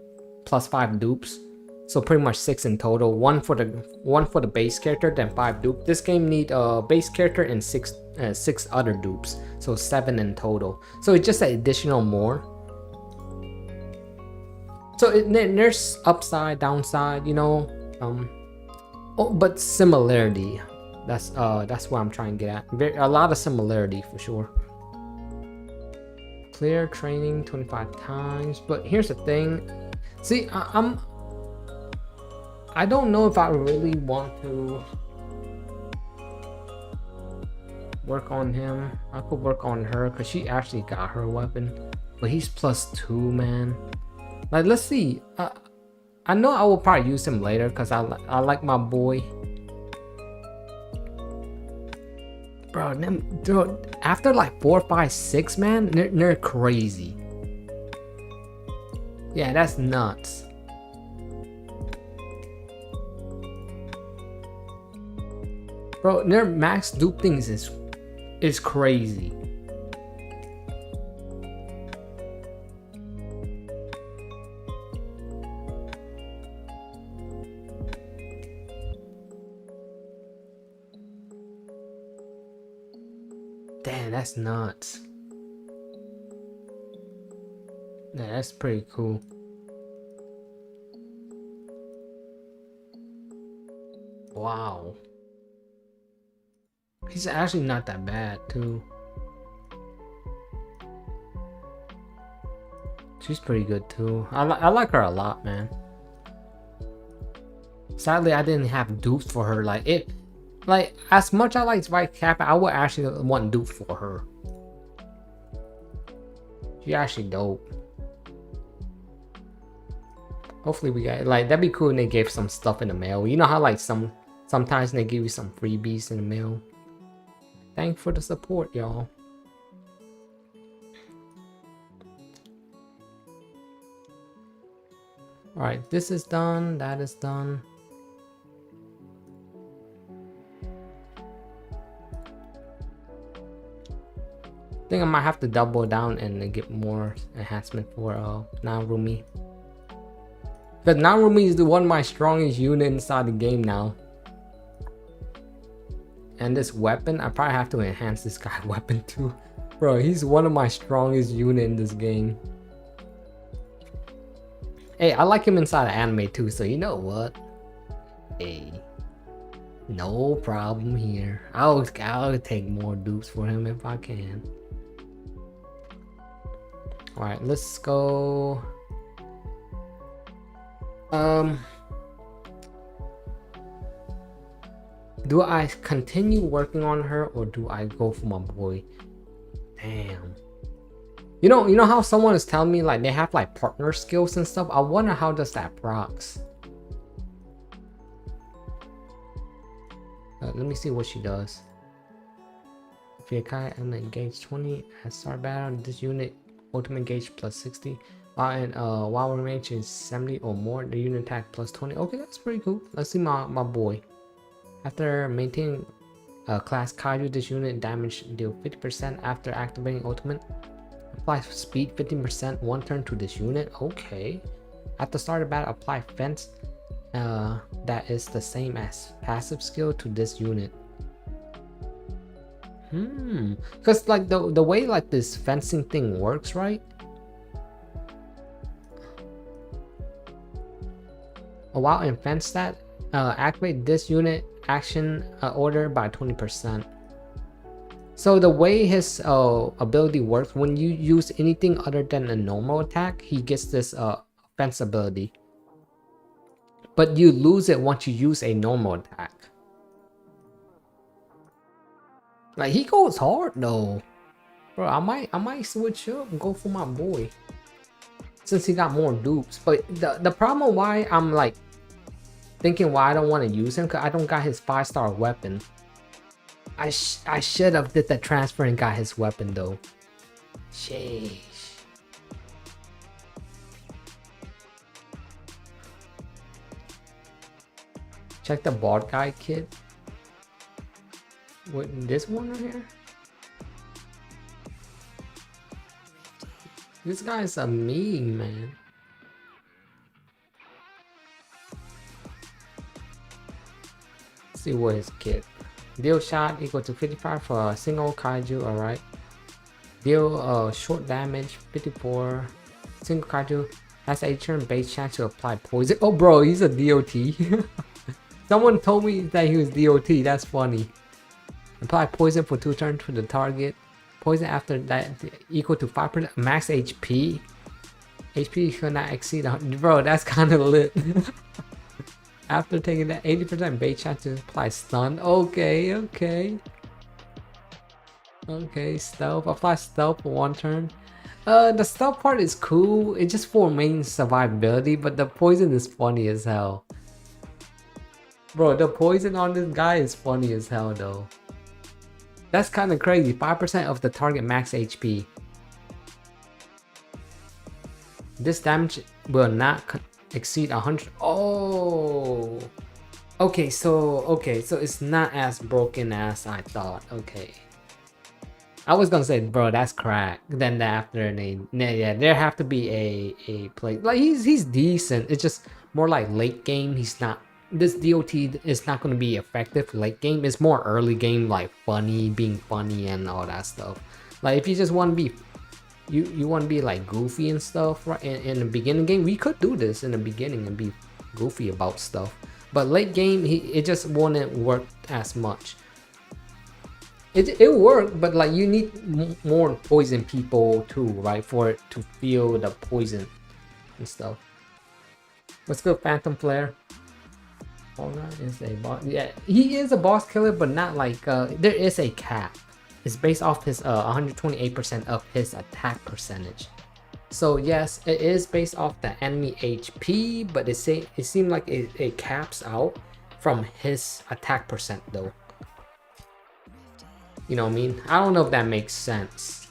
+5 dupes. So pretty much 6 in total. One for the base character, then 5 dupes. This game need a base character and 6 other dupes. So 7 in total. So it's just an additional more. So there's upside, downside, you know. Oh, but similarity. That's what I'm trying to get at. A lot of similarity for sure. Player training 25 times. But here's the thing. See, I don't know if I really want to work on him. I could work on her because she actually got her weapon. But he's +2, man. Like, let's see. I know I will probably use him later because I like my boy. Bro, after like 4, 5, 6, man, they're crazy. Yeah, that's nuts. Bro, their max dupe things is crazy. Damn, that's nuts. Yeah, that's pretty cool. Wow. He's actually not that bad too. She's pretty good too. I like her a lot, man. Sadly, I didn't have dupes for her. Like as much I like Spike Kappa, I would actually want dupe for her. She actually dope. Hopefully we got like that'd be cool when they gave some stuff in the mail. You know how like sometimes they give you some freebies in the mail. Thanks for the support, y'all. Alright, this is done, that is done. I think I might have to double down and get more enhancement for Narumi. Because Narumi is one of my strongest units inside the game now. And this weapon, I probably have to enhance this guy weapon too. Bro, he's one of my strongest units in this game. Hey, I like him inside of anime too, so you know what? Hey, no problem here. I'll take more dupes for him if I can. Alright, let's go. Do I continue working on her or do I go for my boy? Damn. You know how someone is telling me like they have like partner skills and stuff? I wonder how does that procs. Let me see what she does. If you're Kai, I'm engaged 20 at start battle. This unit ultimate engage +60. And while range is 70 or more, the unit attack +20. Okay, that's pretty cool. Let's see my boy. After maintaining class Kaiju, this unit damage deal 50% after activating ultimate. Apply speed 15% one turn to this unit. Okay. At the start of battle, apply fence that is the same as passive skill to this unit. Because like the way like this fencing thing works, right? While in fence stat, activate this unit action order by 20%. So the way his ability works, when you use anything other than a normal attack, he gets this offense ability. But you lose it once you use a normal attack. Like he goes hard though. Bro, I might switch up and go for my boy. Since he got more dupes. But the problem why I'm like thinking why I don't want to use him, because I don't got his 5-star weapon. I should have did the transfer and got his weapon though. Sheesh. Check the bald guy kit. What, this one right here? This guy's a mean man. Let's see what his kit. Deal shot equal to 55 for a single kaiju, alright. Deal short damage 54. Single kaiju has a turn base chance to apply poison. Oh bro, he's a DOT. Someone told me that he was DOT, that's funny. Apply poison for 2 turns to the target. Poison after that equal to 5% max HP. HP should not exceed 100. Bro, that's kind of lit. After taking that 80% bait chance to apply stun. Okay, okay. Okay, stealth. Apply stealth for 1 turn. The stealth part is cool. It's just for main survivability, but the poison is funny as hell. Bro, the poison on this guy is funny as hell though. That's kind of crazy. 5% of the target max HP. This damage will not exceed 100. Oh. Okay, so it's not as broken as I thought. Okay. I was gonna say, bro, that's crack. Then after yeah, there have to be a play. Like he's decent. It's just more like late game. He's not. This DOT is not gonna be effective late game. It's more early game, like being funny and all that stuff. Like if you just want to be, you want to be like goofy and stuff, right? In the beginning game, we could do this in the beginning and be goofy about stuff. But late game, it just wouldn't work as much. It worked, but like you need more poison people too, right? For it to feel the poison and stuff. Let's go Phantom Flare. Is a boss. Yeah, he is a boss killer, but not like there is a cap. It's based off his 128% of his attack percentage. So yes, it is based off the enemy HP, but it seemed like it caps out from his attack percent though. You know what I mean? I don't know if that makes sense.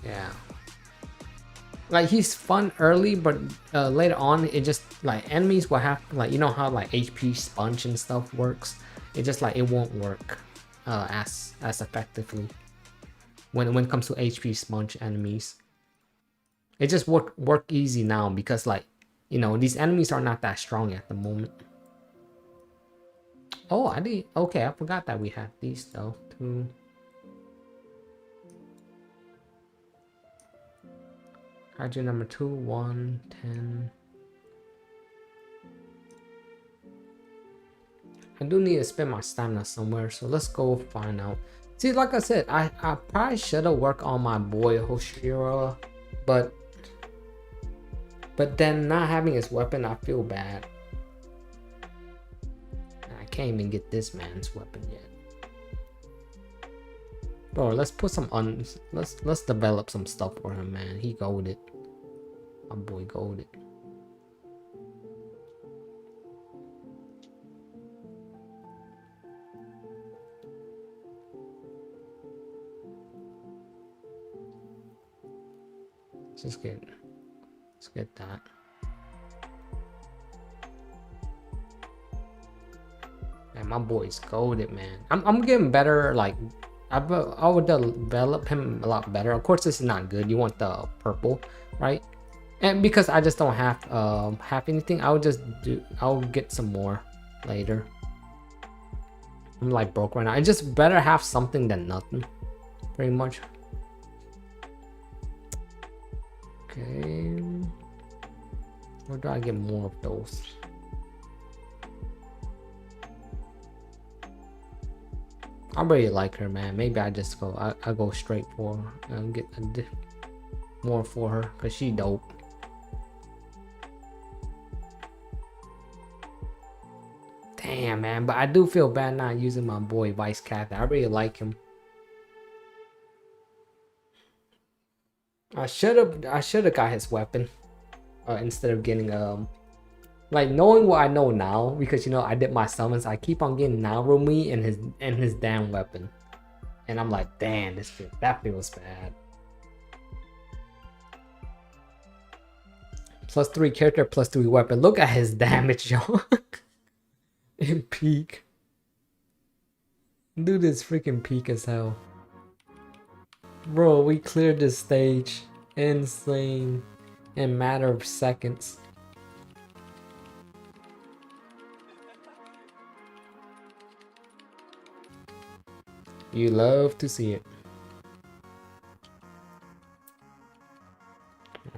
Yeah. Like he's fun early, but later on it just like enemies will have like, you know how like HP sponge and stuff works. It just like it won't work as effectively when it comes to HP sponge enemies. It just work easy now because like, you know, these enemies are not that strong at the moment. Oh, I did. Okay, I forgot that we had these though too. Kaiju number 2, 1, 10. I do need to spend my stamina somewhere, so let's go find out. See, like I said, I probably should have worked on my boy Hoshira, but then not having his weapon, I feel bad. I can't even get this man's weapon yet. Bro, let's put some let's develop some stuff for him, man. He golded. My boy golded. Let's get that. Man, my boy's goated, man. I'm getting better. Like, I would develop him a lot better. Of course, this is not good. You want the purple, right? And because I just don't have anything, I'll get some more later. I'm like broke right now. I just better have something than nothing, pretty much. Okay, where do I get more of those? I really like her, man. Maybe I just go I go straight for her and get more for her because she dope. Damn, man, but I do feel bad not using my boy Vice Captain. I really like him. I should have got his weapon instead of getting like knowing what I know now, because you know I did my summons. I keep on getting Narumi and his damn weapon, and I'm like, damn, that feels bad. +3 character, +3 weapon. Look at his damage, yo. In peak. Dude is freaking peak as hell. Bro, we cleared this stage. Insane. In a matter of seconds. You love to see it.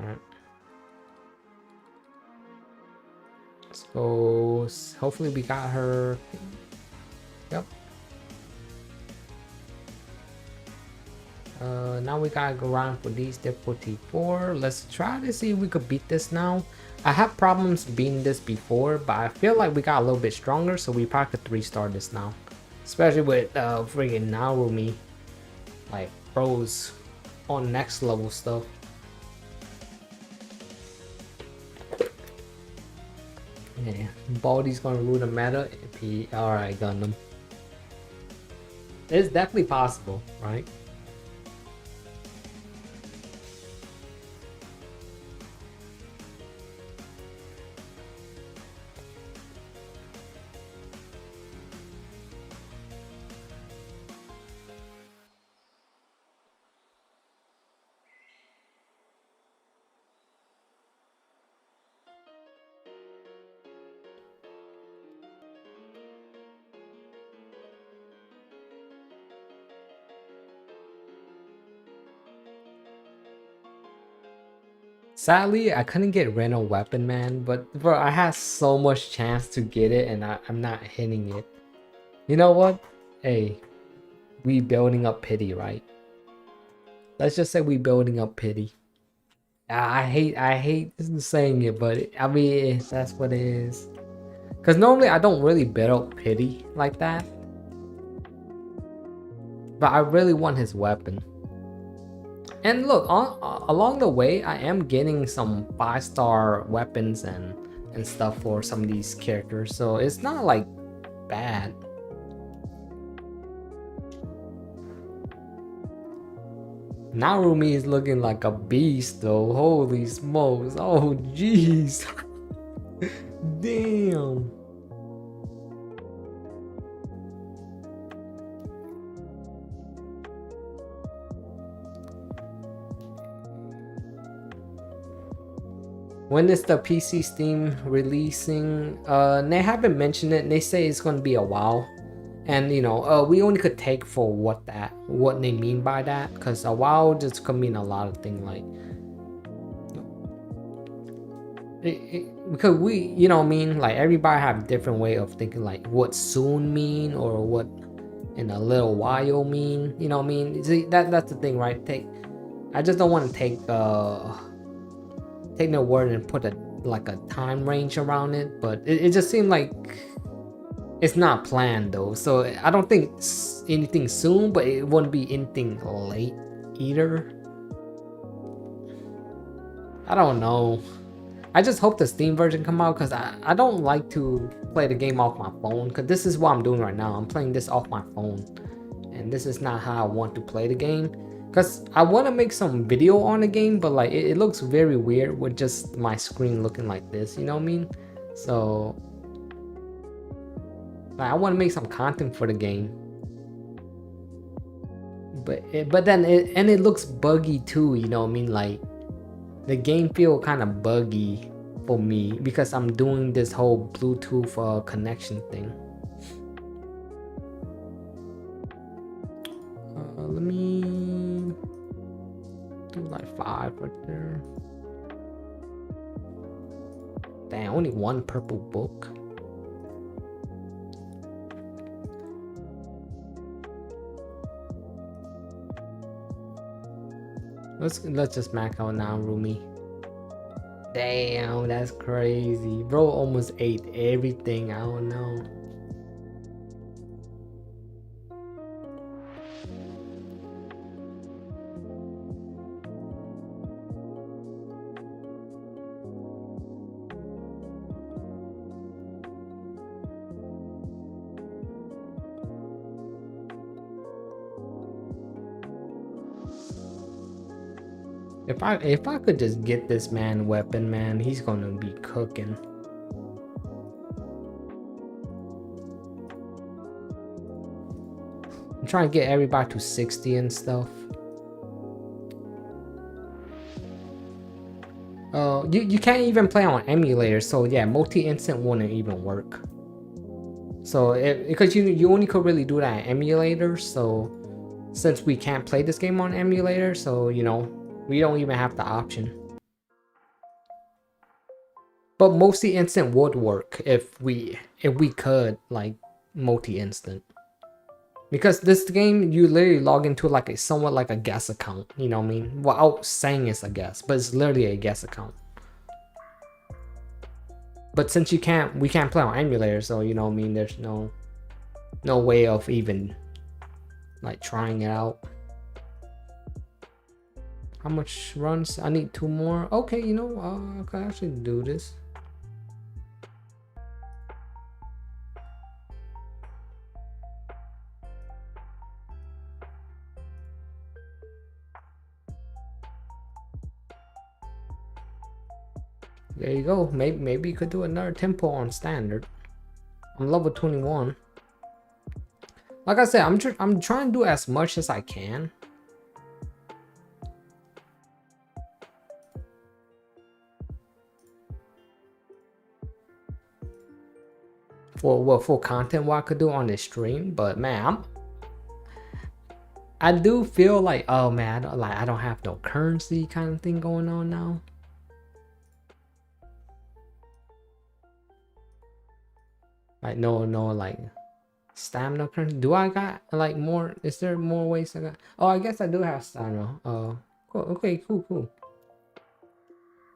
Alright. So hopefully we got her. Yep. Now we gotta go around for these difficulty 4. Let's try to see if we could beat this now. I have problems beating this before, but I feel like we got a little bit stronger, so we probably could 3-star this now. Especially with friggin' Narumi, like pros on next level stuff. Yeah, Baldy's gonna rule the meta. Alright, Gundam. It's definitely possible, right? Sadly, I couldn't get Reno weapon, man, but bro, I had so much chance to get it and I'm not hitting it. You know what? Hey, we building up pity, right? Let's just say we building up pity. I hate saying it, but I mean, that's what it is. Because normally I don't really build up pity like that. But I really want his weapon. And look, along the way, I am getting some 5-star weapons and stuff for some of these characters, so it's not like bad. Narumi is looking like a beast though. Holy smokes! Oh jeez! Damn. When is the PC Steam releasing? They haven't mentioned it. They say it's gonna be a while, and you know, we only could take for what they mean by that, because a while just could mean a lot of things, like because we, you know what I mean, like everybody have different way of thinking, like what soon mean or what in a little while mean. You know what I mean? See, that's the thing, right? I just don't want to take the word and put like a time range around it, but it just seemed like it's not planned though, so I don't think anything soon, but it wouldn't be anything late either. I don't know. I just hope the Steam version come out, because I don't like to play the game off my phone, because this is what I'm doing right now. I'm playing this off my phone, and this is not how I want to play the game. Because I want to make some video on the game, but like it looks very weird with just my screen looking like this, you know what I mean? So Like I want to make some content for the game. But then it looks buggy too, you know what I mean? Like the game feel kind of buggy for me because I'm doing this whole Bluetooth connection thing. Let me do like 5 right there. Damn, only 1 purple book. Let's just max out now, Rumi. Damn, that's crazy. Bro almost ate everything. I don't know. If I could just get this man weapon, man, he's gonna be cooking. I'm trying to get everybody to 60 and stuff. You can't even play on emulators, so yeah, multi-instant wouldn't even work. So because you only could really do that on emulators, so since we can't play this game on emulator, so you know, we don't even have the option. But multi-instant would work if we could like multi-instant. Because this game, you literally log into like a somewhat like a guest account, you know what I mean? Without saying it's a guest, but it's literally a guest account. But since we can't play on emulator, so you know what I mean, there's no way of even like trying it out. How much runs? I need 2 more. Okay, you know, I can actually do this. There you go. Maybe you could do another tempo on standard. I'm level 21. Like I said, I'm trying to do as much as I can. For content what I could do on this stream, but man, I do feel like, oh man, I don't have no currency kind of thing going on now. Like no like stamina currency. Do I got like more? Is there more ways I got? Oh, I guess I do have stamina. Cool. Okay, cool.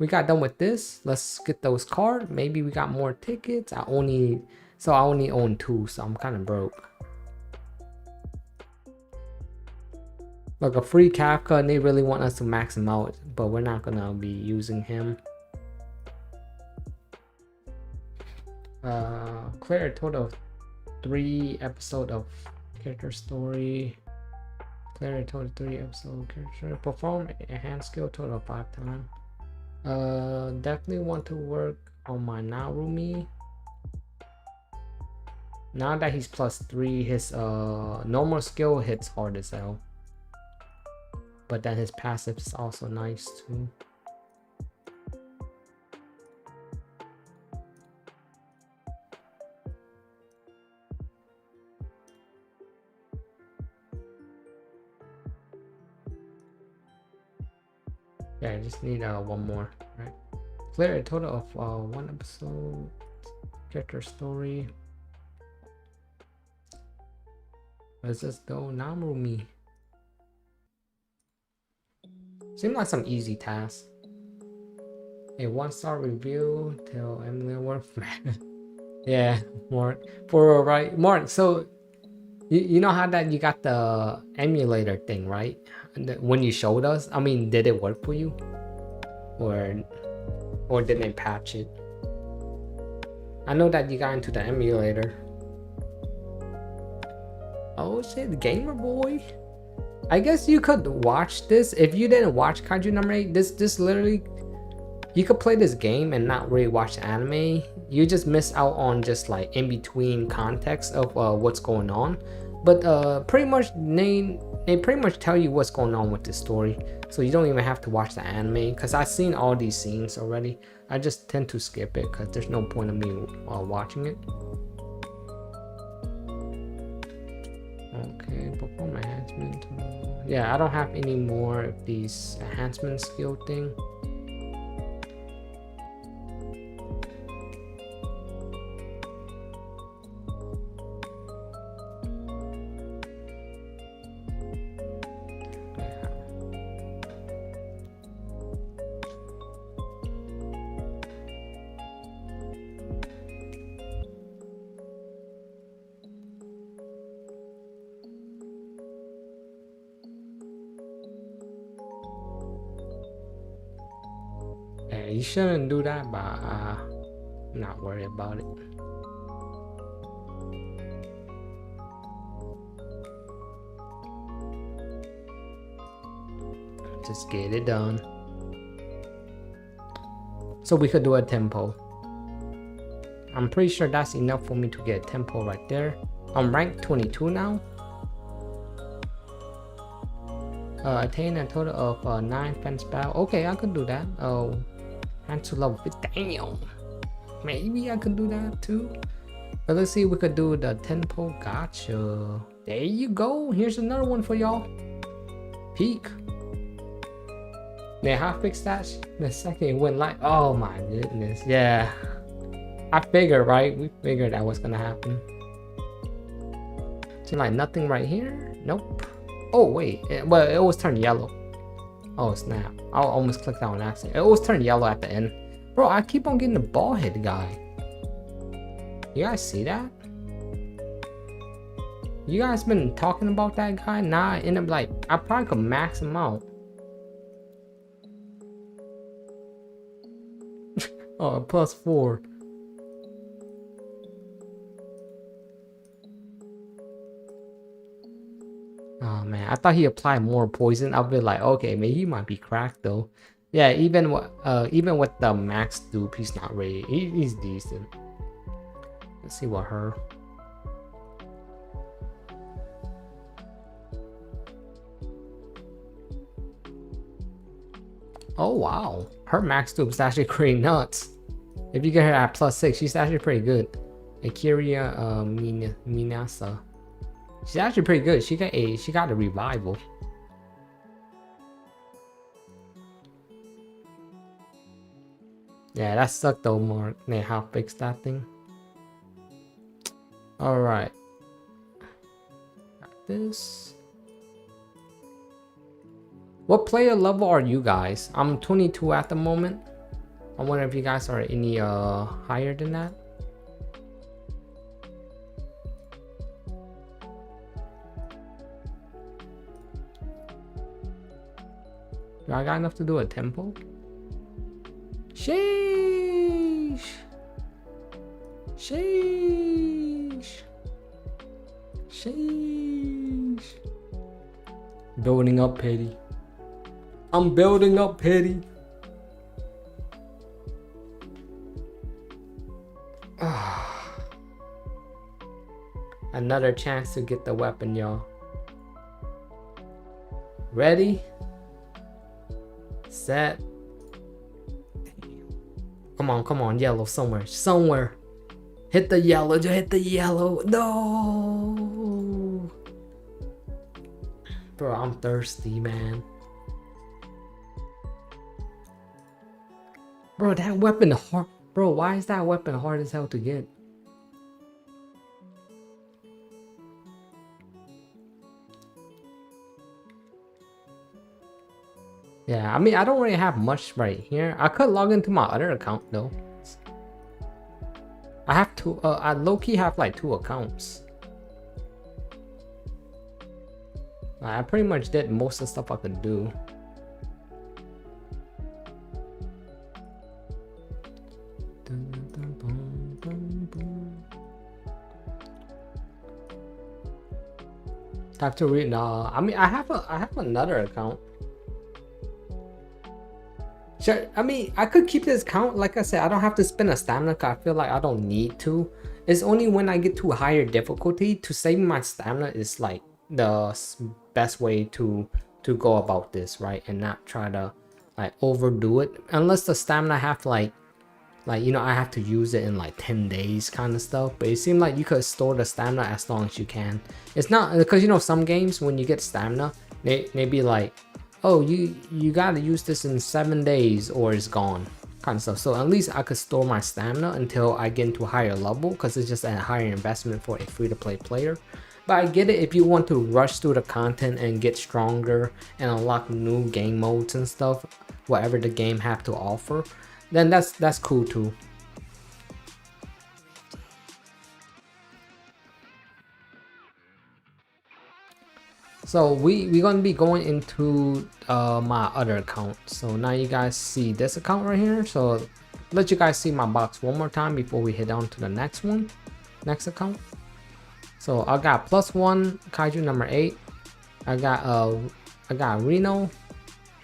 We got done with this. Let's get those cards. Maybe we got more tickets. I only own 2, so I'm kind of broke. Like a free Kafka, and they really want us to max him out, but we're not gonna be using him. Clear a total of 3 episodes of character story. Clear a total of 3 episodes of character story. Perform a hand skill total of 5 times. Definitely want to work on my Narumi. Now that he's +3, his normal skill hits hard as hell. But then his passive is also nice too. Yeah, I just need 1 more, right? Clear a total of 1 episode character story. Let's just go Namurumi. Seems like some easy task. A 1-star review. Tell Emily work. Yeah, Mark. For right, Mark. So you know how that you got the emulator thing, right? When you showed us, I mean, did it work for you, or did they patch it? I know that you got into the emulator. Oh shit, gamer boy. I guess you could watch this if you didn't watch Kaiju number 8. This literally you could play this game and not really watch the anime. You just miss out on just like in between context of what's going on. But pretty much they pretty much tell you what's going on with the story, so you don't even have to watch the anime. Because I've seen all these scenes already. I just tend to skip it because there's no point of me watching it. Okay, perform enhancement. Yeah, I don't have any more of these enhancement skill thing. Yeah, you shouldn't do that, but I'm not worried about it. Just get it done. So we could do a tempo. I'm pretty sure that's enough for me to get a tempo right there. I'm ranked 22 now. Attain a total of 9 fence battle. Okay, I could do that. Oh, and to level 50. Damn. Maybe I could do that too. But let's see if we could do the tempo. Gotcha. There you go. Here's another one for y'all. Peak. Man, how I fixed that? The second it went like, oh my goodness. Yeah. I figured, right? We figured that was gonna happen. So like nothing right here? Nope. Oh wait, well it always turned yellow. Oh snap, I almost clicked on accident. It always turned yellow at the end. Bro, I keep on getting the ball head guy. You guys see that? You guys been talking about that guy? Nah, I end up like, I probably could max him out. Oh, +4. Oh man, I thought he applied more poison. I'll be like, okay, maybe he might be cracked though. Yeah, even with the max dupe, he's not ready. He's decent. Let's see what her. Oh wow, her max dupe is actually pretty nuts. If you get her at +6, she's actually pretty good. Akira Minasa. She's actually pretty good. She got a revival. Yeah, that sucked though, Mark. Man, how fix that thing? Alright. Got this. What player level are you guys? I'm 22 at the moment. I wonder if you guys are any higher than that. Do I got enough to do a tempo? Sheesh. Sheesh. Sheesh. Building up petty. I'm building up petty. Another chance to get the weapon, y'all. Ready? Set. Come on, yellow somewhere. Hit the yellow, just hit the yellow. No. Bro, I'm thirsty, man. Bro, that weapon hard. Bro, why is that weapon hard as hell to get? Yeah, I mean, I don't really have much right here. I could log into my other account though. I have to, I low-key have like 2 accounts. I pretty much did most of the stuff I could do. Have to read. I mean, I have another account. Sure, I mean, I could keep this count. Like I said, I don't have to spend a stamina because I feel like I don't need to. It's only when I get to a higher difficulty to save my stamina is like the best way to go about this, right? And not try to like overdo it. Unless the stamina have like you know, I have to use it in like 10 days kind of stuff. But it seems like you could store the stamina as long as you can. It's not because, you know, some games when you get stamina, they be like, oh, you gotta use this in 7 days or it's gone kind of stuff. So at least I could store my stamina until I get into a higher level, because it's just a higher investment for a free-to-play player. But I get it if you want to rush through the content and get stronger and unlock new game modes and stuff, whatever the game have to offer, then that's cool too. So we're gonna be going into my other account. So now you guys see this account right here. So let you guys see my box one more time before we head on to the next one, next account. So I got +1 kaiju number 8. I got Reno.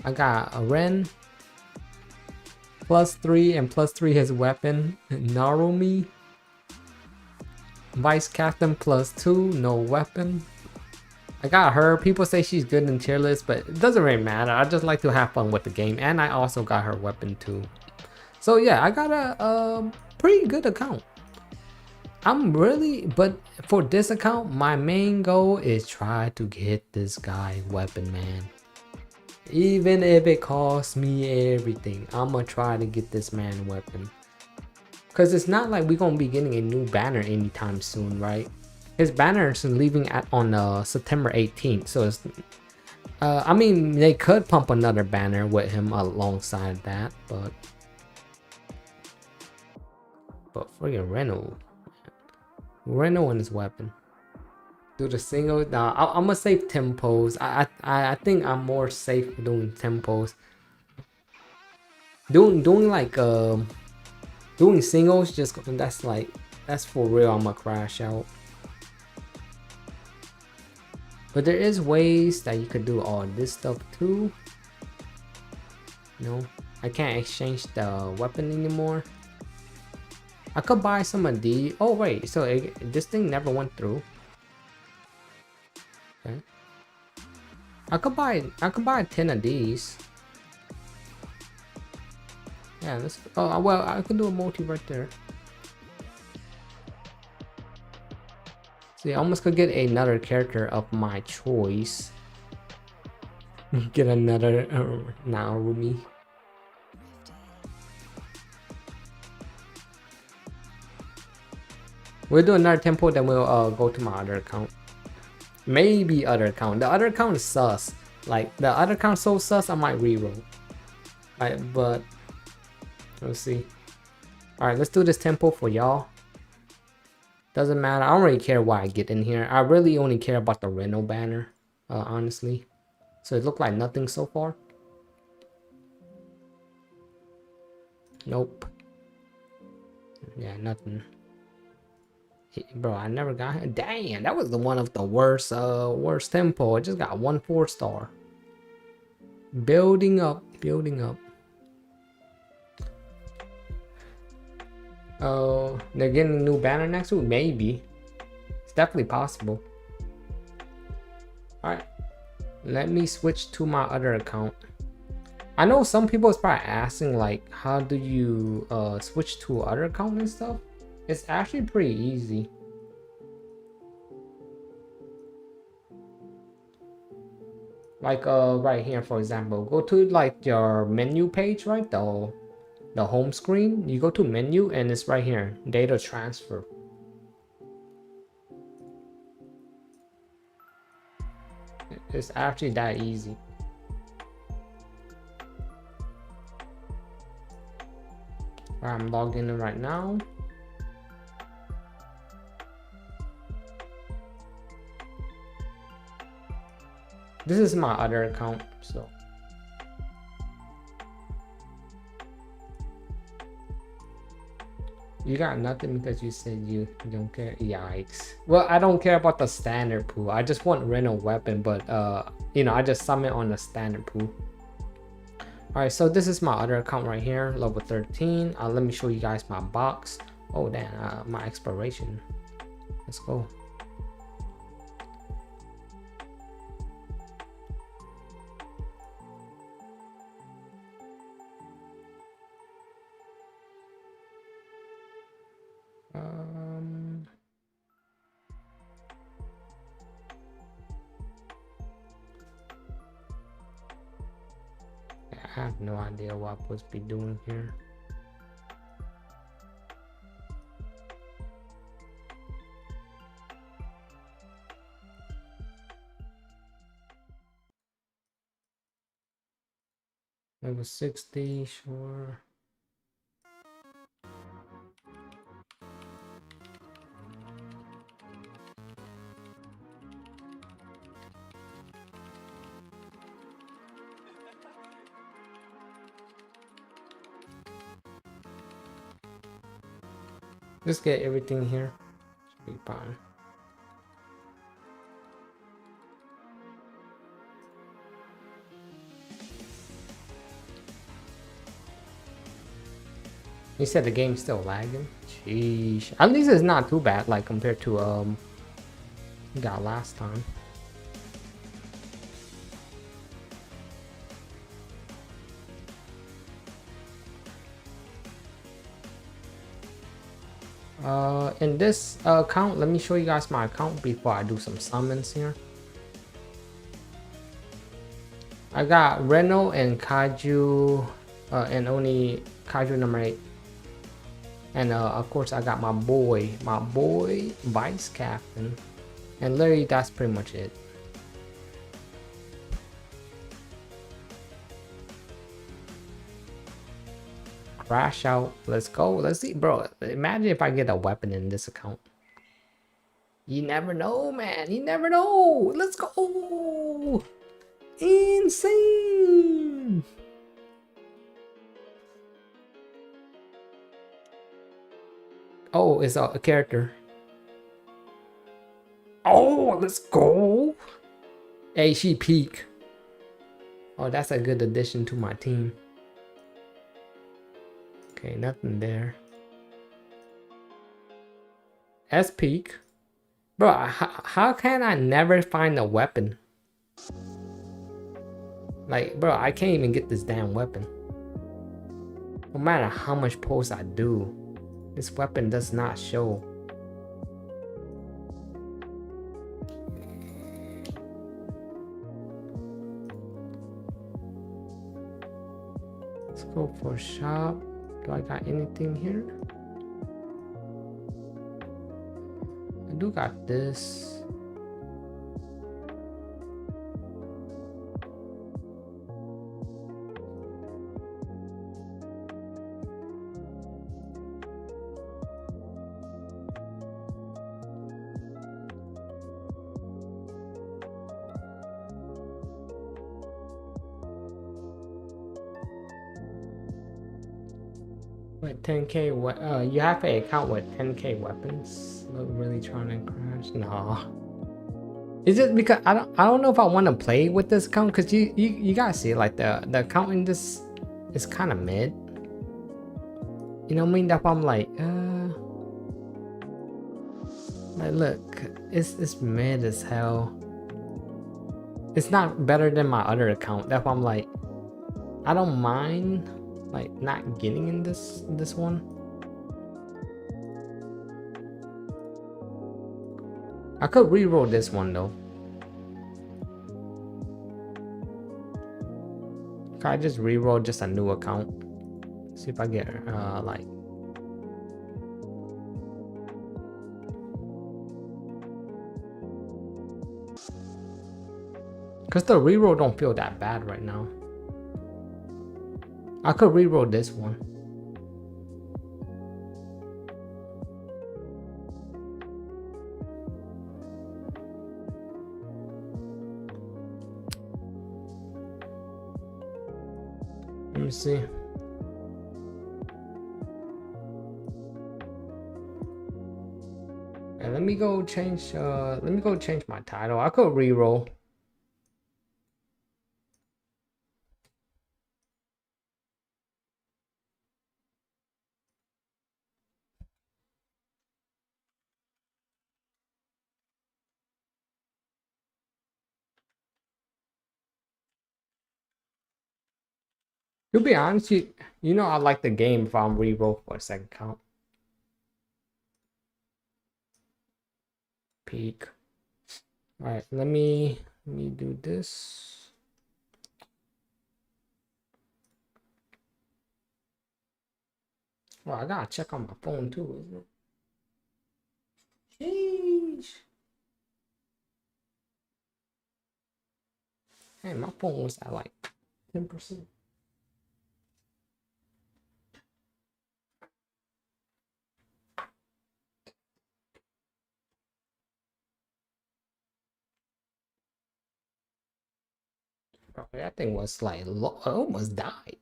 I got a Ren. +3 and +3 his weapon, Narumi. Vice Captain +2, no weapon. I got her. People say she's good in tier list, but it doesn't really matter. I just like to have fun with the game, and I also got her weapon too. So yeah, I got a pretty good account. But for this account, my main goal is try to get this guy weapon, man. Even if it costs me everything, I'ma try to get this man weapon. Cause it's not like we're gonna be getting a new banner anytime soon, right? His banner is leaving on September 18th, so it's I mean, they could pump another banner with him alongside that, but friggin' Reno and his weapon. Do the single. Nah, I'm gonna save tempos. I think I'm more safe doing tempos. Doing singles, just that's for real. I'm gonna crash out. But there is ways that you could do all this stuff too. No, I can't exchange the weapon anymore. I could buy some of these. Oh wait, so this thing never went through. Okay. I could buy 10 of these. Yeah, let's. Oh well, I could do a multi right there. See, I almost could get another character of my choice. Get another Narumi. We'll do another tempo, then we'll go to my other account. Maybe other account. The other account is sus. Like the other account so sus, I might reroll. Alright, but let's see. Alright, let's do this tempo for y'all. Doesn't matter. I don't really care why I get in here. I really only care about the Reno banner, honestly. So it looked like nothing so far. Nope. Yeah, nothing. Bro, I never got him. Damn, that was the one of the worst tempo. I just got 1 4-star. Building up. Oh, they're getting a new banner next week? Maybe. It's definitely possible. Alright. Let me switch to my other account. I know some people is probably asking like, how do you switch to other account and stuff? It's actually pretty easy. Like right here, for example, go to like your menu page, right? The home screen. You go to menu and it's right here, data transfer. It's actually that easy. I'm logged in right now. This is my other account, so. You got nothing because you said you don't care. Yikes. Well, I don't care about the standard pool. I just want Reno weapon, but you know, I just summon on the standard pool. Alright, so this is my other account right here, level 13. Let me show you guys my box. Oh damn, my expiration. Let's go. I have no idea what I'm supposed to be doing here. Level 60, sure. Just get everything here. Should be fine. You said the game's still lagging? Sheesh. At least it's not too bad, like compared to we got last time. In this account, let me show you guys my account before I do some summons here. I got Reno and KAIJU, and only KAIJU number 8. And of course I got my boy Vice Captain. And literally that's pretty much it. Crash out. Let's go. Let's see, bro. Imagine if I get a weapon in this account. You never know, man. You never know. Let's go. Insane. Oh, it's a character. Oh, let's go. Hey, she peak. Oh, that's a good addition to my team. Okay, nothing there. S peak. Bro, how can I never find a weapon? Like, bro, I can't even get this damn weapon. No matter how much posts I do, this weapon does not show. Let's go for shop. Do I got anything here? I do got this. With 10k, you have an account with 10k weapons. Look, really trying to crash? Nah. Is it because I don't know if I want to play with this account, because you gotta see, like, the account in this is kind of mid. You know what I mean? That's why I'm like look, it's mid as hell. It's not better than my other account. That's why I'm like, I don't mind like not getting in this one. I could reroll this one though. Can I just reroll just a new account? See if I get like, because the reroll don't feel that bad right now. I could reroll this one. Let me see. And let me go change my title. I could reroll. To be honest, you know I like the game if I'm reroll for a second count. Peak. All right, let me do this. Well, I gotta check on my phone too, isn't it? Sheesh. Hey, my phone was at like 10%. Bro, that thing was like I almost died.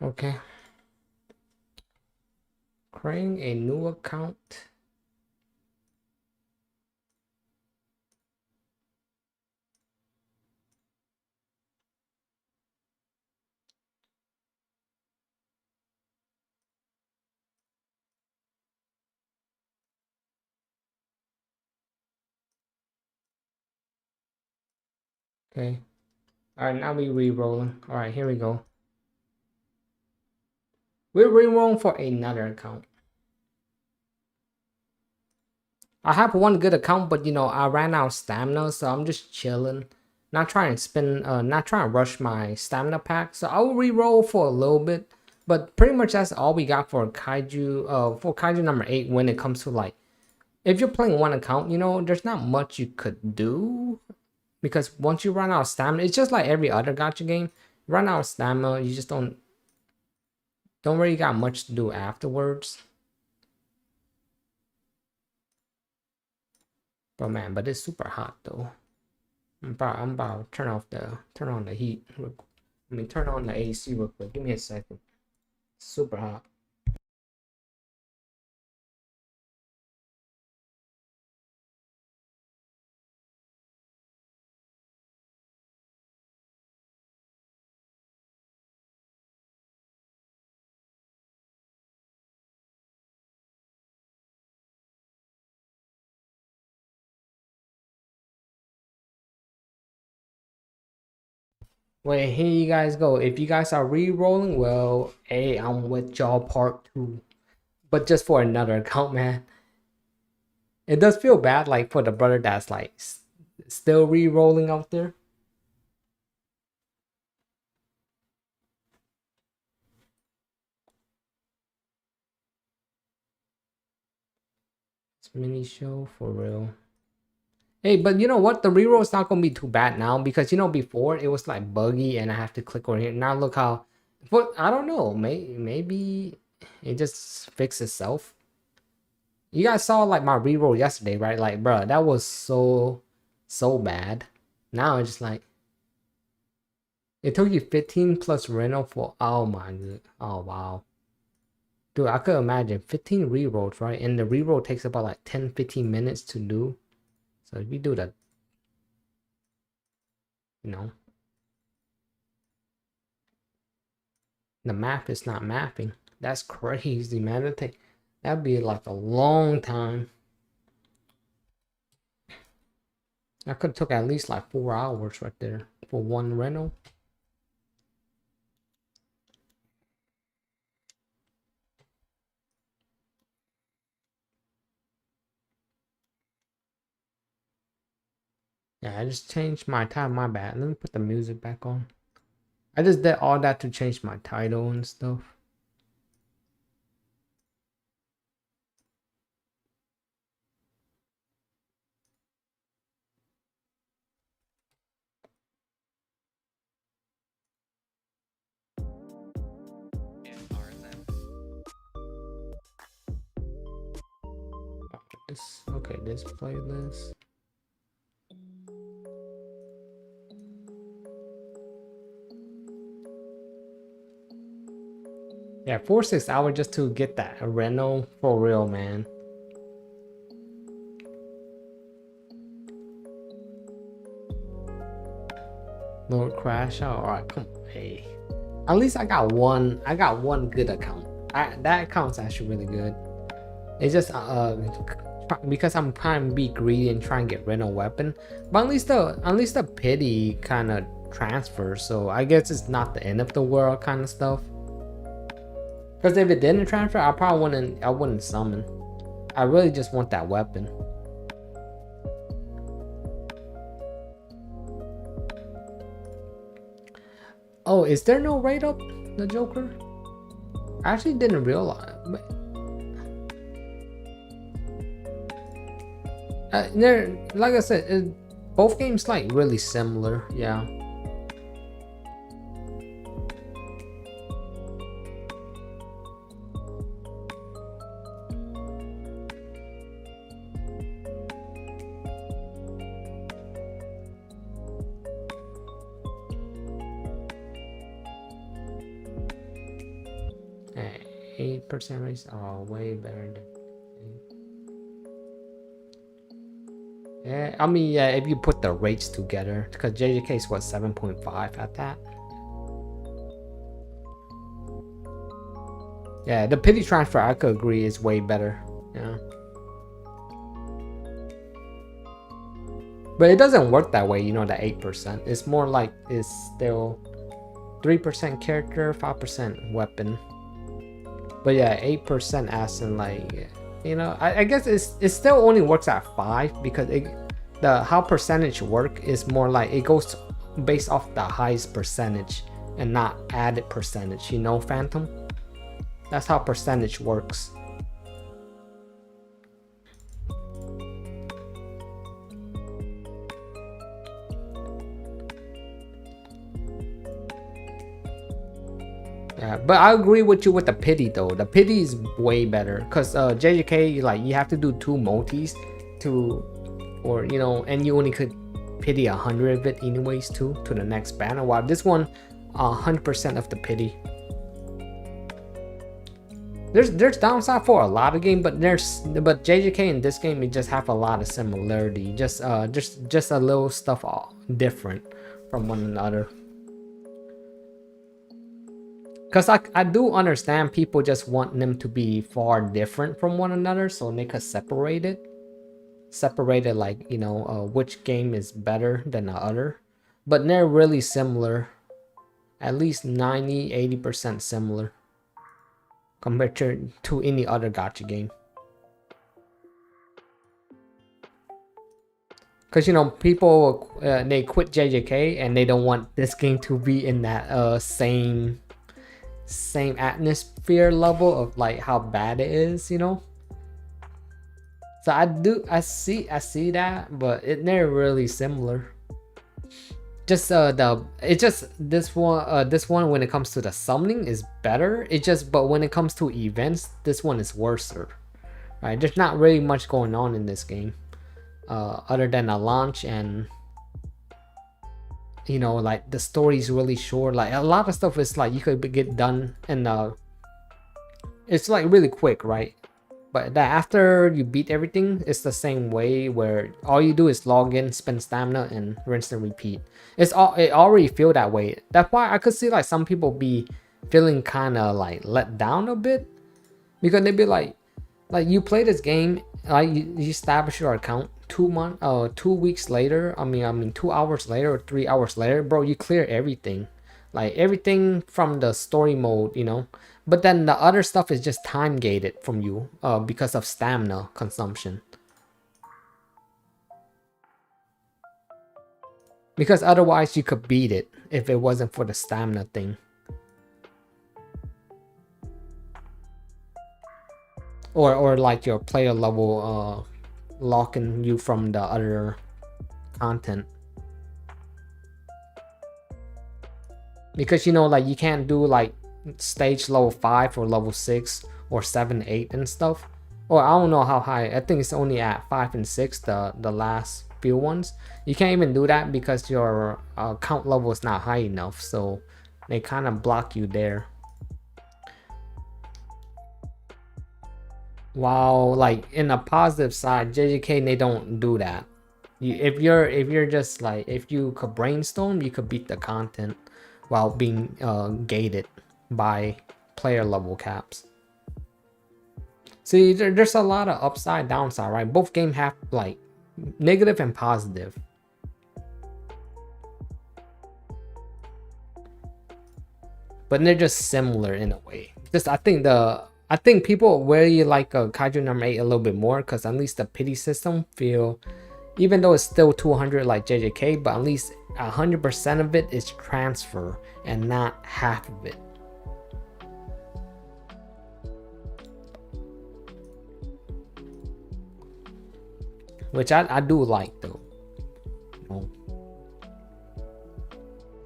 Okay. Creating a new account. Okay. All right, now we re-rolling. All right, here we go. We're re-rolling for another account. I have one good account, but you know, I ran out of stamina, so I'm just chilling. Not trying to spin, not trying to rush my stamina pack. So I will re-roll for a little bit. But pretty much that's all we got for Kaiju number 8 when it comes to like, if you're playing one account, you know, there's not much you could do. Because once you run out of stamina, it's just like every other gacha game. Run out of stamina, you just don't really got much to do afterwards. But man, but it's super hot though. I'm about to turn on the heat. Turn on the AC real quick. Give me a second. Super hot. Wait, here you guys go. If you guys are re-rolling, well, hey, I'm with y'all part 2. But just for another account, man. It does feel bad, like, for the brother that's, like, still re-rolling out there. It's mini show, for real. Hey, but you know what? The reroll is not gonna be too bad now because you know before it was like buggy and I have to click over here. Now look how, but I don't know. Maybe it just fixed itself. You guys saw like my reroll yesterday, right? Like, bro, that was so bad. Now it's just like it took you 15 plus rental for oh my god. Oh wow. Dude, I could imagine 15 rerolls, right? And the reroll takes about like 10-15 minutes to do. So if you do that, you know. The map is not mapping. That's crazy, man. That'd be like a long time. That could have took at least like 4 hours right there for one rental. Yeah, I just changed my time. My bad. Let me put the music back on. I just did all that to change my title and stuff. This playlist. Yeah, 4-6 hours just to get that rental for real, man. Lord crash out. All right, come on, hey. At least I got one good account. That account's actually really good. It's just because I'm trying to be greedy and trying to get rid of weapon. But at least the pity kind of transfers. So I guess it's not the end of the world kind of stuff. Because if it didn't transfer, I wouldn't summon. I really just want that weapon. Oh, is there no rate up the Joker? I actually didn't realize. They're, like I said, both games like really similar. Yeah. Hey, 8% rates are way better than. Yeah, I mean, yeah, if you put the rates together, because JJK is what, 7.5 at that. Yeah, the pity transfer, I could agree, is way better. Yeah. But it doesn't work that way, you know, the 8%. It's more like it's still 3% character, 5% weapon. But yeah, 8% as in like, you know, I guess it still only works at 5 because how percentage work is more like it goes based off the highest percentage and not added percentage, you know, Phantom? That's how percentage works. Yeah, but I agree with you with the pity though. The pity is way better because JJK, like, you have to do 2 multis to, or you know, and you only could pity 100 of it anyways to the next banner. While this one, 100% of the pity. There's downside for a lot of game, but JJK in this game, it just have a lot of similarity. Just a little stuff different from one another. Because I do understand people just want them to be far different from one another so they could separate it. Like, you know, which game is better than the other. But they're really similar. At least 90-80% similar. Compared to any other gacha game. Because, you know, people, they quit JJK and they don't want this game to be in that same atmosphere level of like how bad it is, you know. So I see that, but they're really similar. Just this one when it comes to the summoning is better. But when it comes to events, this one is worse. Right? There's not really much going on in this game, other than a launch and, you know, like the story is really short. Like a lot of stuff is like you could get done and it's like really quick, right? But after you beat everything, it's the same way where all you do is log in, spend stamina, and rinse and repeat. It already feel that way. That's why I could see like some people be feeling kind of like let down a bit, because they'd be like you play this game, like you establish your account 2 weeks later. I mean 2 hours later or 3 hours later, bro, you clear everything, like everything from the story mode, you know. But then the other stuff is just time gated from you because of stamina consumption. Because otherwise you could beat it if it wasn't for the stamina thing. Or like your player level locking you from the other content. Because, you know, like you can't do like stage level 5 or level 6 or 7, 8 and stuff. Or I don't know how high. I think it's only at 5 and 6, the last few ones. You can't even do that because your count level is not high enough, so they kind of block you there. While like in a positive side, JJK, they don't do that. If you're just like, if you could brainstorm, you could beat the content while being gated by player level caps. See, there's a lot of upside, downside, right? Both games have like negative and positive. But they're just similar in a way. Just I think people really like Kaiju number 8 a little bit more because at least the pity system feel, even though it's still 200 like JJK, but at least 100% of it is transfer and not half of it. Which I do like though. You know?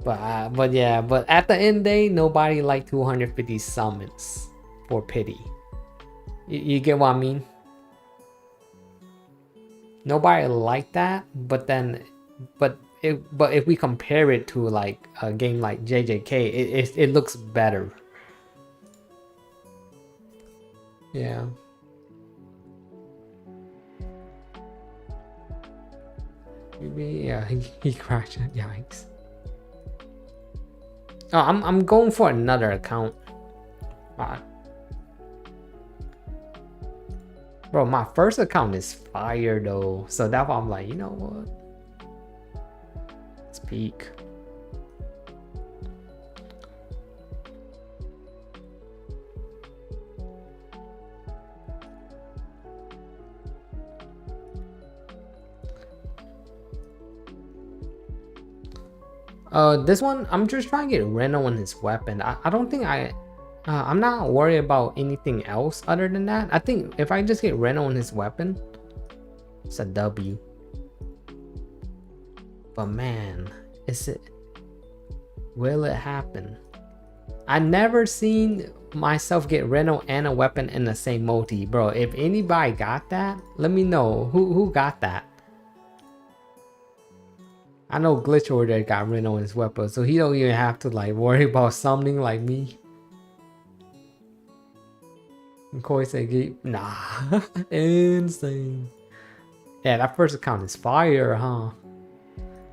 But yeah, but at the end of the day, nobody like 250 summons for pity. You get what I mean? Nobody like that, but if we compare it to like a game like JJK, it looks better. Yeah. Yeah, he crashed. Yikes. Oh, I'm going for another account. Bro, my first account is fire though, so that's why I'm like, you know what? Let's peek. This one, I'm just trying to get Reno on his weapon. I don't think I'm not worried about anything else other than that. I think if I just get Reno on his weapon, it's a W. But man, will it happen? I never seen myself get Reno and a weapon in the same multi, bro. If anybody got that, let me know. Who got that? I know Glitch Order got Reno in his weapon, so he don't even have to like worry about summoning like me. And Koi said, nah, insane. Yeah, that first account is fire, huh?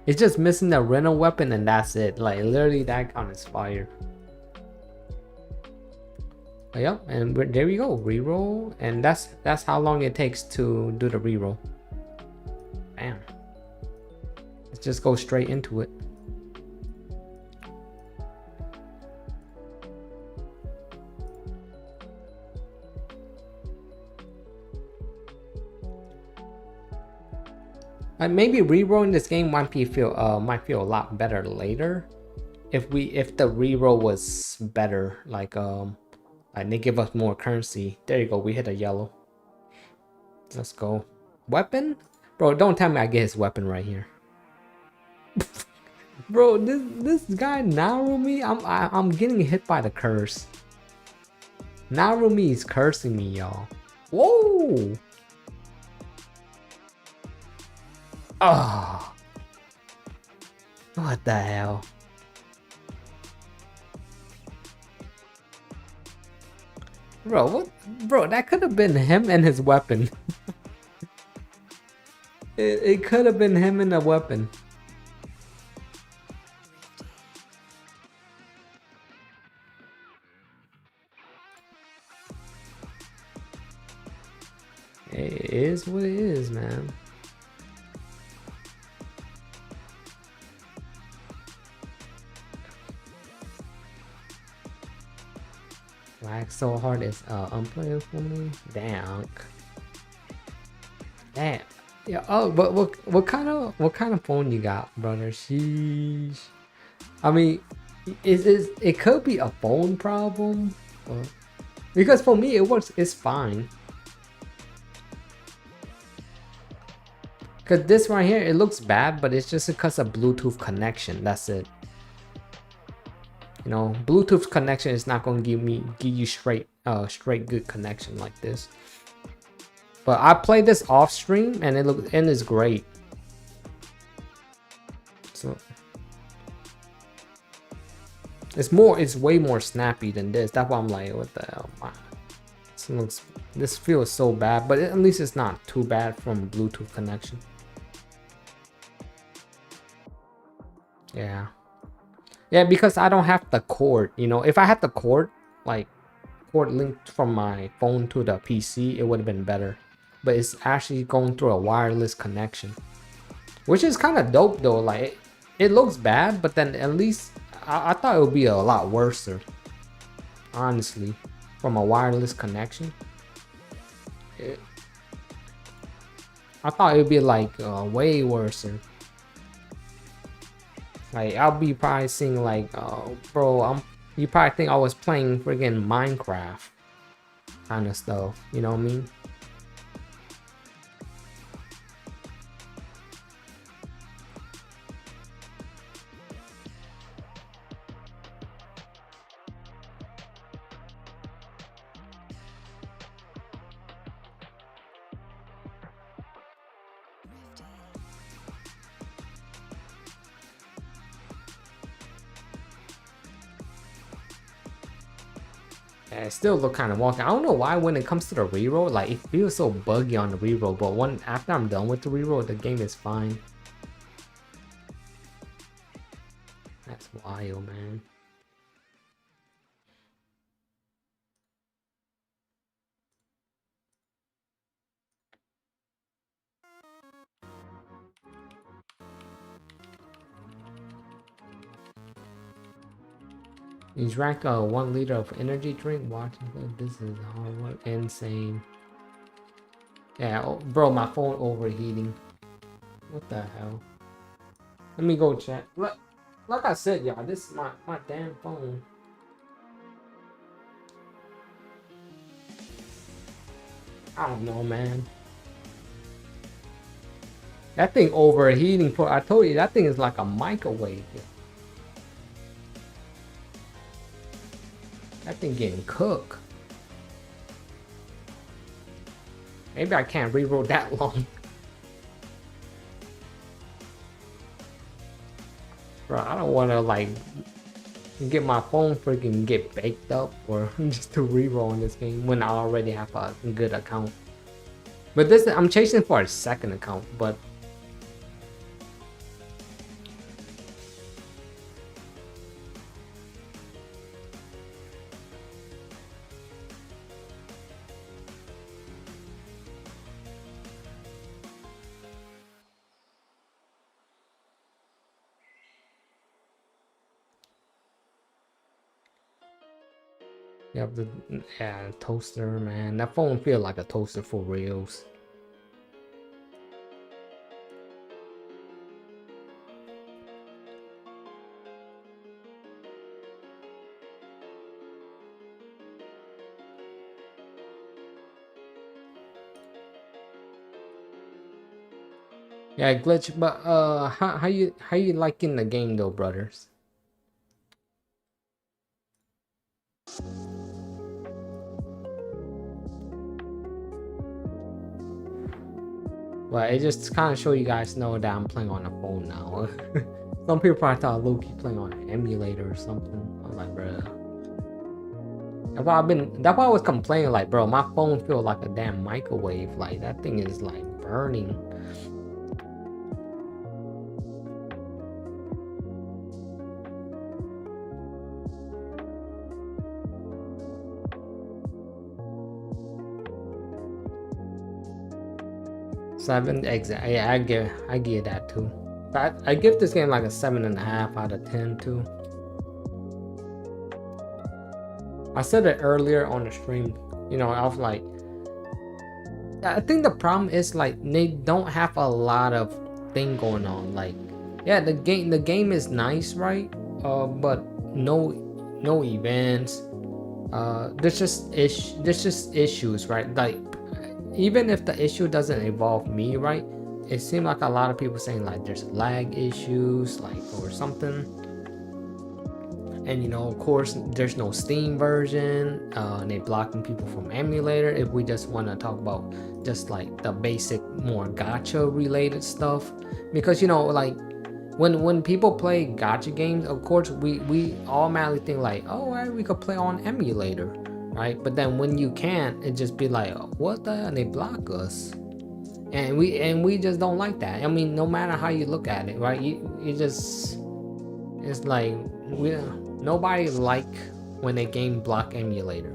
It's just missing the Reno weapon and that's it. Like literally that account is fire. But yep, and there we go, reroll, and that's how long it takes to do the reroll. Bam. Let's just go straight into it. Maybe rerolling this game might feel a lot better later, if the reroll was better. Like they give us more currency. There you go. We hit a yellow. Let's go. Weapon, bro. Don't tell me I get his weapon right here. Bro, this guy Narumi, I'm getting hit by the curse. Narumi is cursing me, y'all. Whoa. Oh. What the hell? Bro, what? Bro, that could have been him and his weapon. It could have been him and the weapon. It is what it is, man. Lag so hard it's unplayable for me. Damn. Damn. Yeah. Oh, but what kind of phone you got, brother? Sheesh. I mean, it could be a phone problem, because for me it works. It's fine. Cause this right here, it looks bad, but it's just because of Bluetooth connection. That's it. You know, Bluetooth connection is not gonna give you straight good connection like this. But I played this off stream and it is great. So it's way more snappy than this. That's why I'm like, what the hell? This feels so bad, but at least it's not too bad from Bluetooth connection. Yeah, because I don't have the cord. You know, if I had the cord, like port linked from my phone to the PC, it would have been better. But it's actually going through a wireless connection, which is kind of dope though. Like it looks bad, but then at least I thought it would be a lot worse, honestly, from a wireless connection. I thought it would be like way worse. Like I'll be probably seeing like, bro, you probably think I was playing friggin' Minecraft kind of stuff. You know what I mean? Yeah, it still look kind of wonky. I don't know why when it comes to the reroll, like it feels so buggy on the reroll, but after I'm done with the reroll, the game is fine. That's wild, man. You drank 1 liter of energy drink. Watching this is hard work. Insane. Yeah, bro, my phone overheating. What the hell? Let me go check. Like I said, y'all, this is my damn phone. I don't know, man. That thing overheating for, I told you, that thing is like a microwave. That thing getting cooked. Maybe I can't reroll that long. Bro, I don't want to like get my phone freaking get baked up or just to reroll in this game when I already have a good account. But this, I'm chasing for a second account, but yeah, toaster, man. That phone feel like a toaster for reals. Yeah, glitch, but how you liking the game though, brothers? Well, it just kind of show you guys know that I'm playing on a phone now. Some people probably thought Loki playing on an emulator or something. I'm like, bro. That's why I was complaining, like, bro, my phone feel like a damn microwave. Like that thing is like burning. Seven, exactly. Yeah, I give that too. I give this game like a 7.5 out of 10 too. I said it earlier on the stream. You know, I was like, I think the problem is like they don't have a lot of thing going on. Like, yeah, the game is nice, right? But no events. There's just issues, right? Like, even if the issue doesn't involve me, right? It seemed like a lot of people saying like there's lag issues, like, or something. And you know, of course, there's no Steam version. And they blocking people from emulator. If we just want to talk about just like the basic, more gacha related stuff, because you know, like when people play gacha games, of course we automatically think like, oh, well, we could play on emulator, right? But then when you can't, it just be like, what the hell? And they block us, and we just don't like that. I mean, no matter how you look at it, right? It's like nobody like when a game block emulator.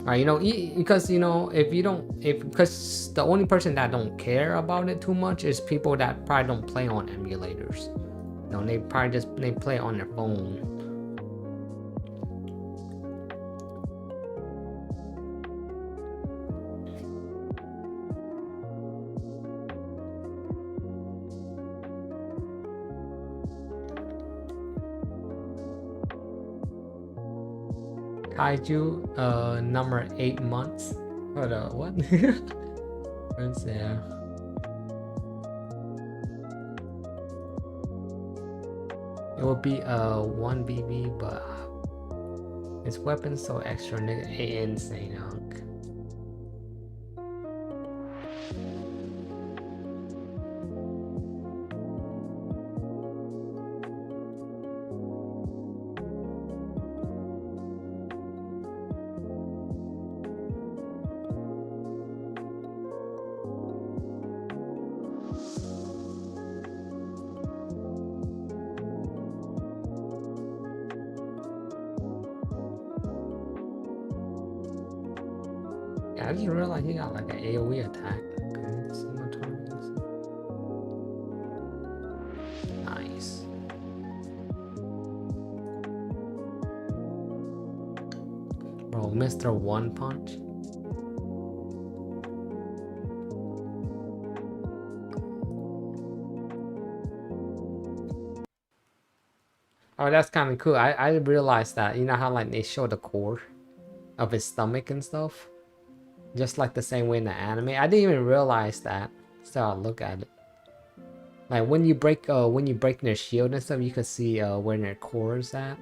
Right, you know, because you know, if you don't, if because the only person that don't care about it too much is people that probably don't play on emulators. You know, they probably just they play on their phone. Kaiju, number 8 months. Hold on, what? What's there? It will be 1 BB, but his weapon's so extra, nigga. Insane, hunk. Yeah, I just realized he got like an AoE attack. Okay, single targets. Nice. Bro, Mr. One Punch. Oh, that's kind of cool. I realized that. You know how like they show the core of his stomach and stuff? Just like the same way in the anime. I didn't even realize that. So I'll look at it. Like when you break their shield and stuff, you can see where their core is at.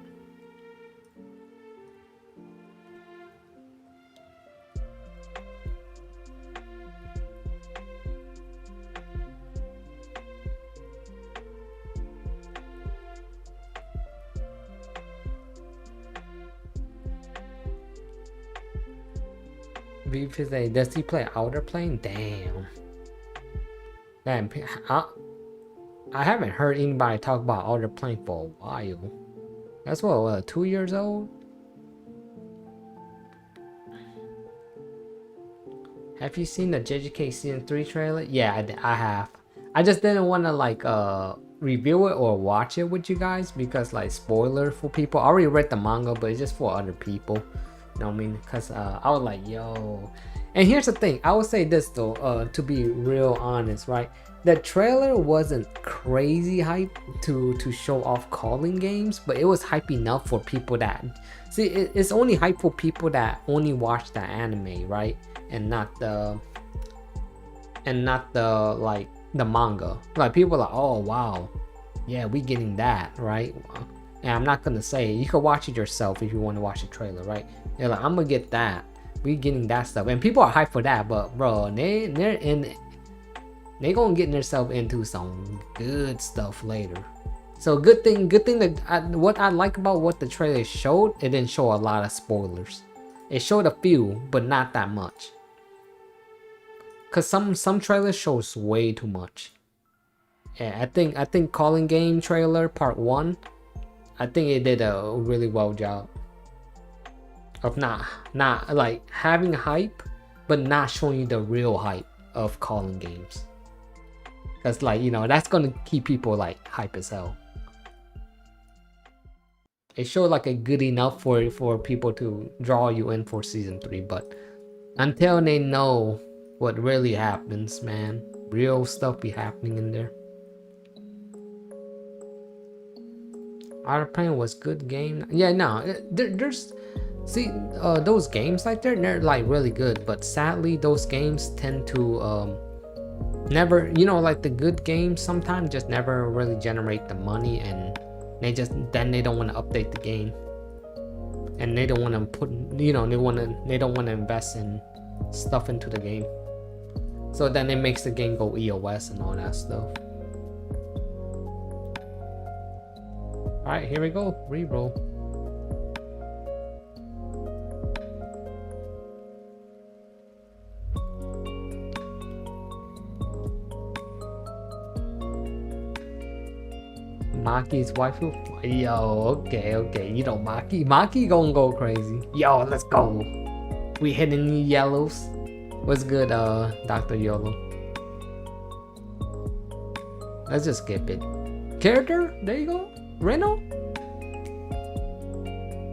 Does he play Outer Plane? Damn. Damn, I haven't heard anybody talk about Outer Plane for a while. That's what, 2 years old? Have you seen the JJK Season 3 trailer? Yeah, I have. I just didn't want to like review it or watch it with you guys because like spoiler for people. I already read the manga, but it's just for other people. You know what I mean? Because I was like, yo. And here's the thing. I would say this though, to be real honest, right? The trailer wasn't crazy hype to show off calling games, but it was hype enough for people that... See, it's only hype for people that only watch the anime, right? And not the like the manga. Like people are like, oh wow, yeah, we getting that, right? And I'm not gonna say, you can watch it yourself if you want to watch the trailer, right? They're like, I'm gonna get that, we getting that stuff, and people are hyped for that. But bro, they gonna get themselves into some good stuff later. So good thing that what I like about what the trailer showed, it didn't show a lot of spoilers. It showed a few, but not that much. Cause some trailers shows way too much. Yeah, I think Calling Game trailer part 1, I think it did a really well job of not like having hype, but not showing you the real hype of calling games. Cause like, you know, that's gonna keep people like hype as hell. It showed like a good enough for people to draw you in for season 3, but until they know what really happens, man, real stuff be happening in there. Outer Plane was good game. Yeah, no, there's see those games like they're like really good, but sadly those games tend to never, you know, like the good games sometimes just never really generate the money, and they don't want to update the game, and they don't want to put, you know, they don't want to invest in stuff into the game, so then it makes the game go EOS and all that stuff. All right, here we go, reroll. Maki's waifu? Yo, okay, you know Maki gonna go crazy. Yo, let's go. We hitting the yellows. What's good, Dr. Yolo? Let's just skip it. Character? There you go. Reno?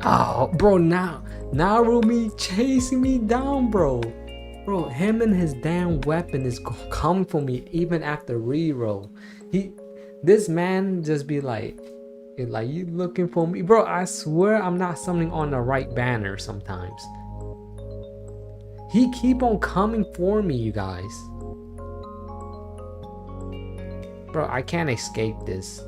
Oh, bro, now Rumi chasing me down, bro. Bro, him and his damn weapon is coming for me even after reroll. This man just be like, you looking for me? Bro, I swear I'm not summoning on the right banner sometimes. He keep on coming for me, you guys. Bro, I can't escape this.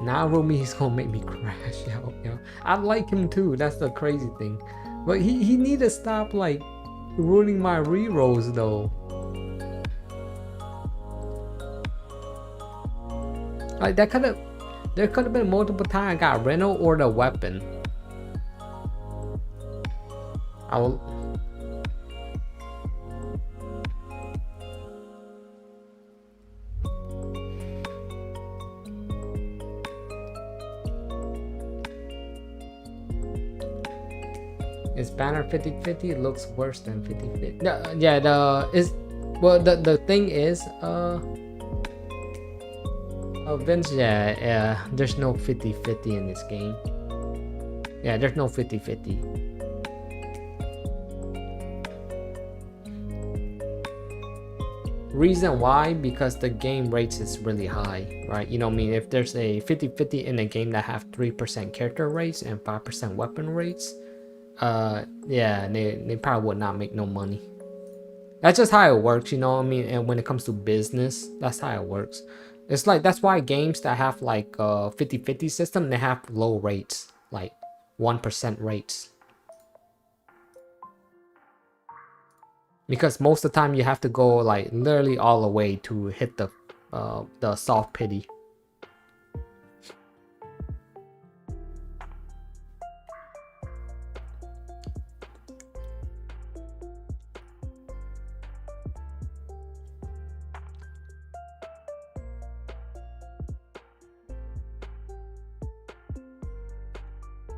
Now Rumi is gonna make me crash out, yo. I like him too, that's the crazy thing. But he need to stop like ruining my rerolls though. Like there could have been multiple times I got Reno or the weapon. I will. Is banner 50-50? It looks worse than 50-50. Yeah, the thing is, Vince, yeah, there's no 50-50 in this game. Yeah, there's no 50-50. Reason why? Because the game rates is really high, right? You know what I mean? If there's a 50-50 in a game that have 3% character rates and 5% weapon rates, yeah, they probably would not make no money. That's just how it works, you know what I mean? And when it comes to business, that's how it works. It's like, that's why games that have like 50-50 system, they have low rates, like 1% rates. Because most of the time you have to go like literally all the way to hit the soft pity.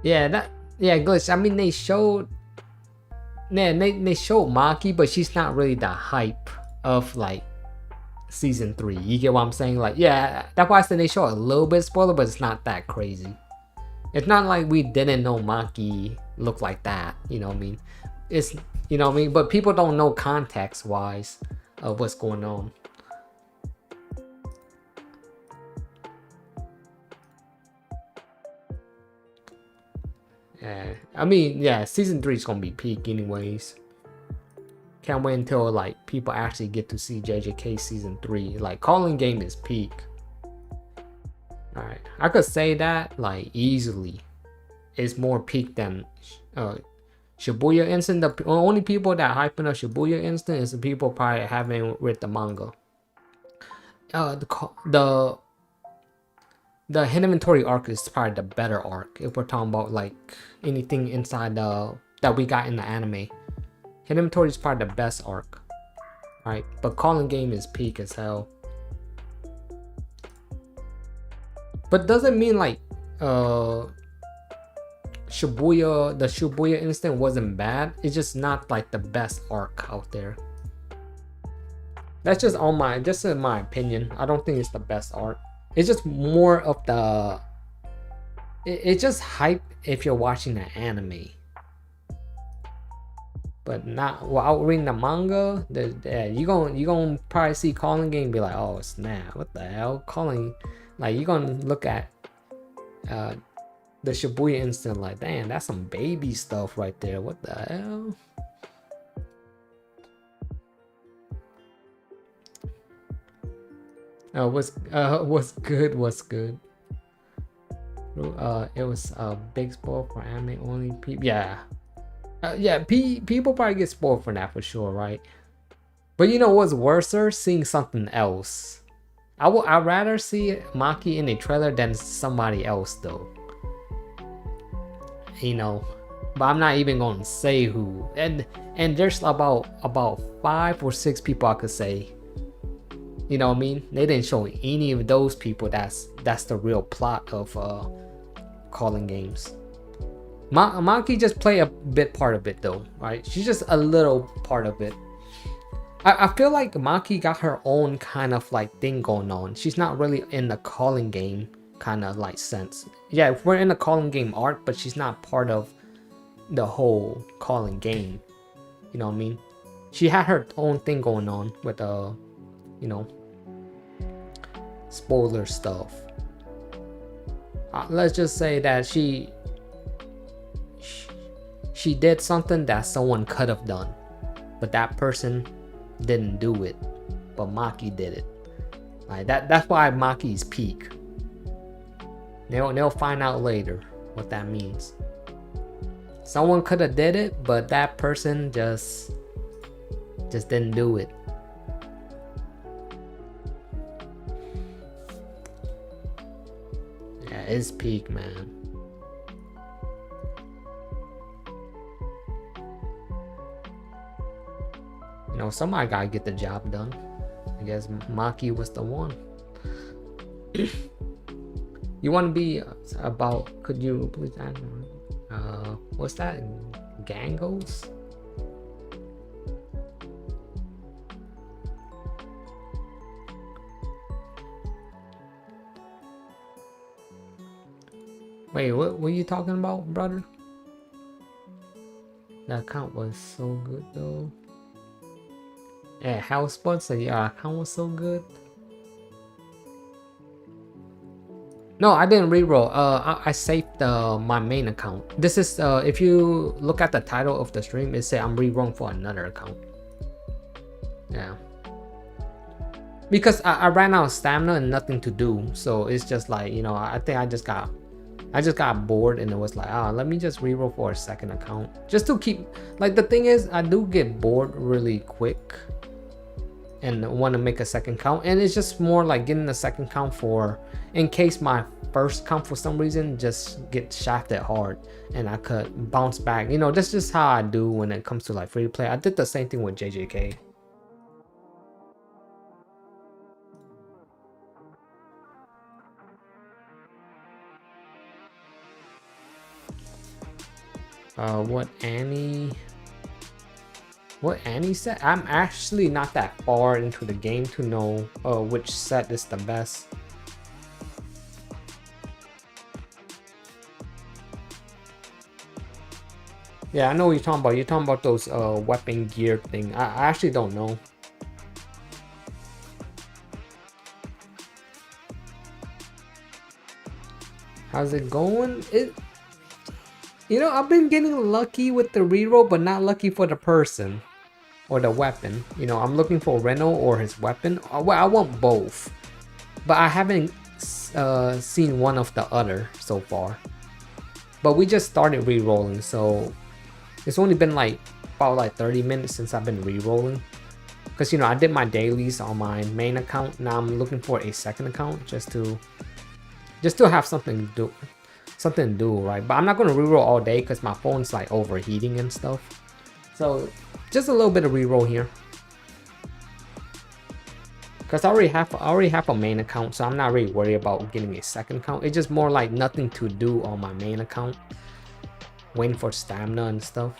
Yeah, glitch. I mean, they showed Maki, but she's not really the hype of like season 3. You get what I'm saying? Like, yeah, that's why I said they show a little bit spoiler, but it's not that crazy. It's not like we didn't know Maki looked like that. You know what I mean? It's, you know what I mean? But people don't know context wise of what's going on. Yeah, I mean, yeah, season 3 is gonna be peak anyways. Can't wait until like people actually get to see JJK season 3. Like, calling game is peak. Alright, I could say that like easily. It's more peak than Shibuya Instant. The only people that hyping up Shibuya Instant is the people probably haven't read the manga. The hidden inventory arc is probably the better arc if we're talking about like anything inside that we got in the anime. Hidden inventory is probably the best arc, right? But calling game is peak as hell. But doesn't mean like the Shibuya Instant wasn't bad. It's just not like the best arc out there. That's just in my opinion. I don't think it's the best arc. It's just more of the... It's just hype if you're watching the anime. But not while reading the manga, you're gonna probably see calling game and be like, oh snap, what the hell? Calling, like, you're gonna look at the Shibuya Instant like, damn, that's some baby stuff right there. What the hell? What's good? It was a big spoil for anime only people. Yeah, people probably get spoiled for that for sure, right? But you know what's worser? Seeing something else. I'd rather see Maki in a trailer than somebody else though. You know, but I'm not even gonna say who. And there's about 5 or 6 people I could say. You know what I mean? They didn't show any of those people that's the real plot of calling games. Maki just play a bit part of it though, right? She's just a little part of it. I feel like Maki got her own kind of like thing going on. She's not really in the calling game kind of like sense. Yeah, we're in the calling game arc, but she's not part of the whole calling game. You know what I mean? She had her own thing going on with you know, spoiler stuff. Let's just say that she did something that someone could have done, but that person didn't do it, but Maki did it. Like that's why Maki's peak. They'll find out later what that means. Someone could have did it, but that person just didn't do it. Yeah, it's peak, man. You know, somebody gotta get the job done. I guess Maki was the one. You want to be about? Could you please? I don't know. What's that? Gangos? Wait, what were you talking about, brother? That account was so good though. Yeah, house spots. So yeah, account was so good. No, I didn't reroll. I saved my main account. This is if you look at the title of the stream, it say I'm rerolling for another account. Yeah. Because I ran out of stamina and nothing to do, so it's just like, you know, I think I just got bored and it was like, let me just reroll for a second account just to keep, like, the thing is I do get bored really quick and want to make a second count, and it's just more like getting a second count for in case my first count for some reason just get shafted hard and I could bounce back. You know, that's just how I do when it comes to like free to play. I did the same thing with JJK. What Annie said? I'm actually not that far into the game to know which set is the best. Yeah, I know what you're talking about. You're talking about those weapon gear thing. I actually don't know. How's it going? You know, I've been getting lucky with the reroll, but not lucky for the person or the weapon. You know, I'm looking for Reno or his weapon. Well, I want both, but I haven't seen one of the other so far. But we just started rerolling, so it's only been like about like 30 minutes since I've been rerolling. Because, you know, I did my dailies on my main account. Now I'm looking for a second account just to have something to do, right? But I'm not going to reroll all day because my phone's like overheating and stuff. So just a little bit of reroll here. Because I already have a main account, so I'm not really worried about getting a second account. It's just more like nothing to do on my main account. Waiting for stamina and stuff.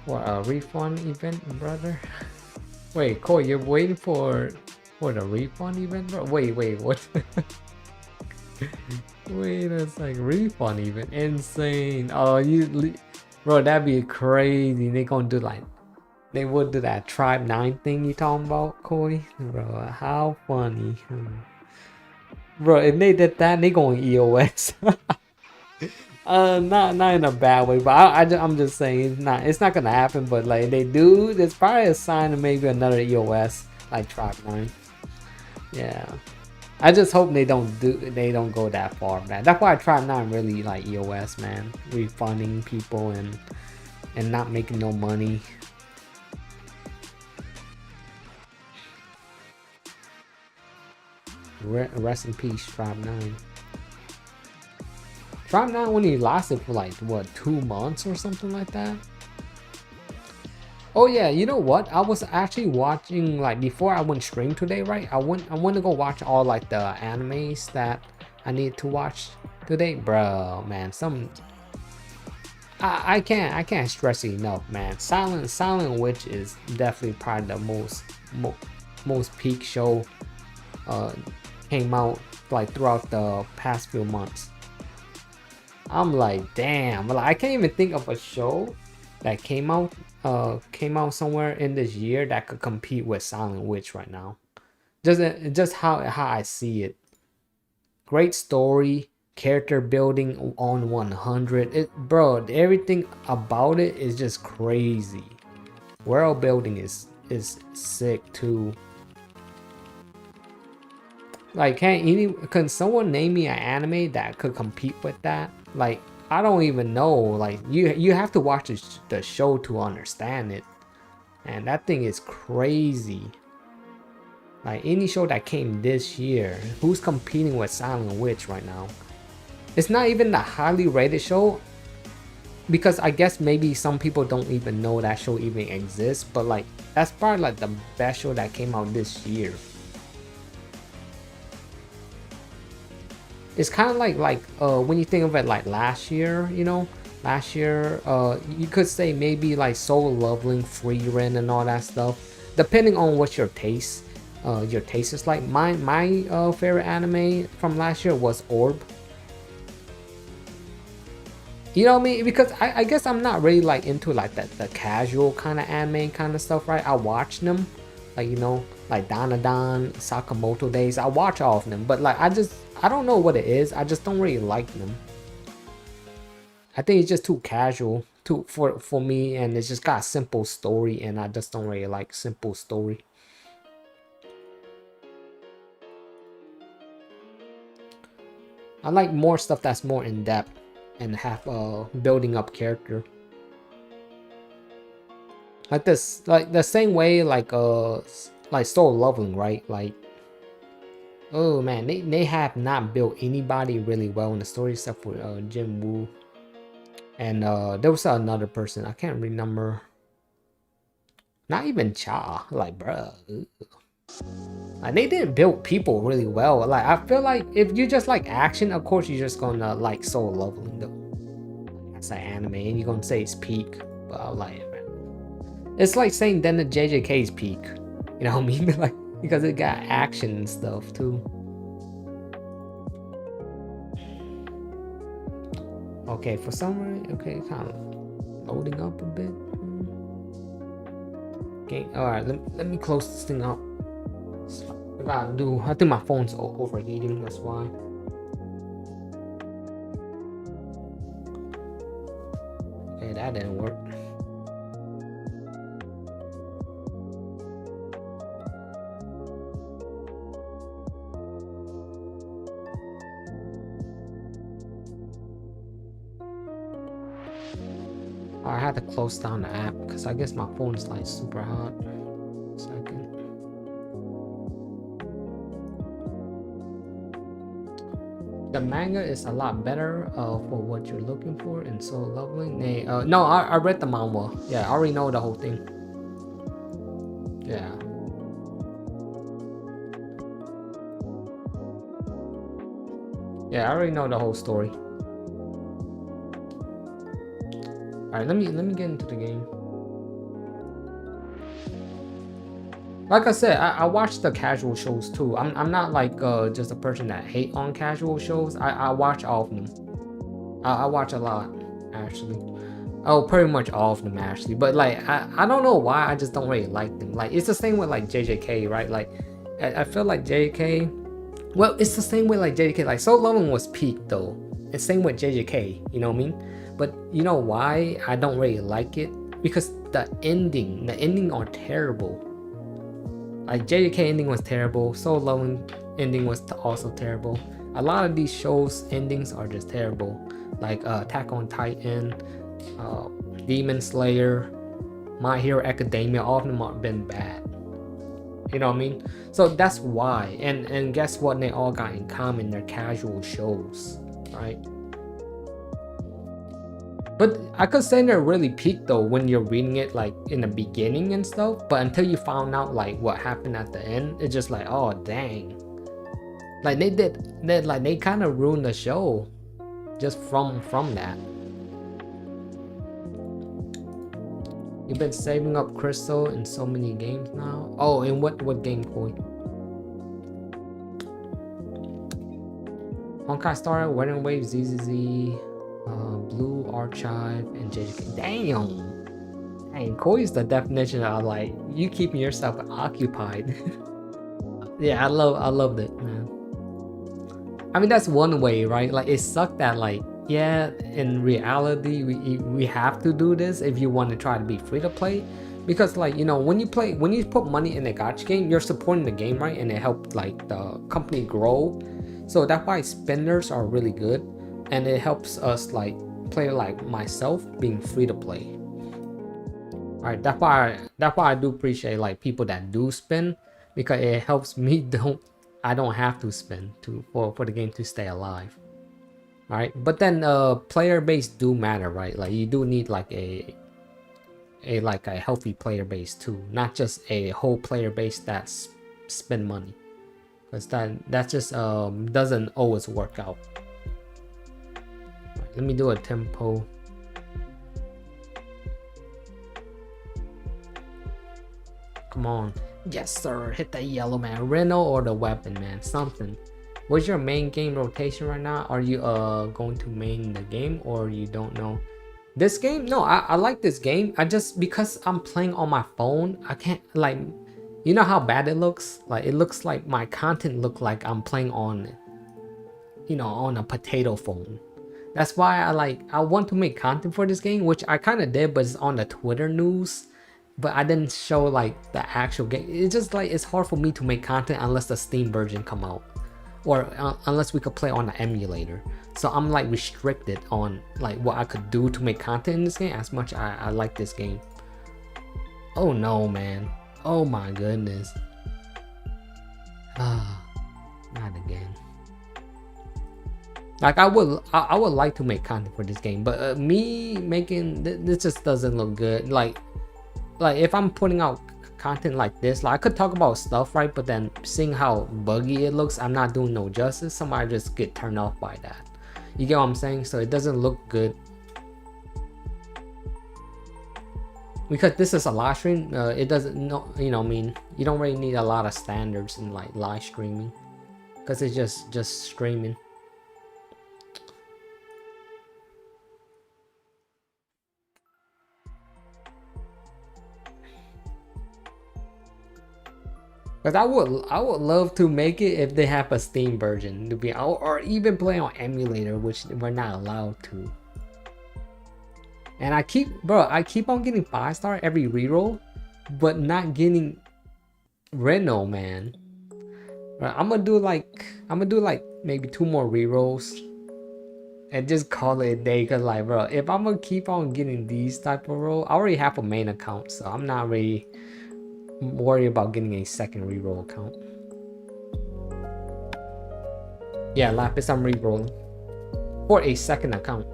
What, a refund event, brother? Wait, Koi, you're waiting for the refund event, bro? Wait, what? Wait, it's like refund event, insane. Oh, bro, that'd be crazy. They gonna do like, they would do that Tribe 9 thing you talking about, Koi? Bro, how funny. Bro, if they did that, they going EOS. Not in a bad way, but I'm just saying it's not gonna happen. But like they do, there's probably a sign of maybe another EOS like Tribe 9. Yeah, I just hope they don't go that far, man. That's why Tribe 9 really like EOS, man, refunding people and not making no money. Rest in peace, Tribe 9. Tribe 9 when he lasted for like what, 2 months or something like that. Oh yeah, you know what? I was actually watching, like, before I went stream today, right? I want to go watch all like the animes that I need to watch today, bro. Man, I can't stress it enough, man. Silent Witch is definitely probably the most peak show uh came out like throughout the past few months. I'm like, damn, like I can't even think of a show that came out somewhere in this year that could compete with Silent Witch right now. Just how I see it. Great story, character building on 100. Bro, everything about it is just crazy. World building is sick too. Like, can someone name me an anime that could compete with that? Like, I don't even know. Like, you have to watch the show to understand it. And that thing is crazy. Like, any show that came this year, who's competing with Silent Witch right now? It's not even the highly rated show, because I guess maybe some people don't even know that show even exists. But like, that's probably like the best show that came out this year. It's kind of like when you think of it, like last year, last year you could say maybe like Solo Leveling, Free Rent, and all that stuff, depending on what your taste is like. My favorite anime from last year was Orb. You know what I mean? Because I guess I'm not really like into like the casual kind of anime kind of stuff, right? I watch them, like, like Danadan, Sakamoto Days. I watch all of them, but like I don't know what it is. I just don't really like them. I think it's just too casual for me, and it's just got a simple story, and I just don't really like simple story. I like more stuff that's more in depth and have building up character. Like this, like the same way like Solo Leveling, right? Like, oh man, they have not built anybody really well in the story except for Jin Woo. And there was another person, I can't remember. Not even Cha, like, bruh. Like, they didn't build people really well. Like, I feel like if you just like action, of course you're just gonna like Solo Leveling though. That's an anime, and you're gonna say it's peak, but I like it, man. It's like saying then the JJK's peak. You know what I mean? Like, because it got action and stuff too. Okay, for some reason, okay, kind of loading up a bit. Okay, all right, let me close this thing up. I think my phone's overheating, that's why. Okay, that didn't work. I had to close down the app because I guess my phone is like super hot. Second. The manga is a lot better for what you're looking for in Solo Leveling. No, I read the manga. Yeah, I already know the whole thing. Yeah. Yeah, I already know the whole story. Alright, let me get into the game. Like I said, I watch the casual shows too. I'm not like just a person that hate on casual shows. I watch all of them. I watch a lot, actually. Oh, pretty much all of them actually. But like I don't know why I just don't really like them. Like, it's the same with like JJK, right? Like I feel like JJK. Well, it's the same way like JJK. Like, Solo Leveling was peak though. It's same with JJK. You know what I mean? But you know why I don't really like it? Because the ending are terrible. Like, JJK ending was terrible. Solo Leveling ending was also terrible. A lot of these shows endings are just terrible. Like Attack on Titan, Demon Slayer, My Hero Academia, all of them have been bad. You know what I mean? So that's why. And guess what? They all got in common. They're casual shows, right? But I could say they're really peak though when you're reading it like in the beginning and stuff. But until you found out like what happened at the end, it's just like, oh dang. Like they kind of ruined the show just from that. You've been saving up crystal in so many games now. Oh, in what game, Koi? Honkai Star, Wedding Wave, ZZZ, Blue Archive, and JJK. Damn! Dang, Koi's the definition of like you keeping yourself occupied. Yeah, I loved it, man. I mean that's one way, right? Like it sucked that like yeah, in reality we have to do this if you want to try to be free to play, because like you know when you put money in a gacha game, you're supporting the game, right? And it helped like the company grow. So that's why spinners are really good, and it helps us like player like myself being free to play. All right, that's why I do appreciate like people that do spin, because it helps me I don't have to spin for the game to stay alive. All right, but then player base do matter, right? Like you do need like a healthy player base too, not just a whole player base that's spend money, because that just doesn't always work out. Right, let me do a tempo. Come on, yes sir, hit the yellow, man. Reno or the weapon, man, something. What's your main game rotation right now? Are you going to main the game, or you don't know? This game, no, I like this game. I just, because I'm playing on my phone, I can't like, you know how bad it looks? Like it looks like my content look like I'm playing on, you know, on a potato phone. That's why I want to make content for this game, which I kind of did, but it's on the Twitter news. But I didn't show like the actual game. It's just like it's hard for me to make content unless the Steam version come out, or unless we could play on the emulator. So I'm like restricted on like what I could do to make content in this game, as much I like this game. Oh no, man. Oh my goodness. Not again. Like I would like to make content for this game, but me making this just doesn't look good. Like if I'm putting out content like this, like I could talk about stuff, right? But then seeing how buggy it looks, I'm not doing no justice. Somebody just get turned off by that. You get what I'm saying? So it doesn't look good. Because this is a live stream, it doesn't know, you know, I mean, you don't really need a lot of standards in like live streaming, because it's just streaming. But I would love to make it if they have a Steam version to be, or even play on emulator, which we're not allowed to. And I keep on getting 5-star every reroll, but not getting Reno, man. I'm gonna do like maybe 2 more rerolls and just call it a day. Cause like, bro, if I'm gonna keep on getting these type of roll, I already have a main account, so I'm not really worried about getting a second reroll account. Yeah, Lapis, I'm rerolling for a second account.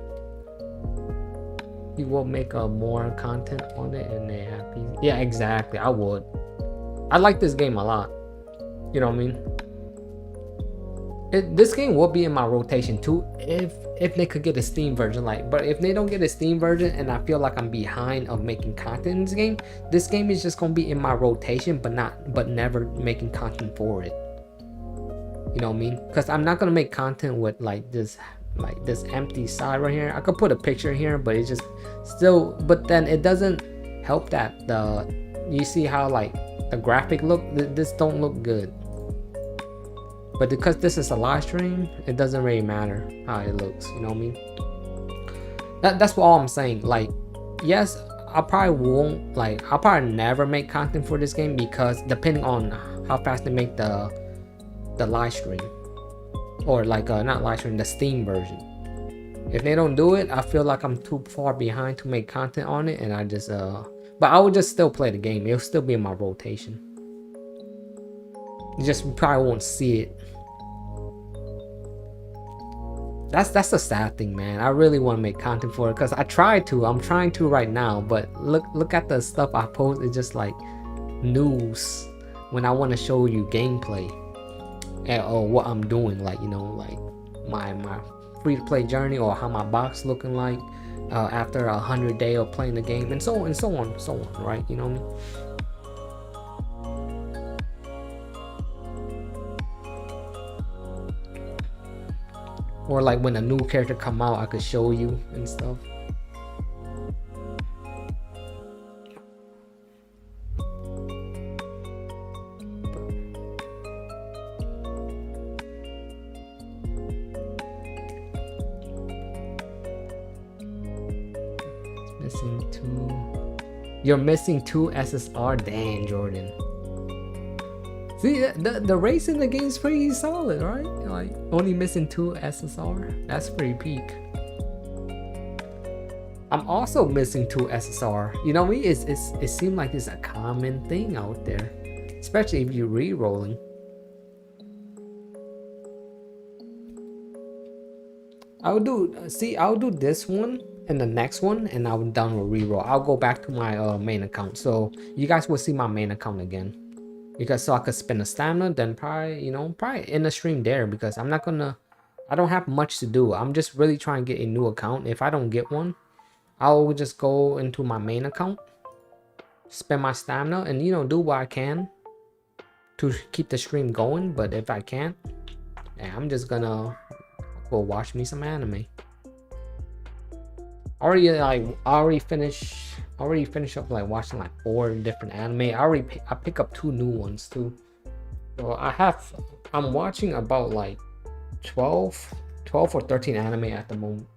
You will make more content on it, and they happy. Yeah, exactly. I would. I like this game a lot. You know what I mean? This game will be in my rotation too if they could get a Steam version. Like, but if they don't get a Steam version and I feel like I'm behind of making content in this game is just gonna be in my rotation, but never making content for it. You know what I mean? Because I'm not gonna make content with like this empty side right here. I could put a picture here, but it's just still, but then it doesn't help that you see how like the graphic look, this don't look good. But because this is a live stream, it doesn't really matter how it looks, you know what I mean? That's all I'm saying. Like, yes, I probably never make content for this game, because depending on how fast they make the live stream, or like not live stream, the Steam version. If they don't do it, I feel like I'm too far behind to make content on it, and I just but I would just still play the game. It'll still be in my rotation. You just probably won't see it. That's the sad thing, man. I really want to make content for it because I try to. I'm trying to right now, but look at the stuff I post. It's just like news when I want to show you gameplay or what I'm doing, like, you know, like my free to play journey, or how my box looking like after 100 days of playing the game, and so on and so on and so on, right? You know what I mean? Or like when a new character come out, I could show you and stuff. Missing 2. You're missing 2 SSR. Dang, Jordan. See, the race in the game is pretty solid, right? Like, only missing 2 SSR. That's pretty peak. I'm also missing 2 SSR. You know what I mean? It seems like it's a common thing out there, especially if you're re-rolling. I'll do this one and the next one, and I'm done with reroll. I'll go back to my main account, so you guys will see my main account again, because so I could spend a stamina, then probably, you know, probably in the stream there, because I don't have much to do. I'm just really trying to get a new account. If I don't get one, I'll just go into my main account, spend my stamina, and, you know, do what I can to keep the stream going. But if I can't, yeah, I'm just gonna go watch me some anime. I already finished up like watching like 4 different anime. I pick up 2 new ones too. So I'm watching about like 12 or 13 anime at the moment.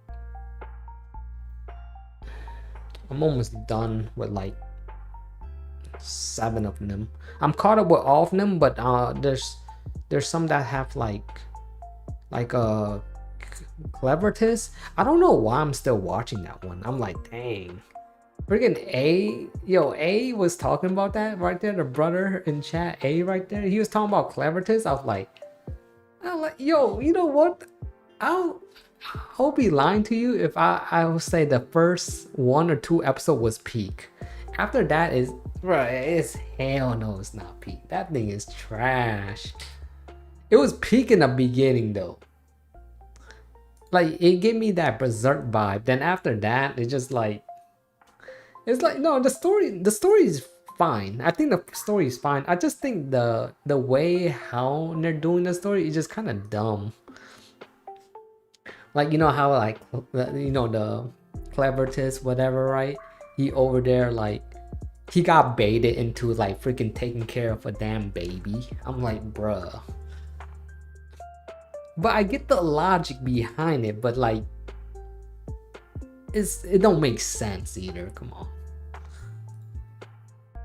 I'm almost done with like 7 of them. I'm caught up with all of them, but there's some that have like Clevertist. I don't know why I'm still watching that one. I'm like, dang. Freaking A was talking about that right there. The brother in chat, A right there. He was talking about Clevertist. I was like, yo, you know what? I'll be lying to you if I will say the first 1 or 2 episode was peak. After that is, bro, it's hell no, it's not peak. That thing is trash. It was peak in the beginning though. Like, it gave me that Berserk vibe. Then after that, it's just like, no, the story is fine. I think the story is fine. I just think the way how they're doing the story is just kind of dumb. Like, you know how, like, you know, the Clevertist, whatever, right? He over there, like, he got baited into like freaking taking care of a damn baby. I'm like, bruh. But I get the logic behind it, but like, it don't make sense either. Come on.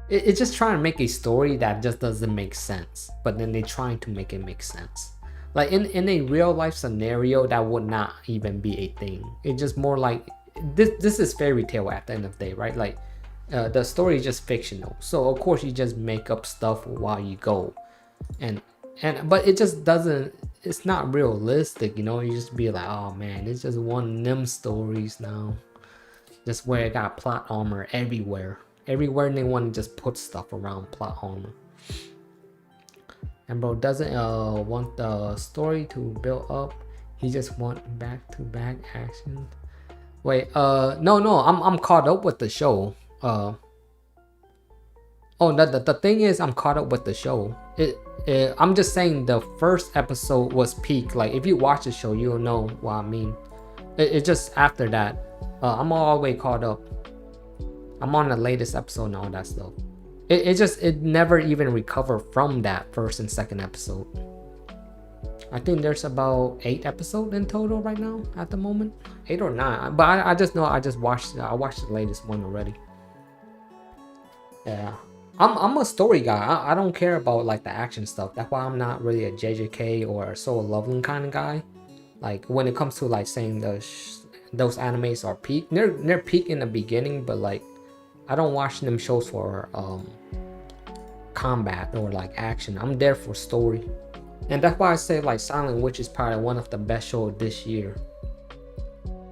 It's just trying to make a story that just doesn't make sense, but then they're trying to make it make sense. Like in a real life scenario, that would not even be a thing. It's just more like this is fairy tale at the end of the day, right? Like the story is just fictional, so of course you just make up stuff while you go, but it just doesn't. It's not realistic, you know. You just be like, oh man, it's just one of them stories now. Just where it got plot armor everywhere. Everywhere they want to just put stuff around plot armor. And bro doesn't want the story to build up. He just want back-to-back action. Wait, no, I'm caught up with the show. Oh, the thing is, I'm caught up with the show. I'm just saying the first episode was peak. Like, if you watch the show, you'll know what I mean. It's just after that, I'm all the way caught up. I'm on the latest episode and all that stuff. It never even recovered from that first and second episode. I think there's about 8 episodes in total right now at the moment, 8 or 9. But I just know I watched the latest one already. Yeah. I'm a story guy. I don't care about like the action stuff. That's why I'm not really a JJK or a Solo Leveling kind of guy. Like when it comes to like saying those animes are peak, they're peak in the beginning, but like I don't watch them shows for combat or like action. I'm there for story, and that's why I say like Silent Witch is probably one of the best shows this year.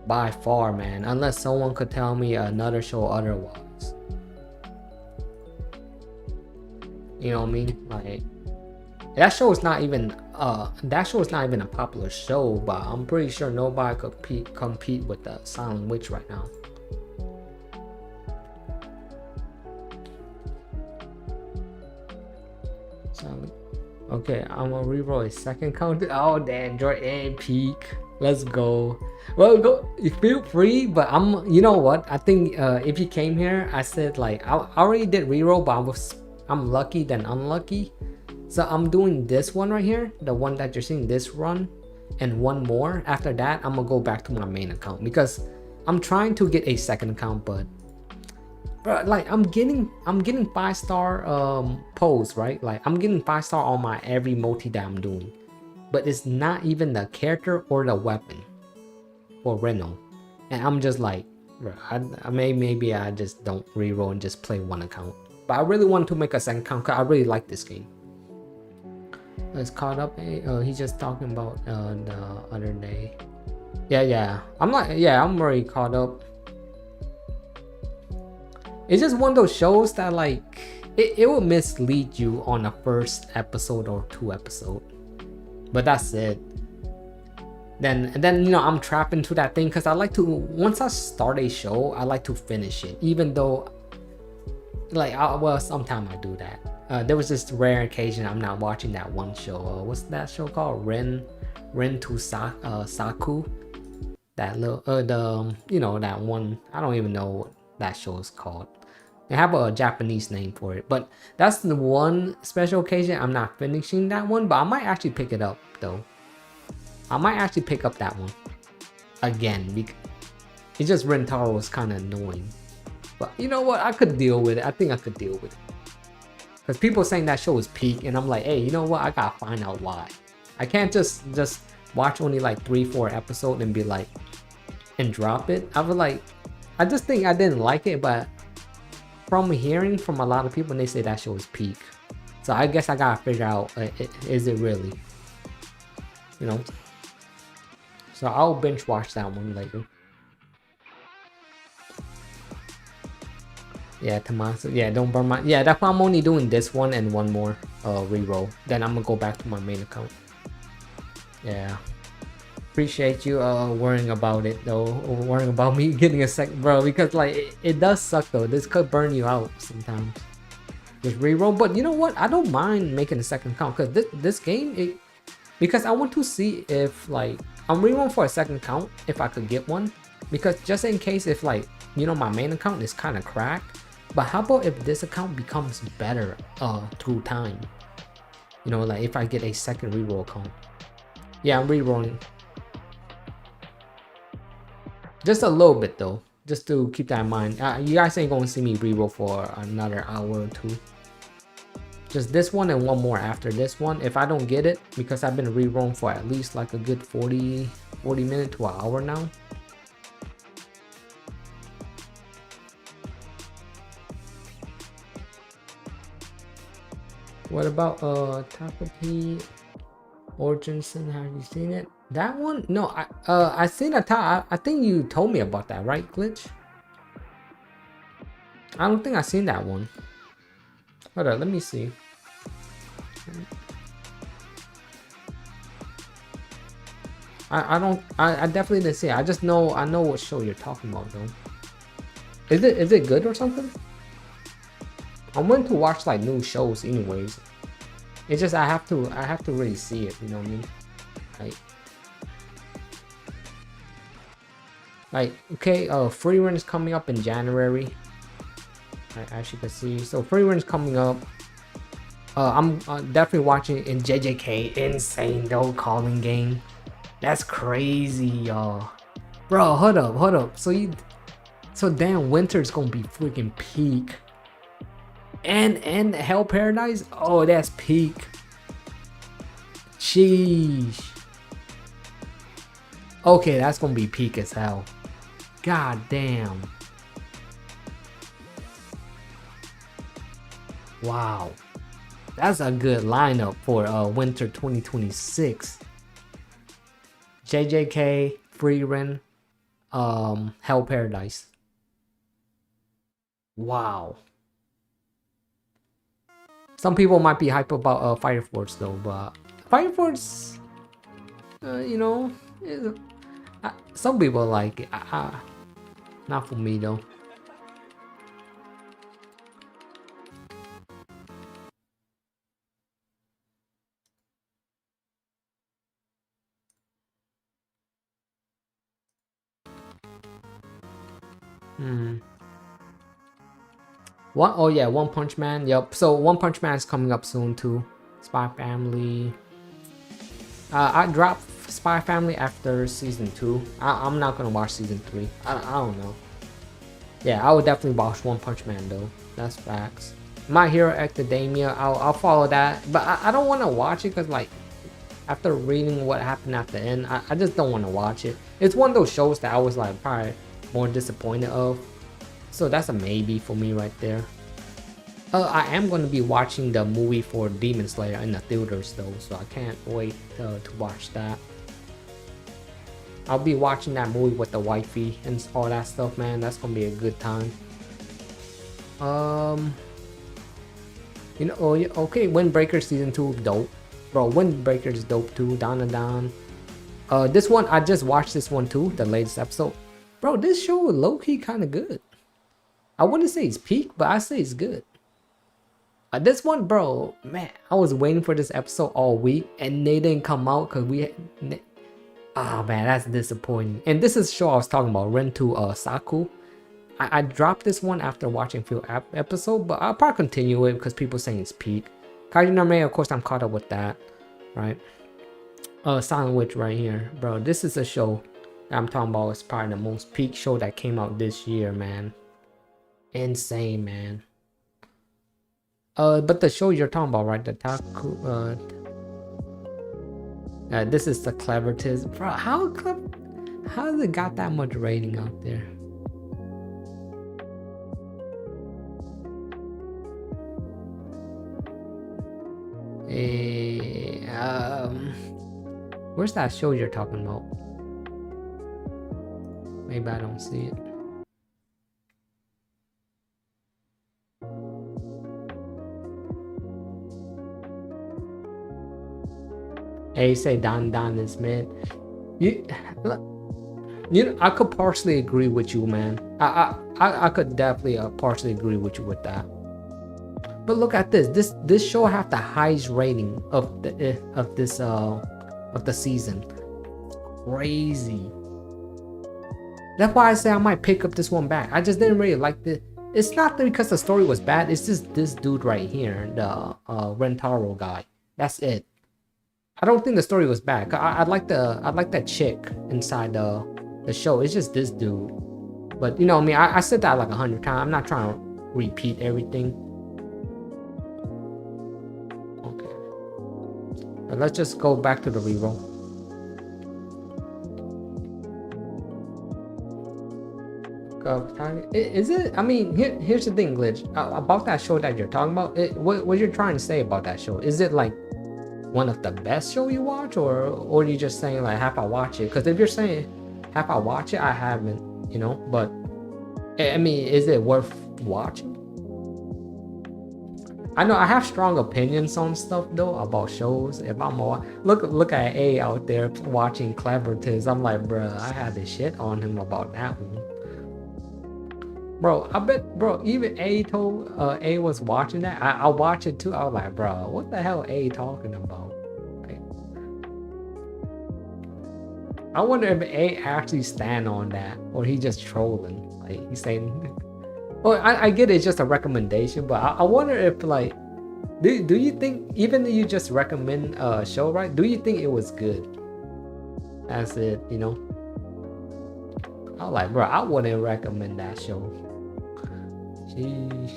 by far, man, unless someone could tell me another show otherwise. You know what I mean? Like, that show is not even a popular show, but I'm pretty sure nobody could compete with the Silent Witch right now. Okay, I'm gonna reroll a second count. Oh, the Android and peak. Let's go. Well, go. You feel free, but you know what? I think if you came here, I said like I already did reroll, but I'm lucky than unlucky. So I'm doing this one right here, the one that you're seeing, this run, and one more. After that, I'm gonna go back to my main account because I'm trying to get a second account, but like I'm getting 5-star pose, right? Like I'm getting 5-star on my every multi that I'm doing, but it's not even the character or the weapon for Reno, and I'm just like, bro, maybe I just don't reroll and just play one account. But I really want to make a second account because I really like this game. It's caught up. He's just talking about the other day. Yeah. I'm already caught up. It's just one of those shows that like it will mislead you on the first episode or 2 episodes, but that's it. Then you know I'm trapped into that thing because I like to, once I start a show, I like to finish it, even though like well, sometimes I do that. There was this rare occasion I'm not watching that one show. What's that show called? Ren to Saku. That little you know, that one, I don't even know what that show is called. They have a Japanese name for it, but that's the one special occasion I'm not finishing that one. But I might actually pick it up though. I might actually pick up that one again because it's just Rentaro was kind of annoying. But you know what? I could deal with it. I think I could deal with it. Because people saying that show is peak, and I'm like, hey, you know what? I gotta find out why. I can't just watch only like 3-4 episodes and be like, and drop it. I just think I didn't like it, but from hearing from a lot of people, they say that show is peak. So I guess I gotta figure out, is it really? You know? So I'll binge watch that one later. Yeah, Tommaso. Yeah, don't burn my. Yeah, that's why I'm only doing this one and one more reroll. Then I'm gonna go back to my main account. Yeah. Appreciate you worrying about it though, or worrying about me getting a second, bro, because like it does suck though. This could burn you out sometimes. Just reroll, but you know what? I don't mind making a second account because this game, because I want to see if like I'm rerolling for a second account if I could get one, because just in case if like, you know, my main account is kind of cracked. But how about if this account becomes better through time? You know, like if I get a second reroll account. Yeah, I'm rerolling. Just a little bit though, just to keep that in mind. You guys ain't gonna see me reroll for another hour or 2. Just this one and one more after this one. If I don't get it, because I've been rerolling for at least like a good 40 minutes to an hour now. What about F2P Origin? Have you seen it? That one? No, I seen a time. I think you told me about that, right, Glitch? I don't think I seen that one. Hold on, let me see. I definitely didn't see it. I just know, I know what show you're talking about though. Is it good or something? I'm willing to watch like new shows anyways. It's just I have to really see it, you know what I mean? Like okay, free run is coming up in January. As you can see, so free run is coming up. I'm definitely watching in JJK. Insane though, calling game. That's crazy, y'all. Bro, hold up. So damn, winter's gonna be freaking peak. And Hell Paradise? Oh, that's peak. Sheesh. Okay, that's gonna be peak as hell. God damn. Wow. That's a good lineup for winter 2026. JJK, Free Run, Hell Paradise. Wow. Some people might be hype about Fire Force though, but Fire Force, you know, some people like it. Not for me though. Oh yeah, One Punch Man. Yep. So One Punch Man is coming up soon too. Spy Family. I dropped Spy Family after season 2. I'm not gonna watch season 3. I don't know. Yeah, I would definitely watch One Punch Man though. That's facts. My Hero Academia, I'll follow that, but I don't want to watch it because like after reading what happened at the end, I just don't want to watch it. It's one of those shows that I was like probably more disappointed of, so that's a maybe for me right there. I am going to be watching the movie for Demon Slayer in the theaters though, so I can't wait to watch that. I'll be watching that movie with the wifey and all that stuff, man. That's gonna be a good time. You know, okay, Windbreaker season 2 dope, bro. Windbreaker is dope too. Don. This one I just watched this one too, the latest episode. Bro, this show low key kind of good. I wouldn't say it's peak, but I say it's good. This one, bro, man, I was waiting for this episode all week and they didn't come out because oh man, that's disappointing. And this is the show I was talking about, Rentu Saku. I dropped this one after watching a few episodes, but I'll probably continue it because people saying it's peak. Kaiju Name, of course, I'm caught up with that, right? Silent Witch right here, bro. This is a show that I'm talking about. It's probably the most peak show that came out this year, man. Insane, man. But the show you're talking about, right? The Taku. This is the Clever Tiz, bro. How has it got that much rating out there? Where's that show you're talking about? Maybe I don't see it. Hey, say Don is mid. You know, I could partially agree with you, man. I could definitely partially agree with you with that. But look at this. This show have the highest rating of the season. Crazy. That's why I say I might pick up this one back. I just didn't really like the. It's not because the story was bad. It's just this dude right here, the Rentaro guy. That's it. I don't think the story was bad. I like that chick inside the show. It's just this dude. But you know, I mean, I said that like 100 times. I'm not trying to repeat everything. Okay. But let's just go back to the reroll. Is it? I mean, here's the thing, Glitch. About that show that you're talking about. What you're trying to say about that show? Is it like one of the best show you watch, or you just saying like have I watch it? Because if you're saying have I watch it, I haven't, you know. But I mean, is it worth watching? I know I have strong opinions on stuff though about shows. If I'm look at A out there watching Clever Tiz, I'm like, bruh, I had this shit on him about that one. Bro, I bet, bro, even A told A was watching that. I watch it too. I was like, bro, what the hell A talking about? Like, I wonder if A actually stand on that or he just trolling. Like he's saying, well, I get it's just a recommendation, but I wonder if like, do you think even if you just recommend a show, right? Do you think it was good? That's it, you know. I was like, bro, I wouldn't recommend that show. Sheesh.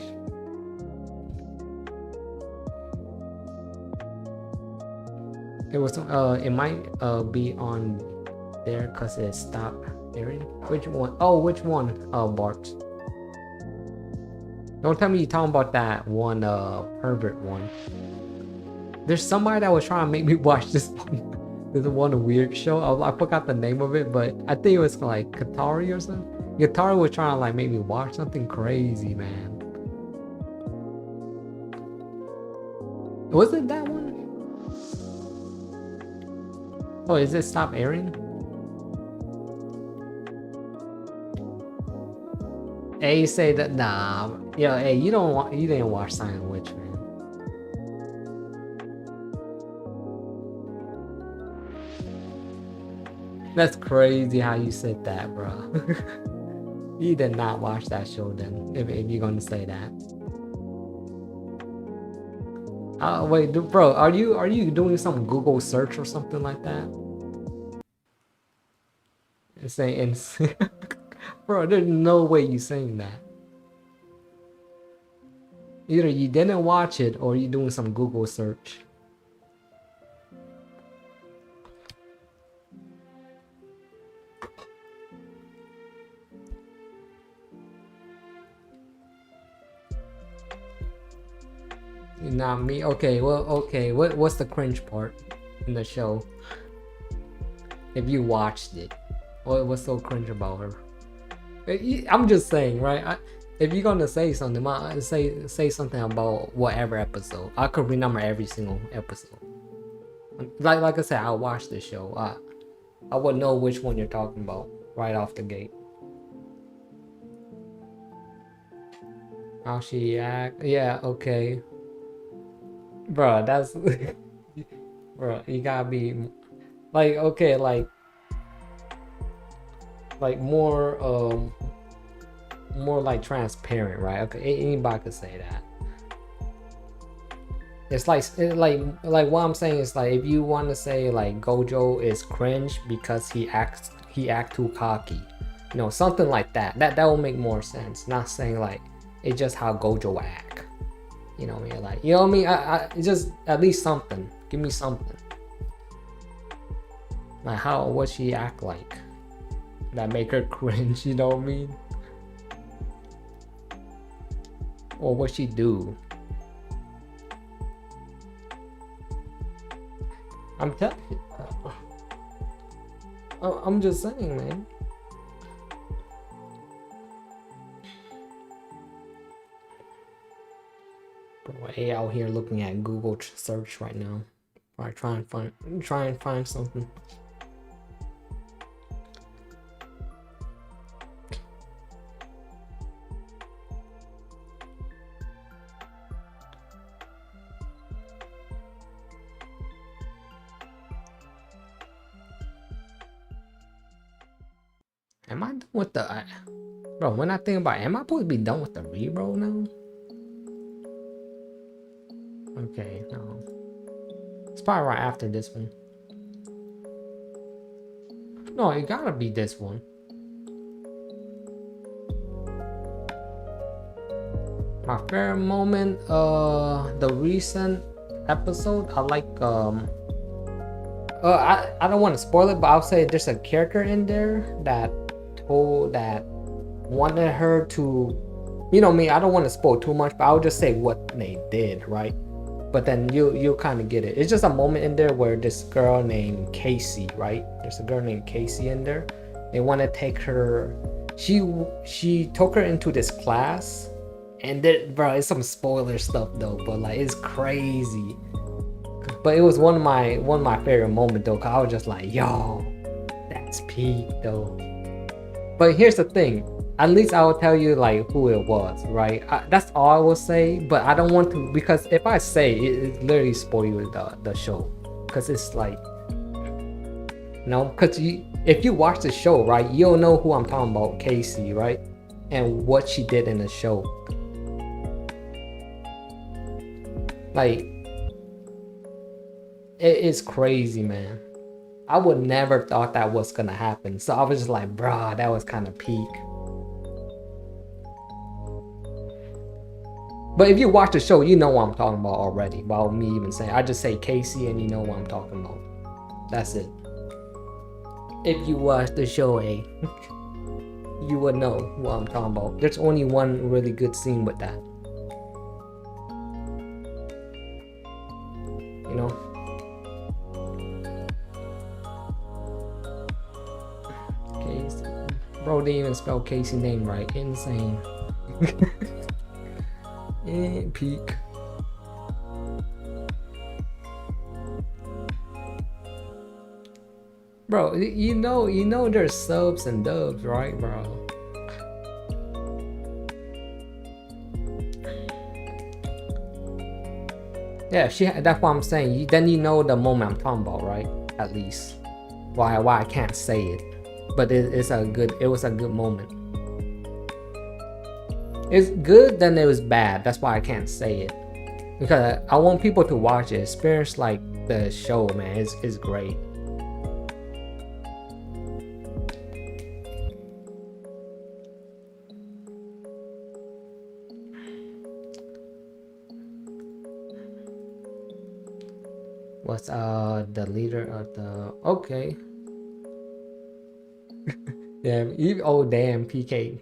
It was it might be on there because it stopped airing. Which one? Oh, which one? Bart. Don't tell me you're talking about that one pervert one. There's somebody that was trying to make me watch this one. There's one weird show. I forgot the name of it, but I think it was like Katari or something. Katari was trying to like make me watch something crazy, man. Was it that one? Oh, is it stop airing? A say that nah. Yo, hey, you didn't watch Silent Witch, man. That's crazy how you said that, bro. You did not watch that show then, if you're gonna say that. Wait, bro, are you doing some Google search or something like that? It's saying, bro, there's no way you saying that. Either you didn't watch it or you're doing some Google search. Not me. Okay, well, okay. What's the cringe part in the show? If you watched it, what's so cringe about her? I'm just saying, right? If you're gonna say something, say something about whatever episode. I could remember every single episode. Like I said, I watched the show. I would know which one you're talking about right off the gate. How she act? Yeah, okay. Bro, that's bro, you gotta be like, okay, like more like transparent, right? Okay, anybody could say that. It's like what I'm saying is like, if you want to say like Gojo is cringe because he act too cocky, you know, something like that. That will make more sense. Not saying like it's just how Gojo act. You know what I mean? Like, you know what I mean? I just at least something. Give me something. Like what she act like that make her cringe, you know what I mean? Or what she do. I'm telling you. I'm just saying, man. Bro, A out here looking at Google search right now. Or try and find something. Am I done with the bro? When I think about it, am I supposed to be done with the reroll now? Okay, no. It's probably right after this one. No, it gotta be this one. My favorite moment, the recent episode. I like I don't want to spoil it, but I'll say there's a character in there that wanted her to, you know me, I don't want to spoil too much, but I'll just say what they did, right? But then you'll kind of get it. It's just a moment in there where this girl named Casey, right? There's a girl named Casey in there. They want to take her. She took her into this class, and there, bro, it's some spoiler stuff though, but like it's crazy. But it was one of my favorite moments though, cause I was just like, yo, that's peak though. But here's the thing. At least I will tell you like who it was, right? That's all I will say. But I don't want to, because if I say it literally spoils the show, because it's like, because if you watch the show, right, you'll know who I'm talking about, Casey, right, and what she did in the show. Like, it's crazy, man. I would never thought that was gonna happen. So I was just like, bruh, that was kind of peak. But if you watch the show, you know what I'm talking about already. Without me even saying, I just say Casey and you know what I'm talking about. That's it. If you watch the show, you would know what I'm talking about. There's only one really good scene with that. You know? Bro didn't even spell Casey's name right. Insane. And peak. Bro, you know there's subs and dubs, right, bro? Yeah, that's what I'm saying. Then you know the moment I'm talking about, right? At least. Why I can't say it. But it was a good moment. It's good, then it was bad. That's why I can't say it. Because I want people to watch it. Experience like the show, man. It's great. What's the leader of the okay. Yeah, oh damn PK.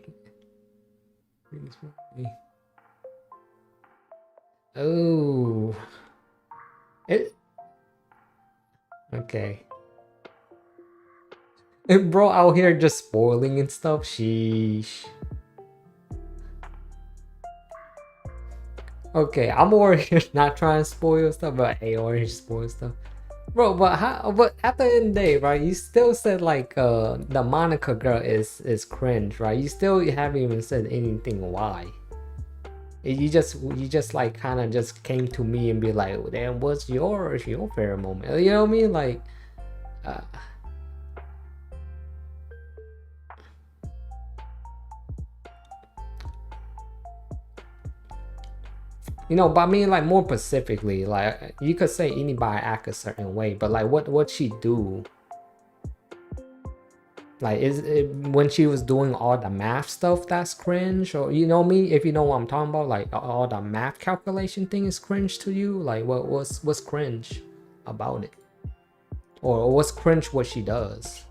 Oh, it okay. Bro out here just spoiling and stuff. Sheesh. Okay, I'm already not trying to spoil stuff, but already spoil stuff. Bro, but at the end of the day, right, you still said like the Monica girl is cringe, right? You still haven't even said anything why. You just like kind of just came to me and be like, damn, what's your favorite moment? You know what I mean? Like you know, but I mean like more specifically, like you could say anybody act a certain way, but like what she do? Like is it when she was doing all the math stuff that's cringe, or you know me, if you know what I'm talking about, like all the math calculation thing is cringe to you? Like what's cringe about it? Or what's cringe what she does?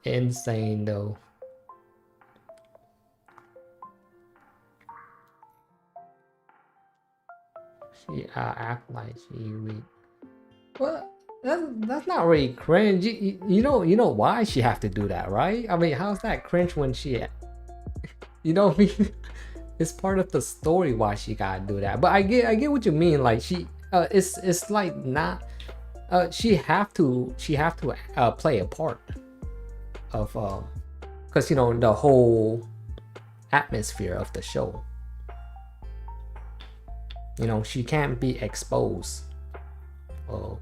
Insane though. She act like she weak. Well, that's not really cringe. You know why she have to do that, right? I mean, how's that cringe when she, you know what I mean? It's part of the story why she gotta do that. But I get what you mean. Like she, it's like not, she have to play a part of because you know the whole atmosphere of the show. You know, she can't be exposed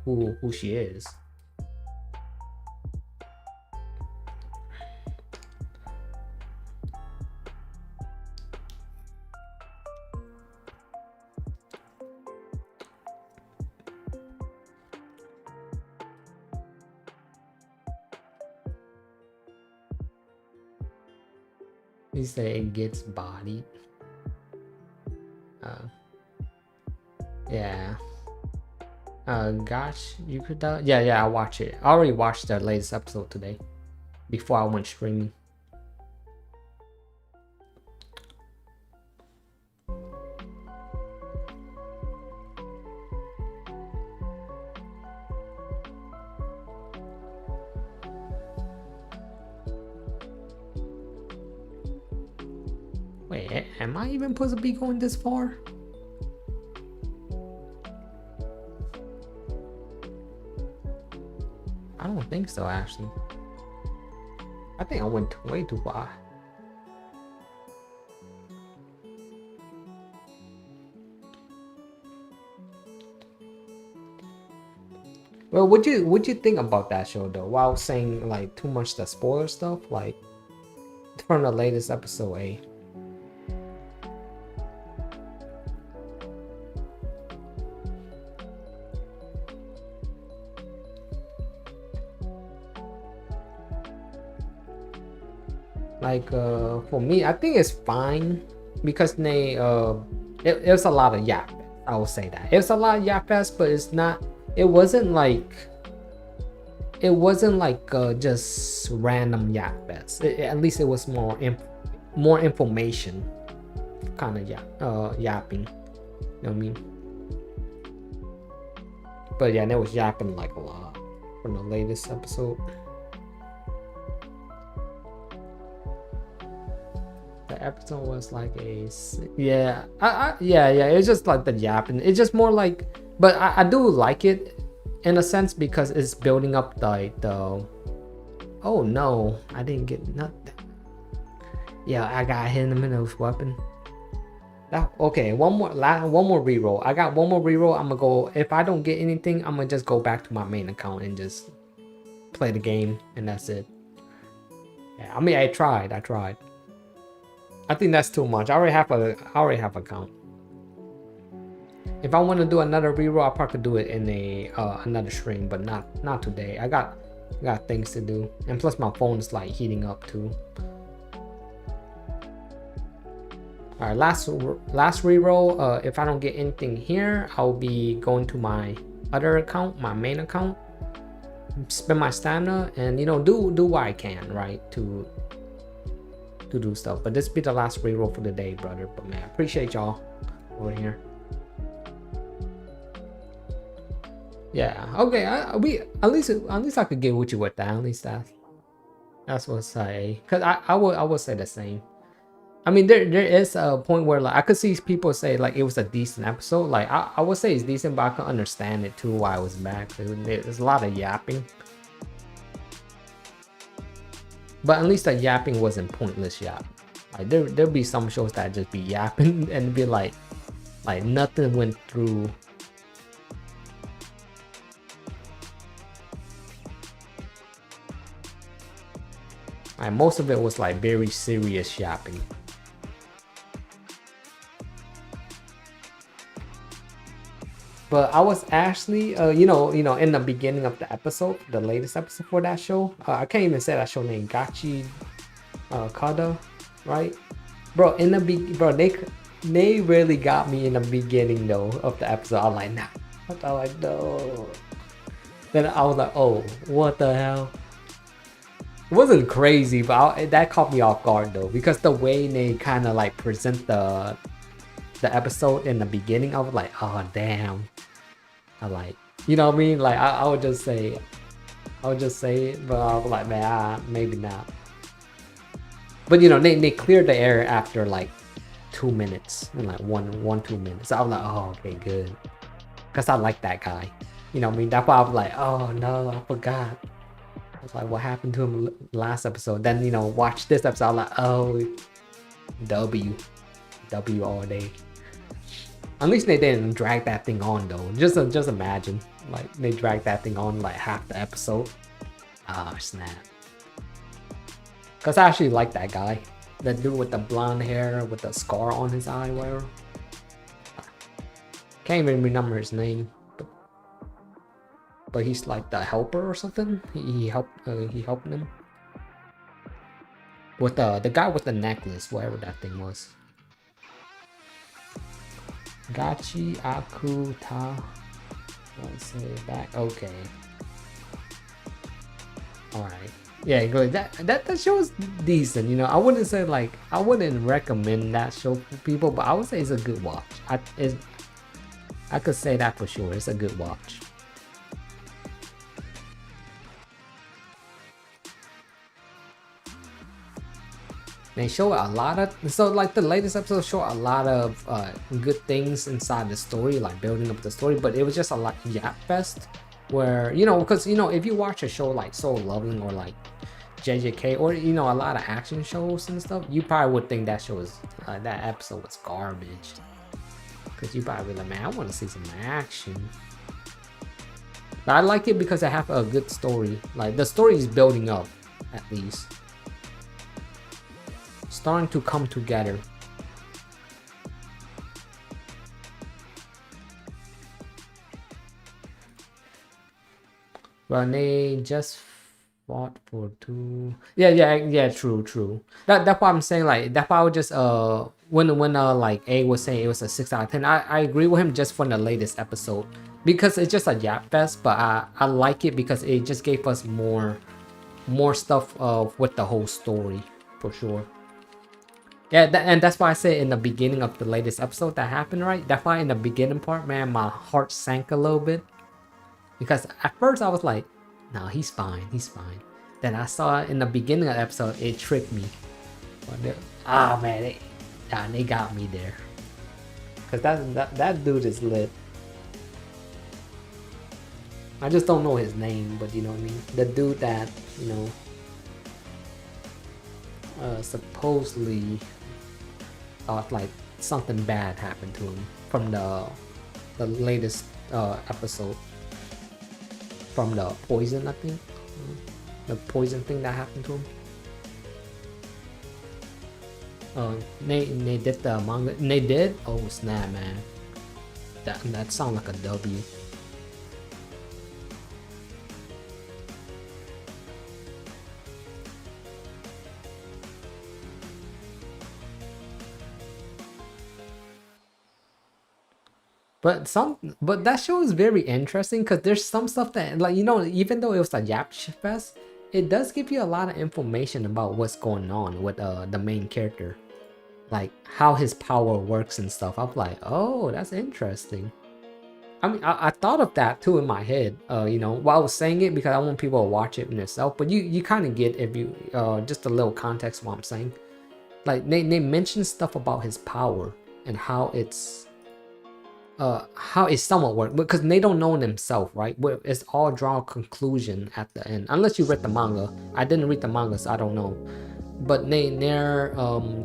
who she is. He said it gets bodied. Yeah. Gosh, you could yeah, I watch it. I already watched the latest episode today before I went streaming. Wait, am I even supposed to be going this far? I don't think so, actually. I think I went way too far. Well, would you think about that show though? While saying like too much the spoiler stuff, like from the latest episode 8. Like for me, I think it's fine because they it was a lot of yap. I will say that it was a lot of yap fest, but it's not. It wasn't like just random yap fest. At least it was more information, kind of yapping. You know what I mean? But yeah, they was yapping like a lot from the latest episode. The episode was like yeah, yeah. It's just like the yapping. It's just more like, but I do like it in a sense because it's building up the. Oh no, I didn't get nothing. Yeah, I got hit in the middle of weapon. Okay, one more reroll. I got one more reroll. I'm gonna go. If I don't get anything, I'm gonna just go back to my main account and just play the game, and that's it. Yeah, I mean, I tried. I think that's too much. I already have a count. If I want to do another reroll, I probably could do it in a another stream, but not today. I got things to do, and plus my phone is like heating up too. All right, last reroll. If I don't get anything here, I'll be going to my other account, my main account, spend my stamina, and you know, do what I can, right, to do stuff. But this be the last reroll for the day, brother. But man, I appreciate y'all over here. Yeah, okay. We at least I could get with you with that. At least that's what I say. Cause I would say the same. I mean, there is a point where like I could see people say like it was a decent episode. Like I would say it's decent, but I can understand it too why I was back. There's a lot of yapping. But at least the yapping wasn't pointless yap. Like there'll be some shows that just be yapping and be like nothing went through. Like most of it was like very serious yapping. But I was actually, you know, in the beginning of the episode, the latest episode for that show, I can't even say that show name, Gachi Kada, right? Bro, they really got me in the beginning though of the episode. I'm like, nah. I was like, no. Then I was like, oh, what the hell? It wasn't crazy, but that caught me off guard though, because the way they kind of like present the episode in the beginning, I was like, oh damn. I like, you know what I mean? Like I would just say it, but I was like, man, maybe not. But you know, they cleared the air after like 2 minutes, and like 2 minutes. I was like, oh, okay, good, because I like that guy. You know what I mean? That's why I was like, oh no, I forgot. I was like, what happened to him last episode? Then you know, watch this episode. I'm like, oh, W all day. At least they didn't drag that thing on though. Just imagine, like they dragged that thing on like half the episode. Oh snap! Cause I actually like that guy, that dude with the blonde hair with the scar on his eye, whatever. Can't even remember his name, but he's like the helper or something. He helped him with the guy with the necklace, whatever that thing was. Gachi Akuta. Let's say it back. Okay. Alright. Yeah, good. That show is decent, you know. I wouldn't say like I wouldn't recommend that show for people, but I would say it's a good watch. I could say that for sure. It's a good watch. They show a lot of, so like the latest episode show a lot of good things inside the story, like building up the story, but it was just a lot yap fest where, you know, because you know, if you watch a show like Soul Loving or like JJK or you know a lot of action shows and stuff, you probably would think that show was that episode was garbage, because you probably be like, man, I want to see some action. But I like it because I have a good story. Like the story is building up, at least. Starting to come together. But they just fought for 2. Yeah, true. That's why I'm saying, like, that's why I would just when like A was saying it was a 6 out of 10, I agree with him just for the latest episode, because it's just a yap fest, but I like it because it just gave us more stuff with the whole story for sure. Yeah, and that's why I say in the beginning of the latest episode that happened, right? That's why in the beginning part, man, my heart sank a little bit. Because at first I was like, no, he's fine, he's fine. Then I saw in the beginning of the episode, it tricked me. Ah, man, they got me there. Because that dude is lit. I just don't know his name, but you know what I mean? The dude that, you know, supposedly thought like something bad happened to him from the latest episode. From the poison, I think. The poison thing that happened to him. They did the manga. They did? Oh snap, man. That sounds like a W. But that show is very interesting because there's some stuff that, like, you know, even though it was a Japanese fest, it does give you a lot of information about what's going on with the main character, like how his power works and stuff. I'm like, oh, that's interesting. I mean, I thought of that too in my head, you know, while I was saying it, because I want people to watch it in itself. But you kind of get, if you just a little context what I'm saying. Like they mention stuff about his power and how it somewhat work, because they don't know themselves, right? It's all draw conclusion at the end, unless you read the manga. I didn't read the manga, so I don't know. But they're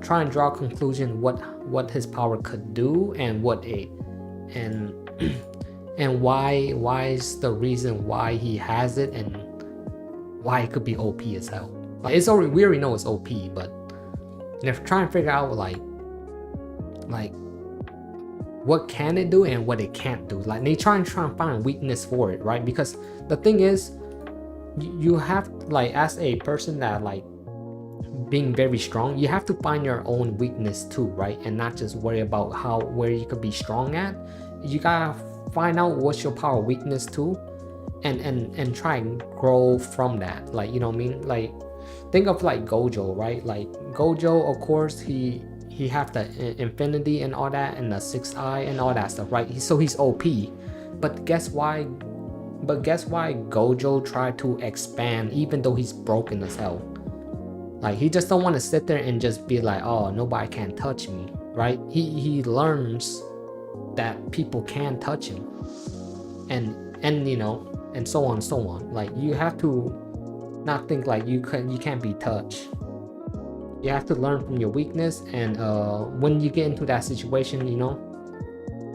trying to draw a conclusion what his power could do and what and and why is the reason why he has it and why it could be OP as hell. Like we already know it's OP, but they're trying to figure out like what can it do and what it can't do. Like they try and find weakness for it, right? Because the thing is, you have, like, as a person that like being very strong, you have to find your own weakness too, right? And not just worry about where you could be strong at. You gotta find out what's your power weakness too, and try and grow from that. Like, you know what I mean? Like, think of like Gojo, right? Like Gojo, of course, he have the infinity and all that, and the sixth eye and all that stuff, right? So he's OP. But guess why Gojo tried to expand even though he's broken as hell? Like, he just don't want to sit there and just be like, oh, nobody can touch me, right? He learns that people can touch him, and you know, and so on and so on. Like, you have to not think like you can't be touched. You have to learn from your weakness, and when you get into that situation, you know,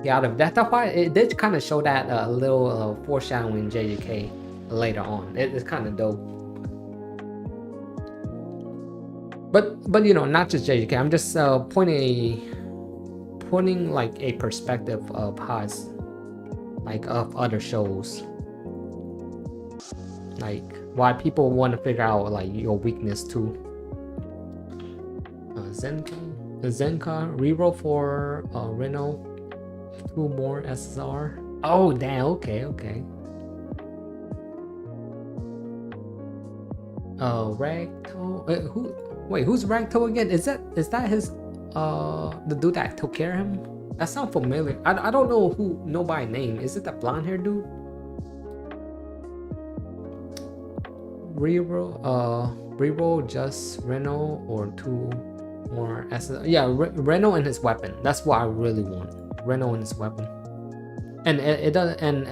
get out of that. That's why it did kind of show that a little foreshadowing JJK later on. It's kind of dope. But you know, not just JJK. I'm just pointing like a perspective of how it's like of other shows, like why people want to figure out like your weakness too. Zenka reroll for Reno, 2 more SSR. Oh damn, okay. Ragto, who's Ragto again? Is that his the dude that took care of him? That sounds familiar. I don't know by name. Is it that blonde hair dude? Reroll just Reno or 2 more SSR. Yeah, Reno and his weapon. That's what I really want. Reno and his weapon. And it doesn't, and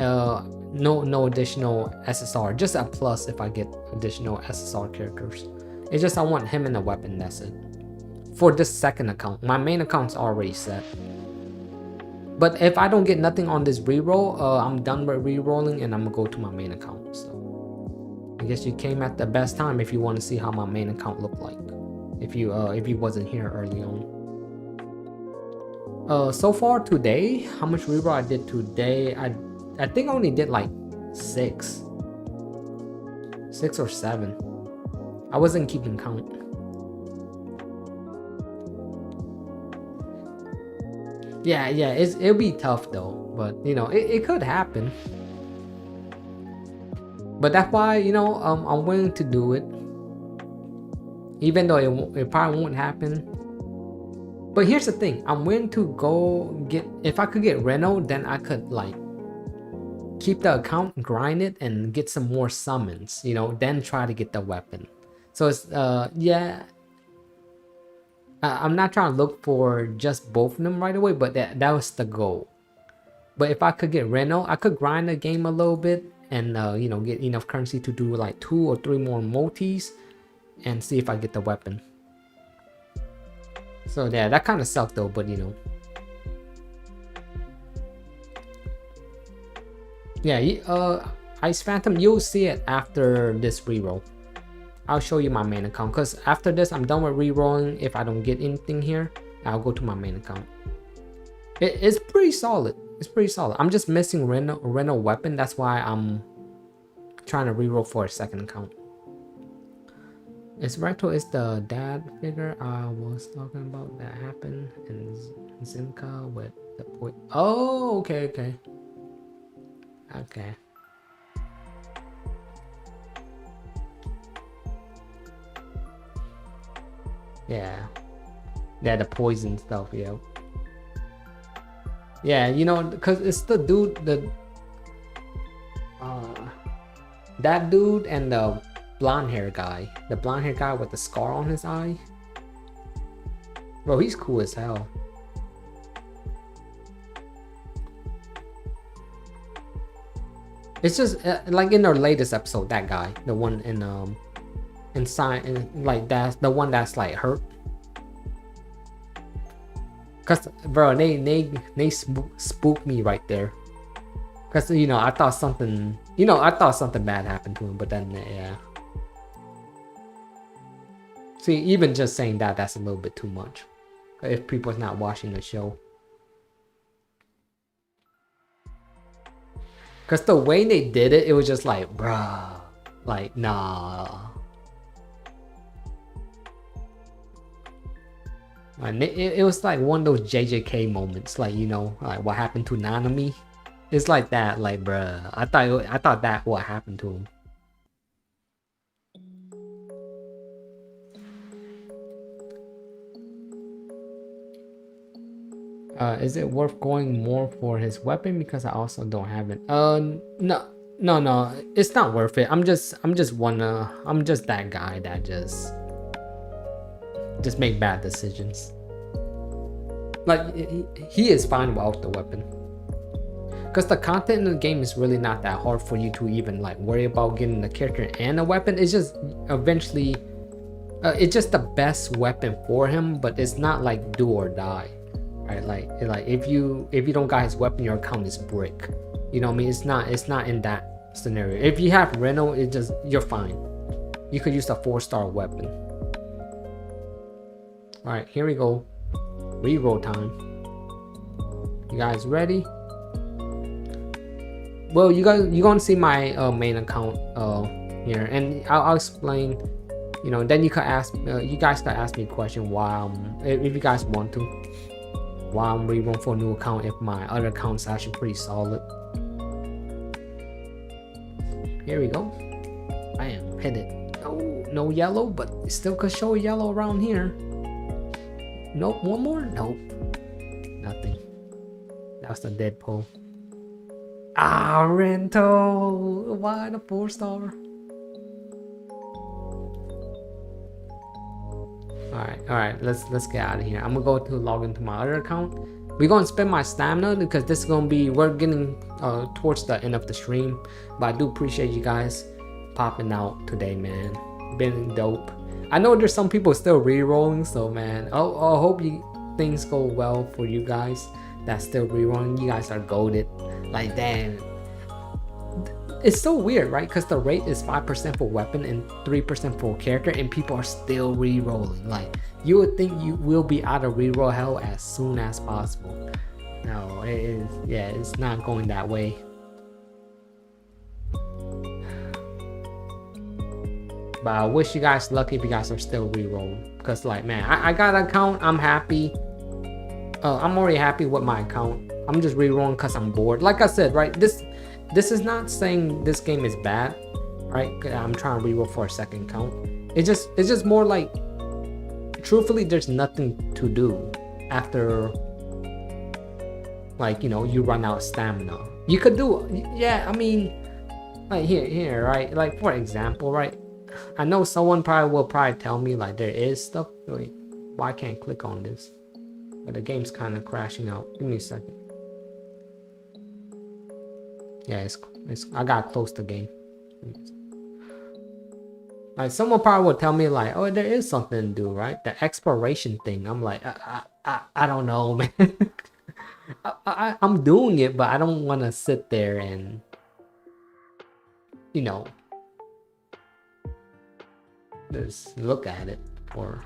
no additional SSR. Just a plus if I get additional SSR characters. It's just I want him and the weapon. That's it. For this second account, my main account's already set. But if I don't get nothing on this reroll, I'm done with rerolling and I'm gonna go to my main account. So I guess you came at the best time if you want to see how my main account looked like. If you wasn't here early on. So far today, how much reroll I did today? I think I only did like 6 or 7. I wasn't keeping count. Yeah, it'll be tough though, but you know, it could happen. But that's why, you know, I'm willing to do it, even though it probably won't happen. But here's the thing, I'm willing to go get, if I could get Reno, then I could like keep the account, grind it, and get some more summons, you know, then try to get the weapon. So it's yeah, I'm not trying to look for just both of them right away, but that was the goal. But if I could get Reno, I could grind the game a little bit and you know, get enough currency to do like 2 or 3 more multis and see if I get the weapon. So yeah, that kind of sucked though, but you know. Yeah, Ice Phantom, you'll see it after this reroll. I'll show you my main account, because after this I'm done with rerolling. If I don't get anything here, I'll go to my main account. It's pretty solid. It's pretty solid. I'm just missing Reno weapon. That's why I'm trying to reroll for a second account. Is Recto is the dad figure I was talking about that happened in Zinka with the point. Oh, okay. Yeah, the poison stuff. Yeah, you know, because it's the dude, that dude and the blonde hair guy with the scar on his eye. Bro, he's cool as hell. It's just like in their latest episode, that guy, the one in inside, like that's the one that's like hurt. Cause bro, they spooked me right there. Cause you know, I thought something bad happened to him, but then yeah. See, even just saying that's a little bit too much. If people's not watching the show. Cause the way they did it, it was just like, bruh, like nah. And it was like one of those JJK moments, like, you know, like what happened to Nanami. It's like that, like, bruh. I thought that what happened to him. Is it worth going more for his weapon because I also don't have it? No, it's not worth it. I'm just that guy that just make bad decisions. Like he is fine without the weapon, because the content in the game is really not that hard for you to even like worry about getting the character and a weapon. It's just eventually it's just the best weapon for him, but it's not like do or die, right? Like if you don't got his weapon, your account is brick. You know what I mean? It's not in that scenario. If you have Reno, you're fine. You could use a 4-star weapon. All right, here we go. Reroll time. You guys ready? Well, you're gonna see my main account here, and I'll explain. You know, then you could ask. You guys could ask me a question while if you guys want to, while I'm rerolling for a new account. If my other account's actually pretty solid. Here we go. Bam, hit it. No yellow, but it still could show yellow around here. Nope, one more? Nope. Nothing. That's the Deadpool. Ah, Rento! Why the 4-star? Alright, let's get out of here. I'm gonna go to log into my other account. We're gonna spend my stamina because this is gonna be, we're getting towards the end of the stream. But I do appreciate you guys popping out today, man. Been dope. I know there's some people still re-rolling, so man, I hope things go well for you guys that's still re-rolling. You guys are goated. Like, damn, it's so weird, right? Because the rate is 5% for weapon and 3% for character, and people are still re-rolling. Like, you would think you will be out of re-roll hell as soon as possible. No, it's not going that way. But I wish you guys luck if you guys are still re-rolling. Because like, man, I got an account. I'm happy. I'm already happy with my account. I'm just re-rolling because I'm bored. Like I said, right? This is not saying this game is bad, right? I'm trying to re-roll for a second account. It's just more like, truthfully, there's nothing to do after, like, you know, you run out of stamina. You could do, yeah, I mean, like here, right? Like, for example, right? I know someone will probably tell me like there is stuff. Wait, why I can't click on this? But the game's kind of crashing out. Give me a second. Yeah, it's I got close to game. Like, someone probably would tell me like, oh, there is something to do, right? The exploration thing. I'm like, I don't know, man. I'm doing it, but I don't want to sit there and, you know, just look at it for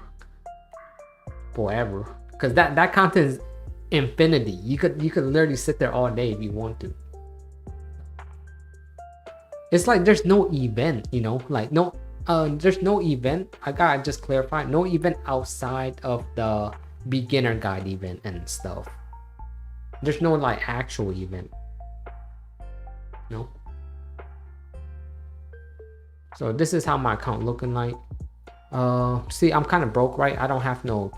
forever. Because that content is infinity. You could literally sit there all day if you want to. It's like there's no event, you know, like there's no event. I gotta just clarify, no event outside of the beginner guide event and stuff. There's no like actual event. No. So this is how my account looking like. See, I'm kind of broke, right? I don't have no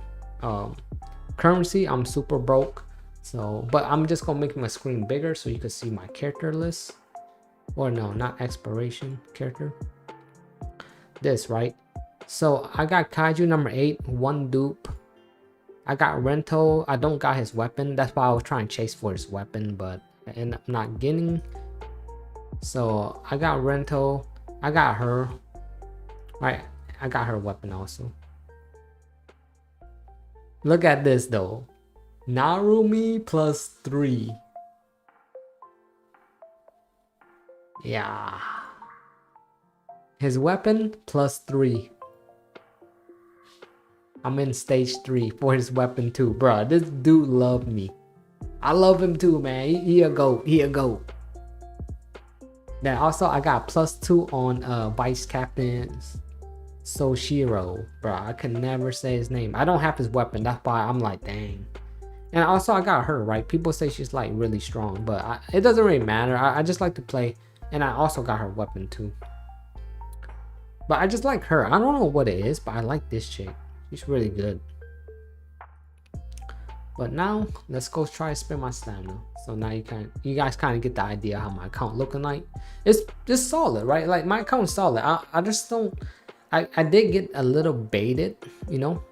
currency. I'm super broke. So, but I'm just gonna make my screen bigger so you can see my character list. Or no, not exploration character. This, right? So I got Kaiju number 8, 1 dupe. I got Rento. I don't got his weapon. That's why I was trying to chase for his weapon, but I end up not getting. So I got Rento. I got her. Right, I got her weapon also. Look at this though. Narumi +3. Yeah. His weapon +3. I'm in stage 3 for his weapon too. Bruh, this dude loved me. I love him too, man. He a goat. He a goat. Then also I got +2 on Vice Captain Soshiro. Bruh, I can never say his name. I don't have his weapon. That's why I'm like, dang. And also I got her, right? People say she's like really strong, but it doesn't really matter. I just like to play. And I also got her weapon too. But I just like her. I don't know what it is, but I like this chick. She's really good. But now let's go try to spin my stamina. So now you guys kind of get the idea how my account looking like. It's just solid, right? Like my account's solid. I just don't. I did get a little baited, you know,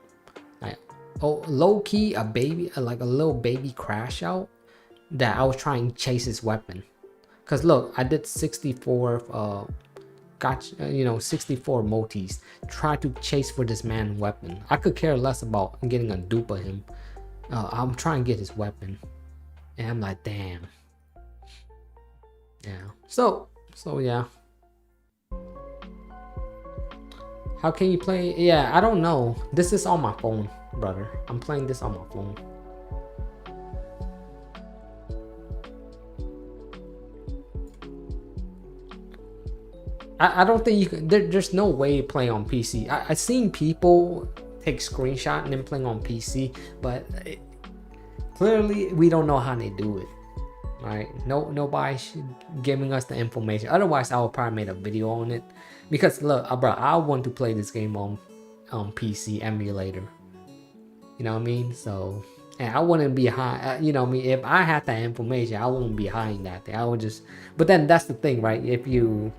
like low key like a little baby crash out that I was trying to chase his weapon. Cause look, I did 64 you know, 64 multis. Try to chase for this man's weapon. I could care less about getting a dupe of him. I'm trying to get his weapon, and I'm like, damn. Yeah. So yeah. How can you play? Yeah, I don't know. This is on my phone, brother. I'm playing this on my phone. I don't think you can. There's no way to play on PC. I've seen people take screenshot and then playing on PC, but clearly we don't know how they do it. Right? Nobody giving us the information. Otherwise, I would probably made a video on it. Because look, bro, I want to play this game on PC emulator. You know what I mean? So, and I wouldn't be high. You know what I mean? If I had that information, I wouldn't be hiding that thing. I would just. But then that's the thing, right? If you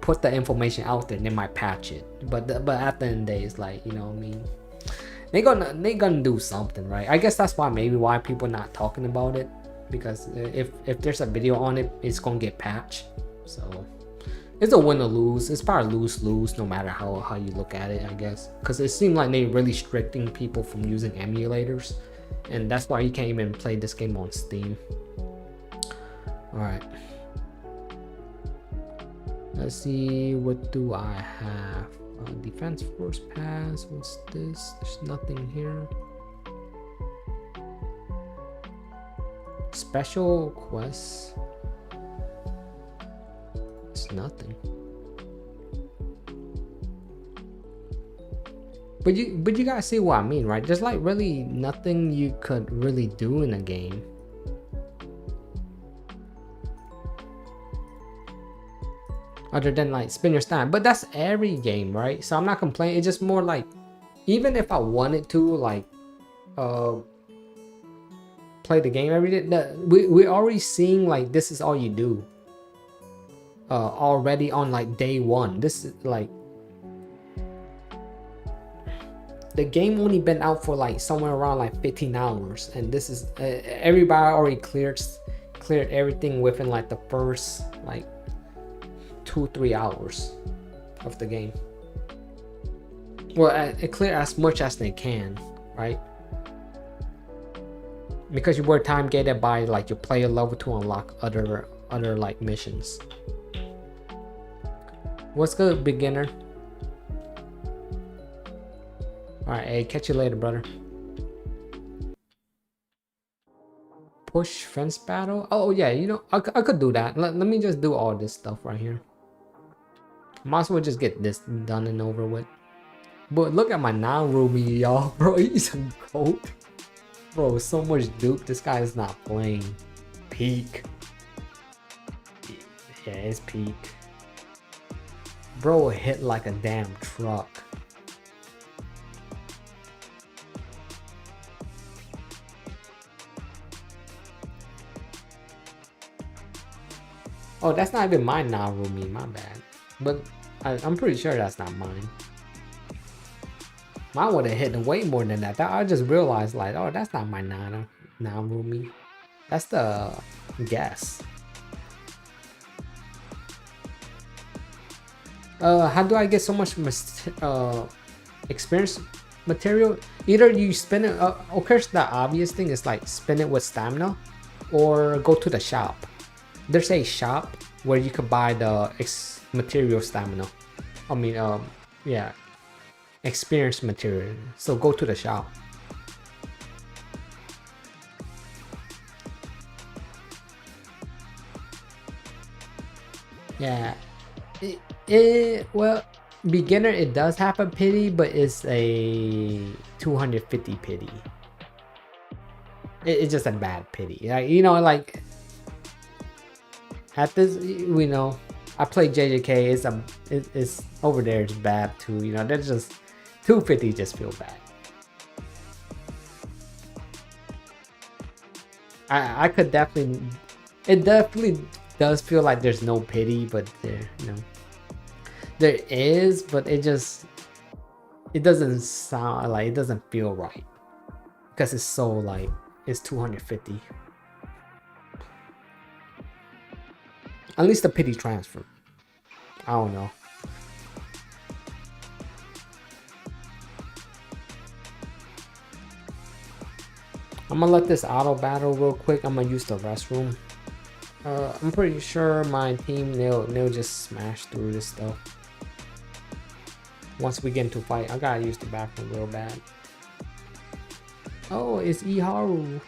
put the information out there, they might patch it. But at the end of the day, it's like, you know what I mean? They gonna do something, right? I guess that's why people not talking about it, because if there's a video on it, it's gonna get patched. So it's a win or lose. It's probably lose no matter how you look at it, I guess, because it seemed like they really restricting people from using emulators, and that's why you can't even play this game on Steam. All right. Let's see, what do I have? Defense Force Pass. What's this? There's nothing here. Special quests. It's nothing. But you guys see what I mean, right? There's like really nothing you could really do in a game. Other than like spin your stamina, but that's every game, right? So I'm not complaining. It's just more like, even if I wanted to, like play the game every day. We're already seeing like this is all you do. Already on like day one. This is like the game only been out for like somewhere around like 15 hours, and this is everybody already cleared everything within like the first like 2-3 hours of the game. Well, it clear as much as they can, right? Because you were time gated by like your player level to unlock other like missions. What's good, beginner? Alright, hey, catch you later, brother. Push fence battle? Oh yeah, you know, I could do that. Let me just do all this stuff right here. Might as well just get this done and over with. But look at my non-roomie, y'all. Bro, he's a goat. Bro, so much dupe. This guy is not playing. Peak. Yeah, it's peak. Bro hit like a damn truck. Oh, that's not even my non-roomie, my bad. But I'm pretty sure that's not mine. Mine would have hit way more than that. I just realized like, oh, that's not my non-roomie. That's the guess. How do I get so much experience material? Either you spend it, of course the obvious thing is like spend it with stamina, or go to the shop. There's a shop where you can buy the material stamina. I mean, yeah, experience material. So go to the shop. Yeah, well, beginner it does have a pity, but it's a 250 pity. It's just a bad pity. Like, you know, like at this, we know I play JJK. It's over there. It's bad too. You know, that's just 250. Just feel bad. I could definitely. It definitely does feel like there's no pity, but there, you know, there is, but it doesn't sound like, it doesn't feel right because it's so like it's 250. At least the pity transfer. I don't know. I'm gonna let this auto battle real quick. I'm gonna use the restroom. I'm pretty sure my team they'll just smash through this stuff. Once we get into fight, I gotta use the bathroom real bad. Oh, it's Iharu.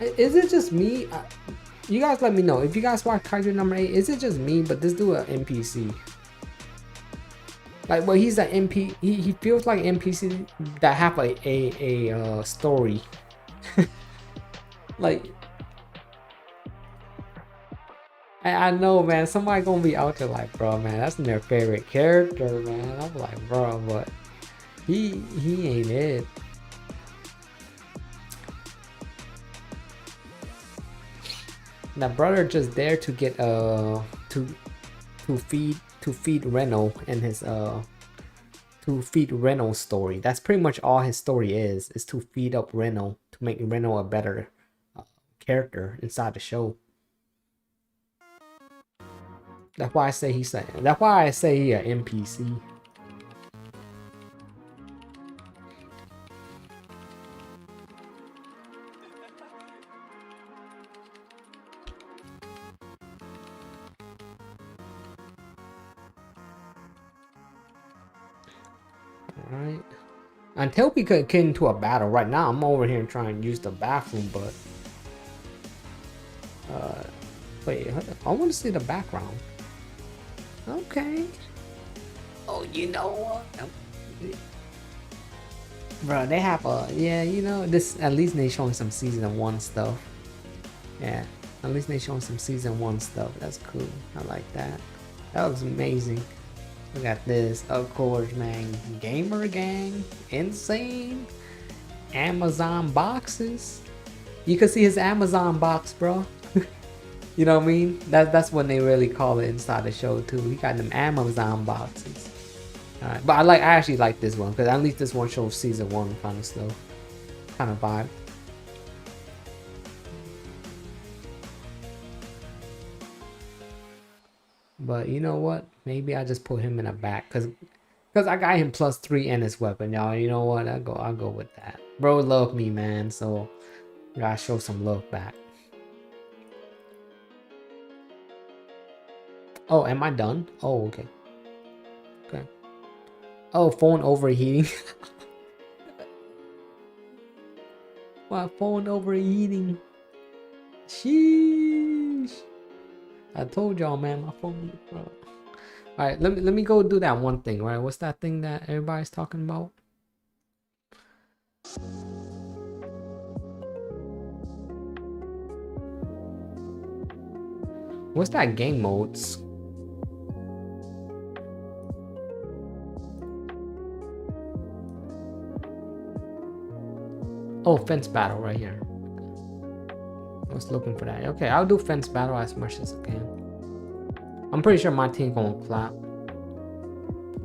Is it just me? You guys let me know. If you guys watch Kaiju number 8, is it just me? But this dude an NPC. Like, well, he's an MP. He feels like NPC that have a story. Like, I know, man. Somebody gonna be out there like, bro, man, that's their favorite character, man. I'm like, bro, but he ain't it. That brother just there to get to feed Reno and his to feed Reno's story. That's pretty much all his story is to feed up Reno, to make Reno a better character inside the show. That's why I say he's a, that's why I say he an NPC. Alright. Until we could get into a battle. Right now I'm over here trying to use the bathroom, but wait, I want to see the background. Okay. Oh, you know what? Bro, they have a, yeah, you know, this, at least they showing some season 1 stuff. Yeah, at least they showing some season 1 stuff. That's cool. I like that. That looks amazing. Look at this. Of course, man. Gamer gang. Insane. Amazon boxes. You can see his Amazon box, bro. You know what I mean? That's what they really call it inside the show too. He got them Amazon boxes. Alright, but I actually like this one because at least this one shows season 1 kind of stuff, kind of vibe. But you know what? Maybe I just put him in the back because I got him +3 and his weapon, y'all. You know what? I'll go with that. Bro love me, man. So gotta show some love back. Oh, am I done? Oh, okay. Okay. Oh, phone overheating. My phone overheating. Sheesh. I told y'all, man, my phone. Alright, let me go do that one thing, right? What's that thing that everybody's talking about? What's that game modes? Oh, fence battle right here. I was looking for that. Okay, I'll do fence battle as much as I can. I'm pretty sure my team gonna clap.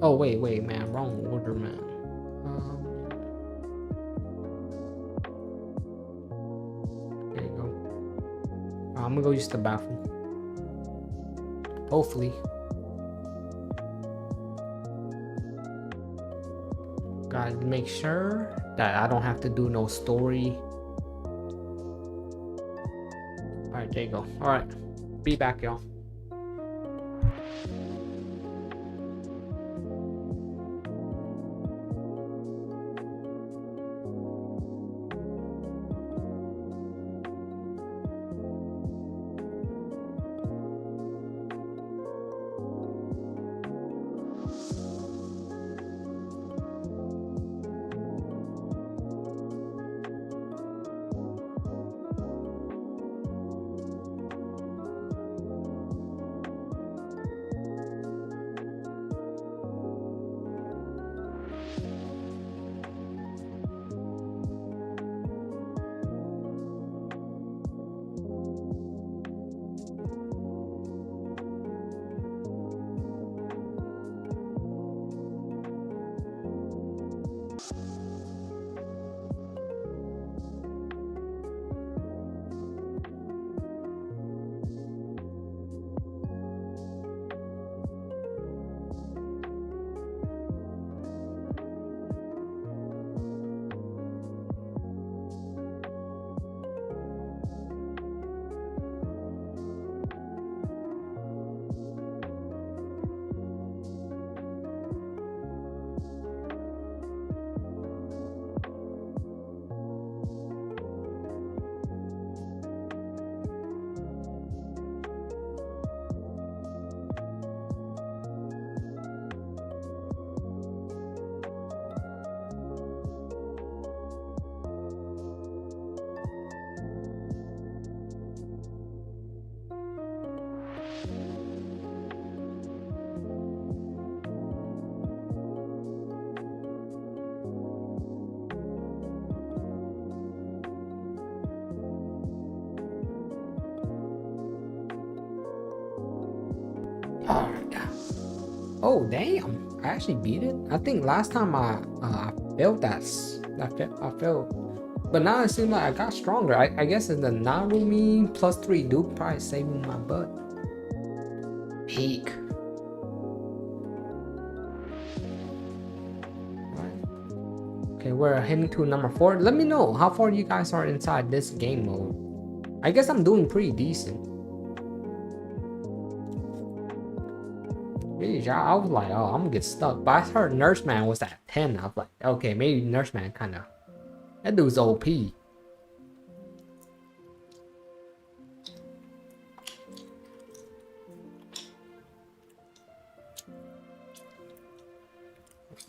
Oh, wait, man. Wrong order, man. There you go. I'm gonna go use the bathroom. Hopefully. Gotta make sure that I don't have to do no story. Alright, there you go. Alright. Be back, y'all. Oh damn! I actually beat it. I think last time I failed that. I failed, but now it seems like I got stronger. I guess it's the Narumi +3 Duke probably saving my butt. Peak. Okay, we're heading to number 4. Let me know how far you guys are inside this game mode. I guess I'm doing pretty decent. I was like, oh, I'm gonna get stuck. But I heard Nurseman was at 10. I was like, okay, maybe Nurseman kind of... That dude's OP. Yeah,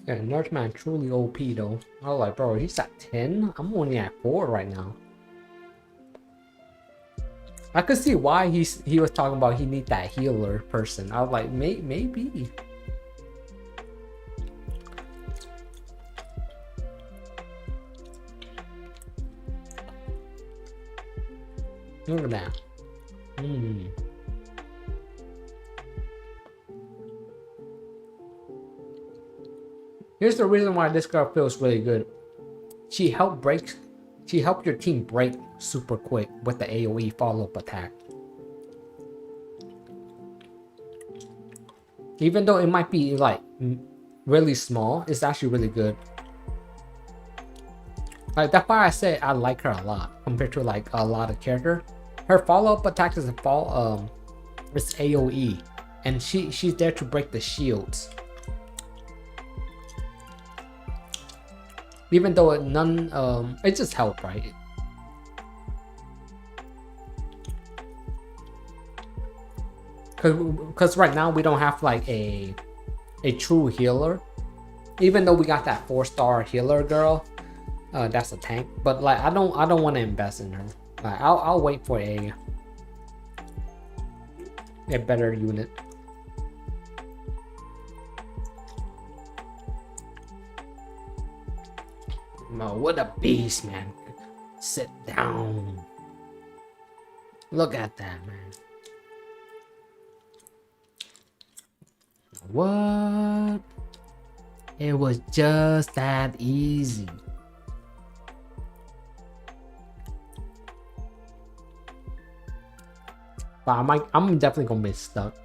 Nurseman truly OP though. I was like, bro, he's at 10? I'm only at 4 right now. I could see why he was talking about he need that healer person. I was like, maybe. Look at that. Here's the reason why this girl feels really good. She helped your team break super quick with the AoE follow-up attack. Even though it might be like really small, it's actually really good. Like that's why I say I like her a lot compared to like a lot of characters. Her follow-up attack is it's AoE, and she's there to break the shields. Even though it just helped, right? Cause right now we don't have like a true healer. Even though we got that 4-star healer girl, that's a tank. But like I don't want to invest in her. Like I'll wait for a better unit. No, what a beast, man. Sit down. Look at that, man. What? It was just that easy. But I'm definitely gonna be stuck.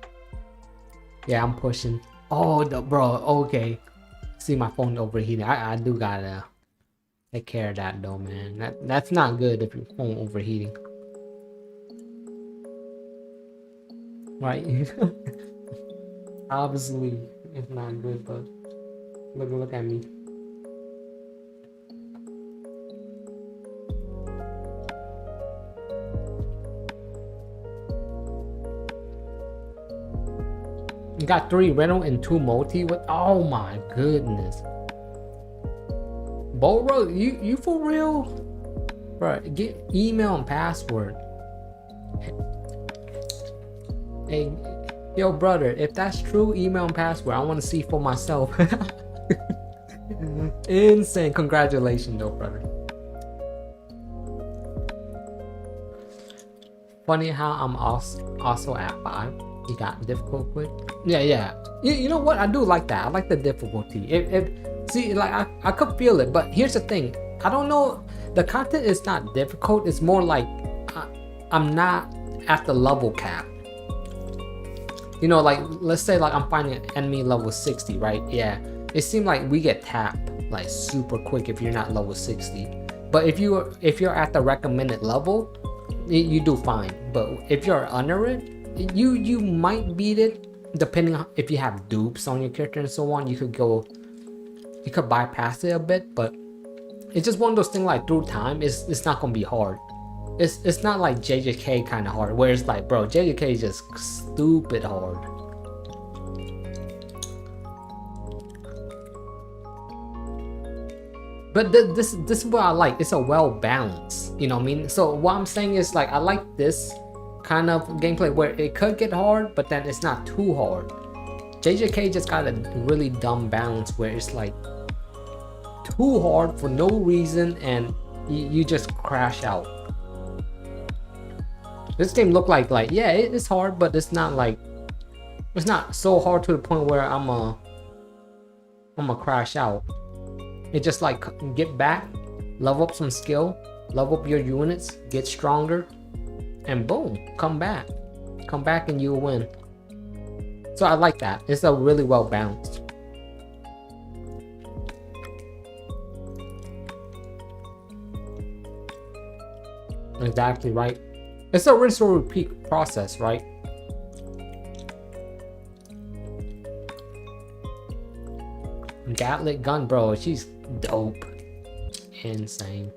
Yeah, I'm pushing. Oh, bro, okay. See my phone overheating. I do gotta take care of that though, man. That's not good if your phone overheating. Right? Obviously, it's not good, but look at me. You got 3 rental and 2 multi with. Oh my goodness. Boro, you for real? Bro, get email and password. Hey, yo, brother, if that's true, email and password. I want to see for myself. Insane. Congratulations, though, brother. Funny how I'm also at 5. You got difficult quick. Yeah. You know what? I do like that. I like the difficulty. See, like I could feel it, but here's the thing. I don't know. The content is not difficult. It's more like I'm not at the level cap. You know, like let's say like I'm fighting an enemy level 60, right? Yeah. It seems like we get tapped like super quick if you're not level 60. But if you're at the recommended level, you do fine. But if you're under it, you might beat it depending on if you have dupes on your character and so on. You could bypass it a bit, but it's just one of those things like through time it's not gonna be hard. It's not like JJK kind of hard where it's like, bro, JJK is just stupid hard. But this is what I like. It's a well balanced, you know what I mean? So what I'm saying is like I like this kind of gameplay where it could get hard, but then it's not too hard. JJK just got a really dumb balance where it's like too hard for no reason and you just crash out. This game look like yeah, it's hard, but it's not so hard to the point where I'm a crash out. It just like get back, level up some skill, level up your units, get stronger, and boom, come back and you'll win. So I like that. It's a really well balanced. Exactly right. It's a rinse or repeat process, right? Gatlet gun, bro, she's dope. Insane.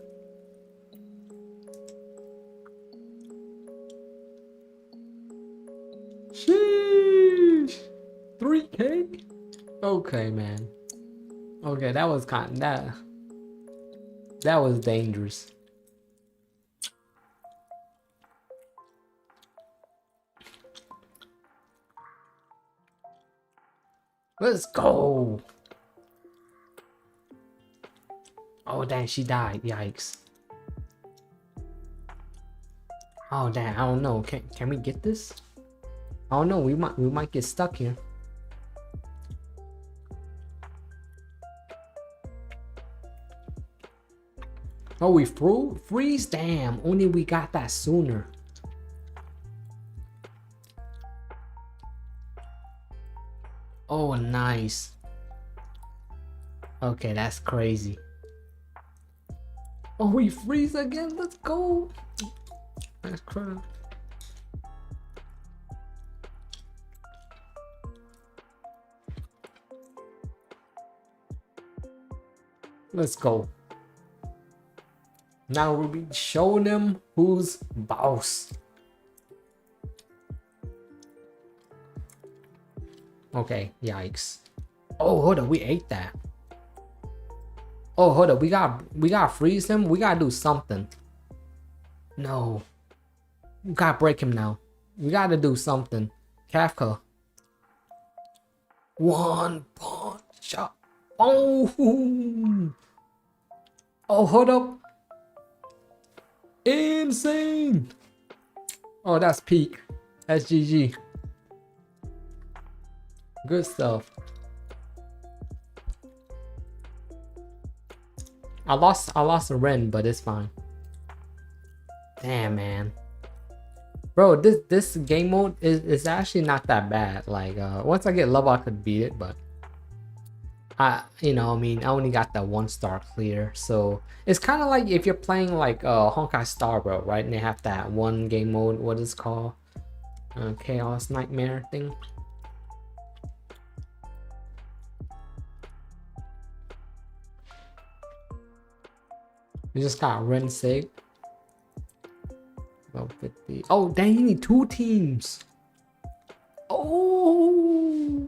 Sheesh. 3K? Okay, man. Okay, that was that was dangerous. Let's go. Oh dang, she died. Yikes. Oh damn, I don't know. Can we get this? I don't know. We might get stuck here. Oh, we freeze. Damn, only we got that sooner. Oh, nice. Okay, that's crazy. Oh, we freeze again. Let's go. That's crap. Let's go. Now we'll be showing them who's boss. Okay, yikes. Oh, hold up, we ate that. Oh, hold up, we gotta freeze him. We gotta do something. No. We gotta break him now. We gotta do something. Kafka. One punch shot. Oh. Oh, hold up. Insane. Oh, that's peak. That's GG. Good stuff. I lost a Ren, but it's fine. Damn, man. Bro, this game mode is actually not that bad. Like once I get level I could beat it, but I I only got that 1-star clear. So it's kind of like if you're playing like Honkai Star Bro, right? And they have that one game mode, what is it called? Chaos Nightmare thing. You just got Ren Sig. 50. Oh, dang, you need 2 teams. Oh.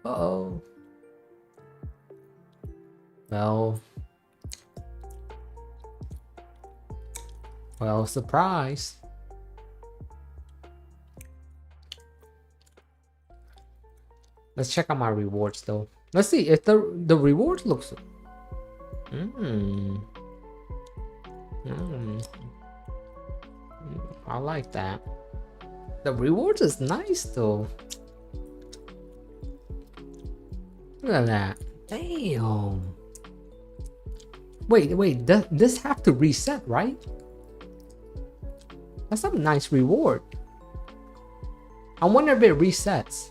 Uh-oh. Well, surprise. Let's check out my rewards though. Let's see if the rewards looks. I like that. The rewards is nice though. Look at that. Damn. Wait, does this have to reset, right? That's a nice reward. I wonder if it resets.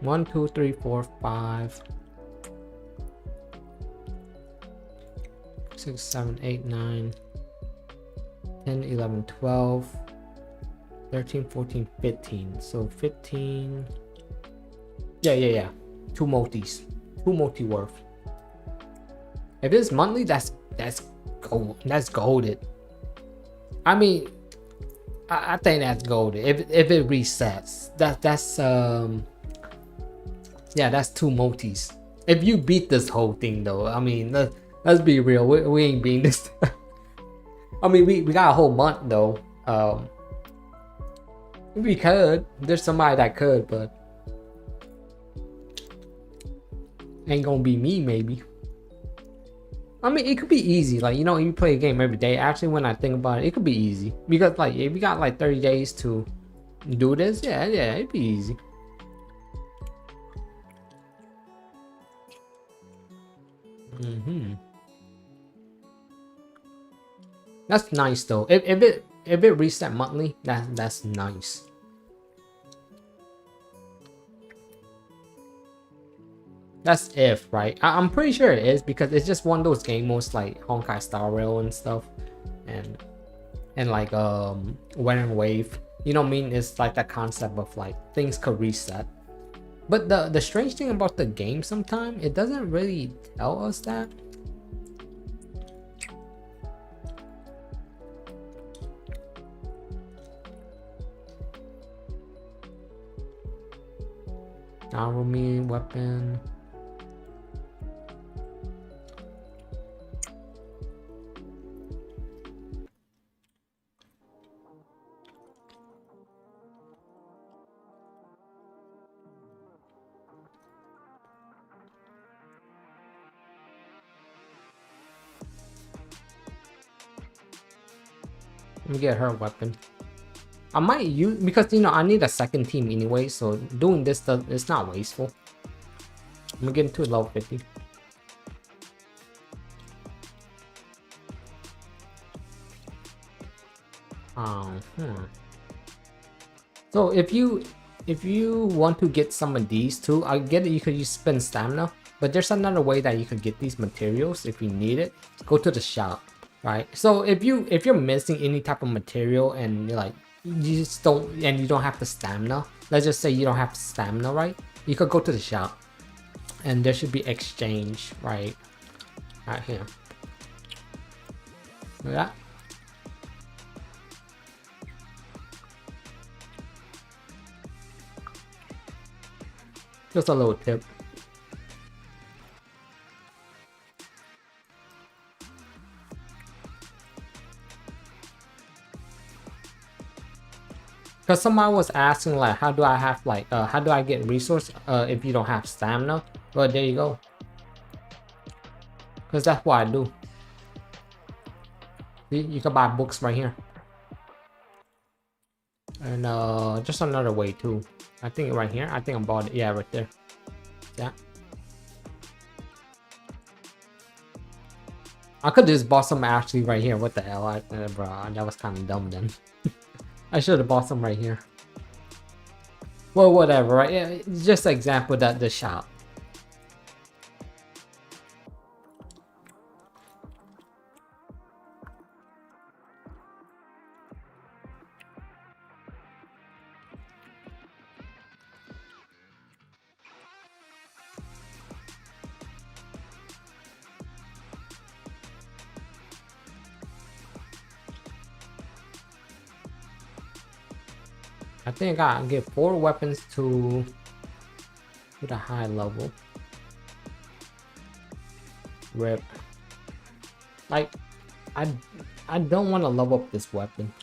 One, two, three, four, 5, 6, 7, 8, 9, 10, 11, 12, 13, 14, 15. So 15. Yeah. 2 multis. 2 multi worth. If it's monthly, that's gold. That's golded. I mean, I think that's golded. If it resets, that's yeah, that's 2 multis. If you beat this whole thing though, I mean, let's be real. We ain't beating this. I mean, we got a whole month though. We could. There's somebody that could, but ain't gonna be me maybe. I mean, it could be easy. Like, you play a game every day. Actually, when I think about it, it could be easy. Because like, if we got like 30 days to do this, yeah, it'd be easy. That's nice though. If it reset monthly, that's nice. That's if, right? I'm pretty sure it is, because it's just one of those game modes like Honkai Star Rail and stuff, and like Weathering Wave. You know what I mean? It's like that concept of like things could reset. But the strange thing about the game, sometimes it doesn't really tell us that. Army weapon. me get her weapon. I might use, because you know I need a second team anyway, so doing this stuff is not wasteful. I'm gonna get into level 50. So if you want to get some of these too, I get it. You could use spend stamina, but there's another way that you could get these materials if you need it. Go to the shop, right? So if you're missing any type of material and you're like you just don't, and you don't have the stamina. Let's just say you don't have stamina, right? You could go to the shop, and there should be exchange, right? Right here. Yeah. Just a little tip. Because somebody was asking like, how do I have like, how do I get resource if you don't have stamina? Well, there you go. Because that's what I do. See, you can buy books right here. And just another way too. I think right here. I think I bought it. Yeah, right there. Yeah. I could just bought some actually right here. What the hell? Bro, that was kind of dumb then. I should have bought some right here. Well, whatever, right? Yeah, just an example that the shop. I think I gotta get 4 weapons to the high level. Rip. Like, I don't want to level up this weapon.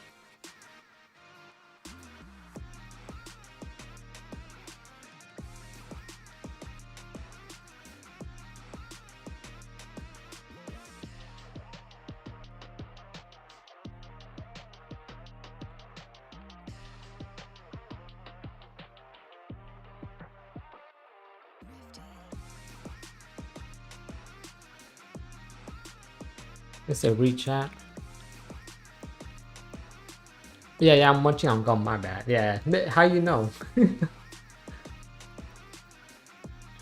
It's a rechat. Yeah, I'm munching on gum, my bad. Yeah, how you know?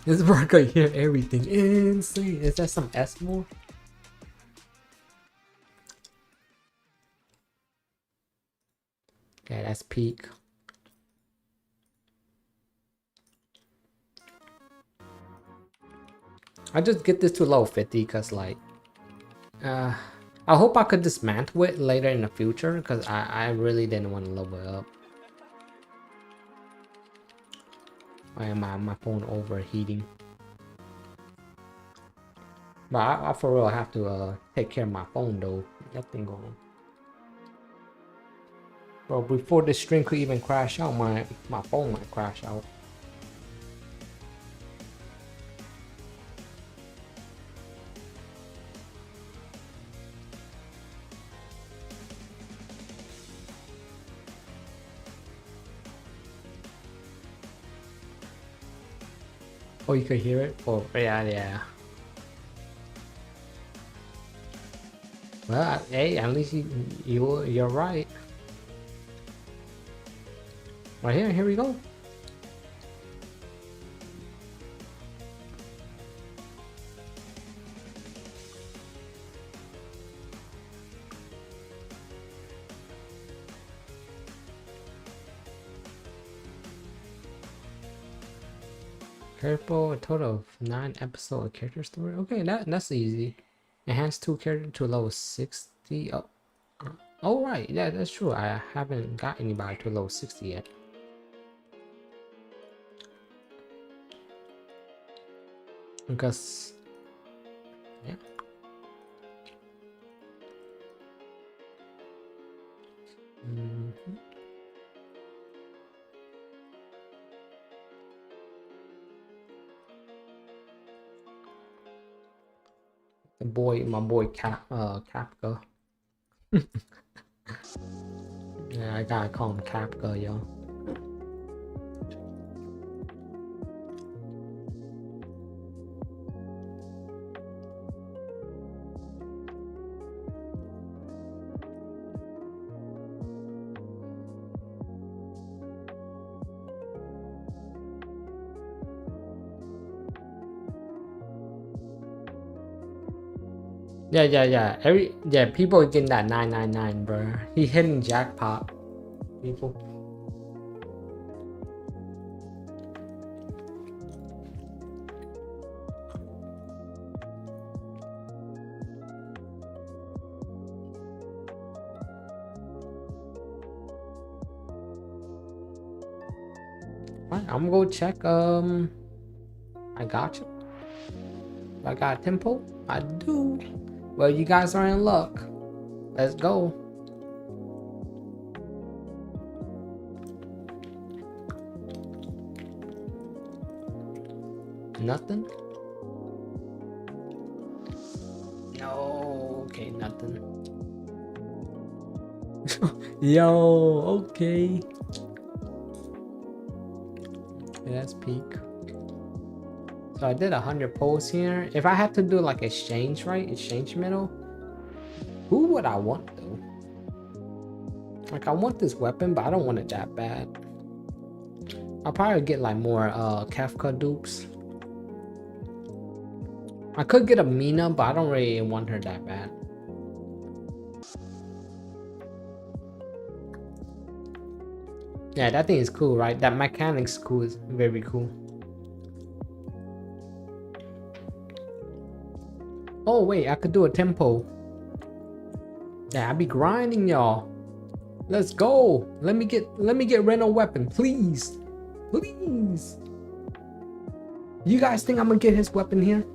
This bro could hear everything. Insane. Is that some S more? Okay, that's peak. I just get this to level 50 because like I hope I could dismantle it later in the future because I really didn't want to level it up. Why am my phone overheating? But I for real have to take care of my phone though. That thing going. Bro, before this stream could even crash out, my phone might crash out. Oh, you could hear it? Oh, yeah. Well, hey, at least you're right. Right here we go. Careful, a total of 9 episode character story. Okay, that's easy. Enhance 2 character to level 60. Oh right, yeah, that's true. I haven't got anybody to level 60 yet. Because yeah. My boy Kapka. Yeah, I gotta call him Capca, yo. Yeah, people are getting that 999, bro. He hitting jackpot, people. Right, I'm gonna go check. I got you. I got tempo. I do. Well, you guys are in luck. Let's go. Nothing. No. Okay, nothing. Yo. Okay. Yeah, that's peak. So I did 100 pulls here. If I had to do like exchange, right? Exchange middle. Who would I want though? Like I want this weapon, but I don't want it that bad. I'll probably get like more Kafka dupes. I could get a Mina, but I don't really want her that bad. Yeah, that thing is cool, right? That mechanic's cool, is very cool. Oh wait, I could do a tempo. Yeah, I be grinding, y'all. Let's go. Let me get Reno weapon, please. Please. You guys think I'm gonna get his weapon here?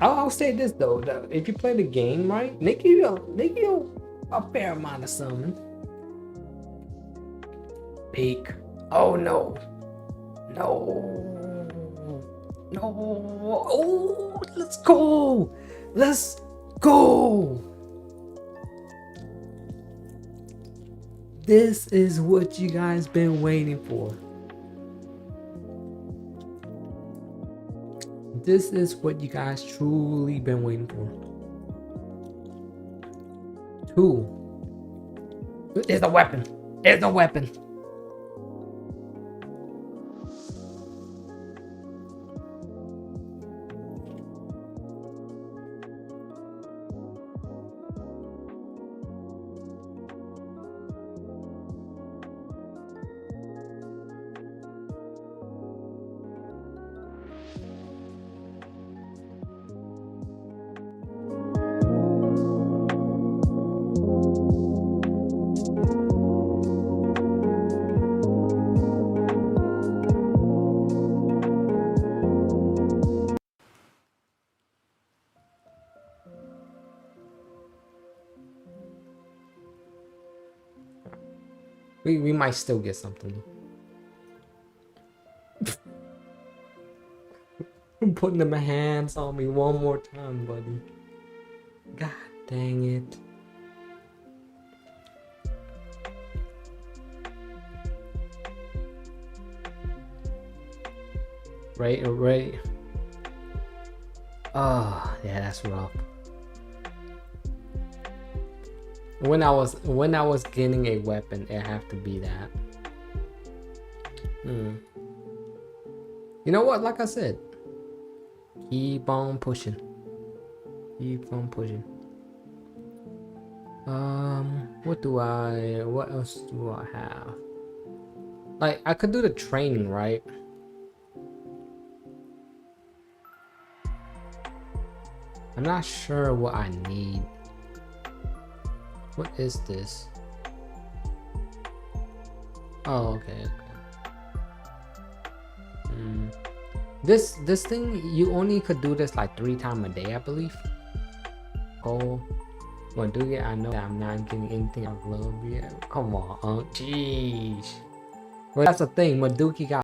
I'll say this though, that if you play the game right, they give you a fair amount of summon. Peak. Oh no. No. No. Oh, let's go. Let's go. This is what you guys been waiting for. This is what you guys truly been waiting for. 2. It's a weapon. It's a weapon. We might still get something. I'm putting my hands on me one more time, buddy. God dang it. Right. Oh, yeah, that's rough. When I was getting a weapon, it have to be that. You know what? Like I said, keep on pushing. Keep on pushing. What else do I have? Like I could do the training, right? I'm not sure what I need. What is this? Oh, okay. This thing, you only could do this like 3 times a day, I believe. Oh, Maduki, I know that I'm not getting anything I love yet. Come on, jeez. Well, that's the thing. Maduki got